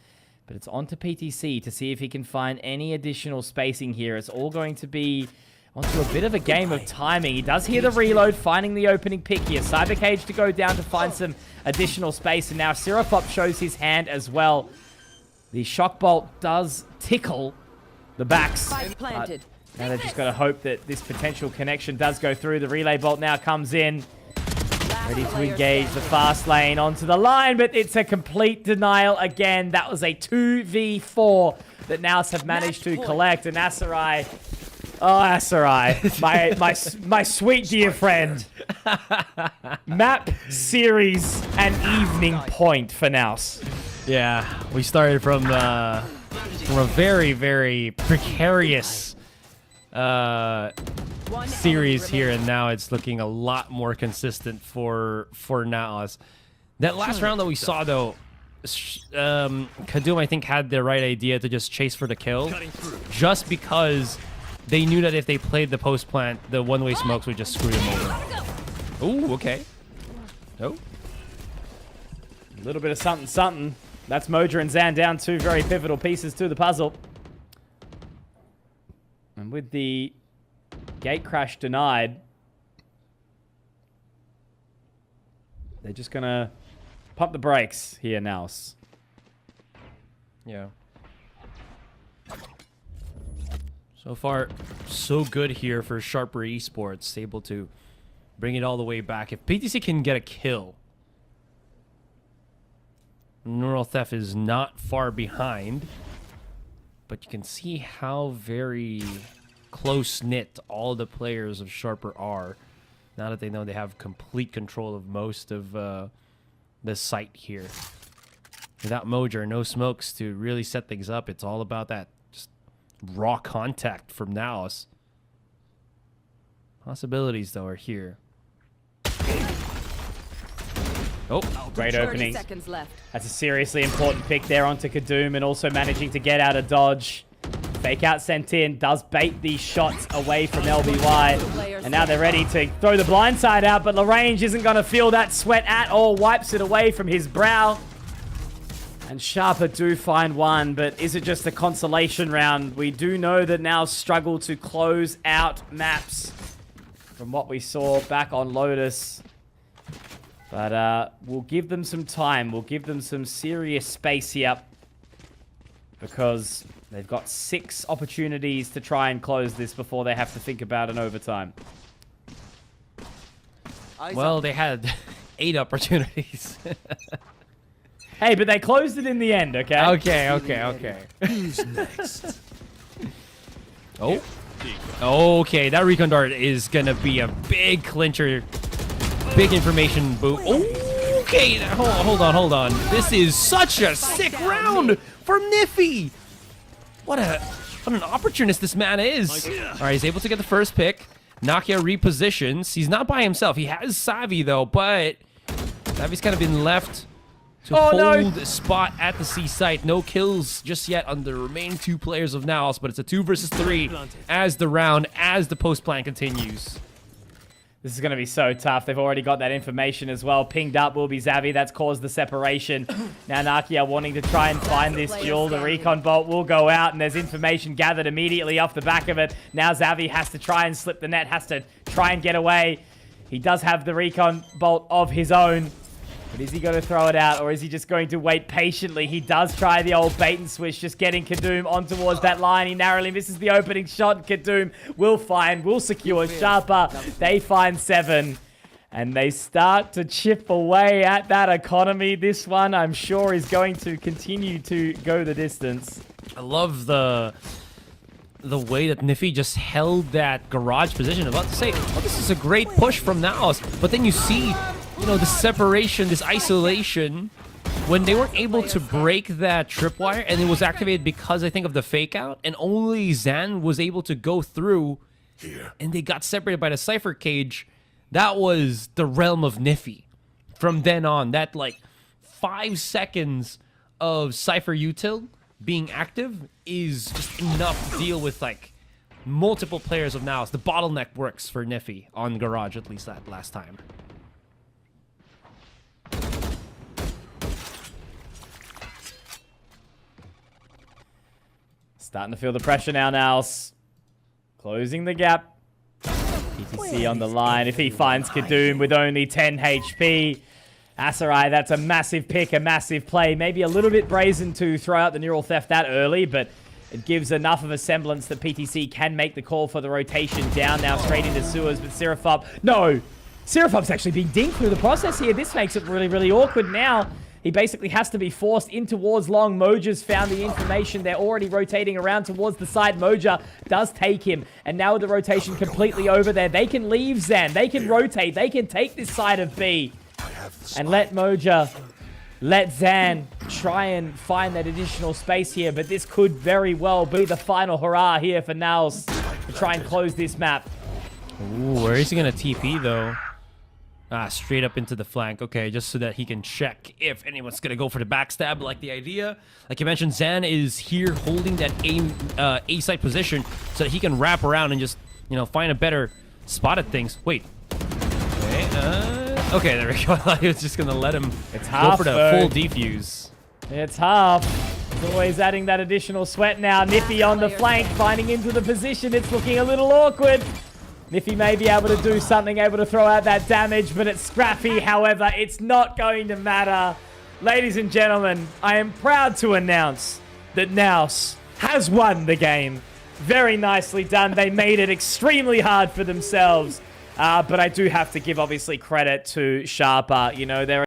but it's on to PTC to see if he can find any additional spacing here. It's all going to be onto a bit of a game of timing. He does hear the reload, finding the opening pick here. Cyber Cage to go down to find some additional space, and now Seraphop shows his hand as well. The shock bolt does tickle the backs. Spike planted. Now they've just got to hope that this potential connection does go through. The relay bolt now comes in. Ready to engage the fast lane onto the line, but it's a complete denial again. That was a 2v4 that NAOS have managed to collect. And Asarai, oh Asarai, my sweet dear friend. Map, series, and evening point for NAOS. Yeah, we started from a very, very precarious series here, and now it's looking a lot more consistent for NAOS. That last round that we saw, though, Kadum, I think, had the right idea to just chase for the kill, just because they knew that if they played the post plant, the one-way smokes would just screw them over. Ooh, okay. Oh. A little bit of something, something. That's Moja and Zan down, two very pivotal pieces to the puzzle. And with the gate crash denied, they're just going to pump the brakes here, NAOS. Yeah. So far, so good here for Sharper Esports, able to bring it all the way back. If PTC can get a kill, Neural Theft is not far behind, but you can see how very close-knit all the players of Sharper are, now that they know they have complete control of most of the site here. Without Moja, no smokes to really set things up. It's all about that just raw contact from NAOS. Possibilities, though, are here. Oh, great 30 opening. seconds left. That's a seriously important pick there onto Kadum, and also managing to get out of dodge. Fake out sent in, does bait these shots away from LBY. And now they're ready to throw the blindside out, but Lagrange isn't going to feel that sweat at all. Wipes it away from his brow. And Sharper do find one, but is it just a consolation round? We do know that now struggle to close out maps from what we saw back on Lotus. But we'll give them some time. We'll give them some serious space here, because they've got 6 opportunities to try and close this before they have to think about an overtime. well, they had 8 opportunities. Hey, but they closed it in the end, okay? Okay. Who's next? Oh. Okay, that recon dart is gonna be a big clincher. Big information boot. Okay, hold on. This is such a sick round for Niffy. What an opportunist this man is. All right, he's able to get the first pick. Nakia repositions. He's not by himself. He has Savvy, though, but Savvy's kind of been left to hold a spot at the C site. No kills just yet on the remaining 2 players of NAOS, but it's a 2 versus 3 as the post plan continues. This is going to be so tough. They've already got that information as well. Pinged up will be Zavvi. That's caused the separation. Now Nakia wanting to try and find this duel. The recon bolt will go out, and there's information gathered immediately off the back of it. Now Zavvi has to try and slip the net, has to try and get away. He does have the recon bolt of his own. But is he going to throw it out, or is he just going to wait patiently? He does try the old bait and switch, just getting Kadum on towards that line. He narrowly misses the opening shot. Kadum will secure Sharper. They find 7. And they start to chip away at that economy. This one, I'm sure, is going to continue to go the distance. I love the way that Niffy just held that garage position. I'm about to say, oh, this is a great push from NAOS. But then you see, you know, the separation, this isolation, when they weren't able to break that tripwire, and it was activated because, I think, of the fake out, and only Zan was able to go through, and they got separated by the Cypher cage. That was the realm of Niffy. From then on, that, like, 5 seconds of Cypher util being active is just enough to deal with, like, multiple players of NAOS. The bottleneck works for Niffy on Garage, at least that last time. Starting to feel the pressure now, NAOS. Closing the gap. PTC on the line. If he finds Kadum with only 10 HP. Asarai, that's a massive pick, a massive play. Maybe a little bit brazen to throw out the Neural Theft that early, but it gives enough of a semblance that PTC can make the call for the rotation down now straight into sewers. But Seraphop, no! Seraphop's actually being dinked through the process here. This makes it really, really awkward now. He basically has to be forced in towards long. Moja's found the information. They're already rotating around towards the side. Moja does take him. And now with the rotation completely over there, they can leave Zan. They can rotate. They can take this side of B. And let Moja, let Zan try and find that additional space here, but this could very well be the final hurrah here for NAOS to try and close this map. Ooh, where is he gonna TP though? Ah, straight up into the flank. Okay, just so that he can check if anyone's gonna go for the backstab. Like the idea, like you mentioned, Zan is here holding that A site position so that he can wrap around and just, you know, find a better spot at things. Wait. Okay, there we go. I thought he was just gonna let him go for the full defuse. It's half. He's always adding that additional sweat now. Niffy on the flank, finding into the position. It's looking a little awkward. Niffy may be able to do something, able to throw out that damage, but it's scrappy. However, it's not going to matter. Ladies and gentlemen, I am proud to announce that NAOS has won the game. Very nicely done. They made it extremely hard for themselves. But I do have to give, obviously, credit to Sharper. You know, they're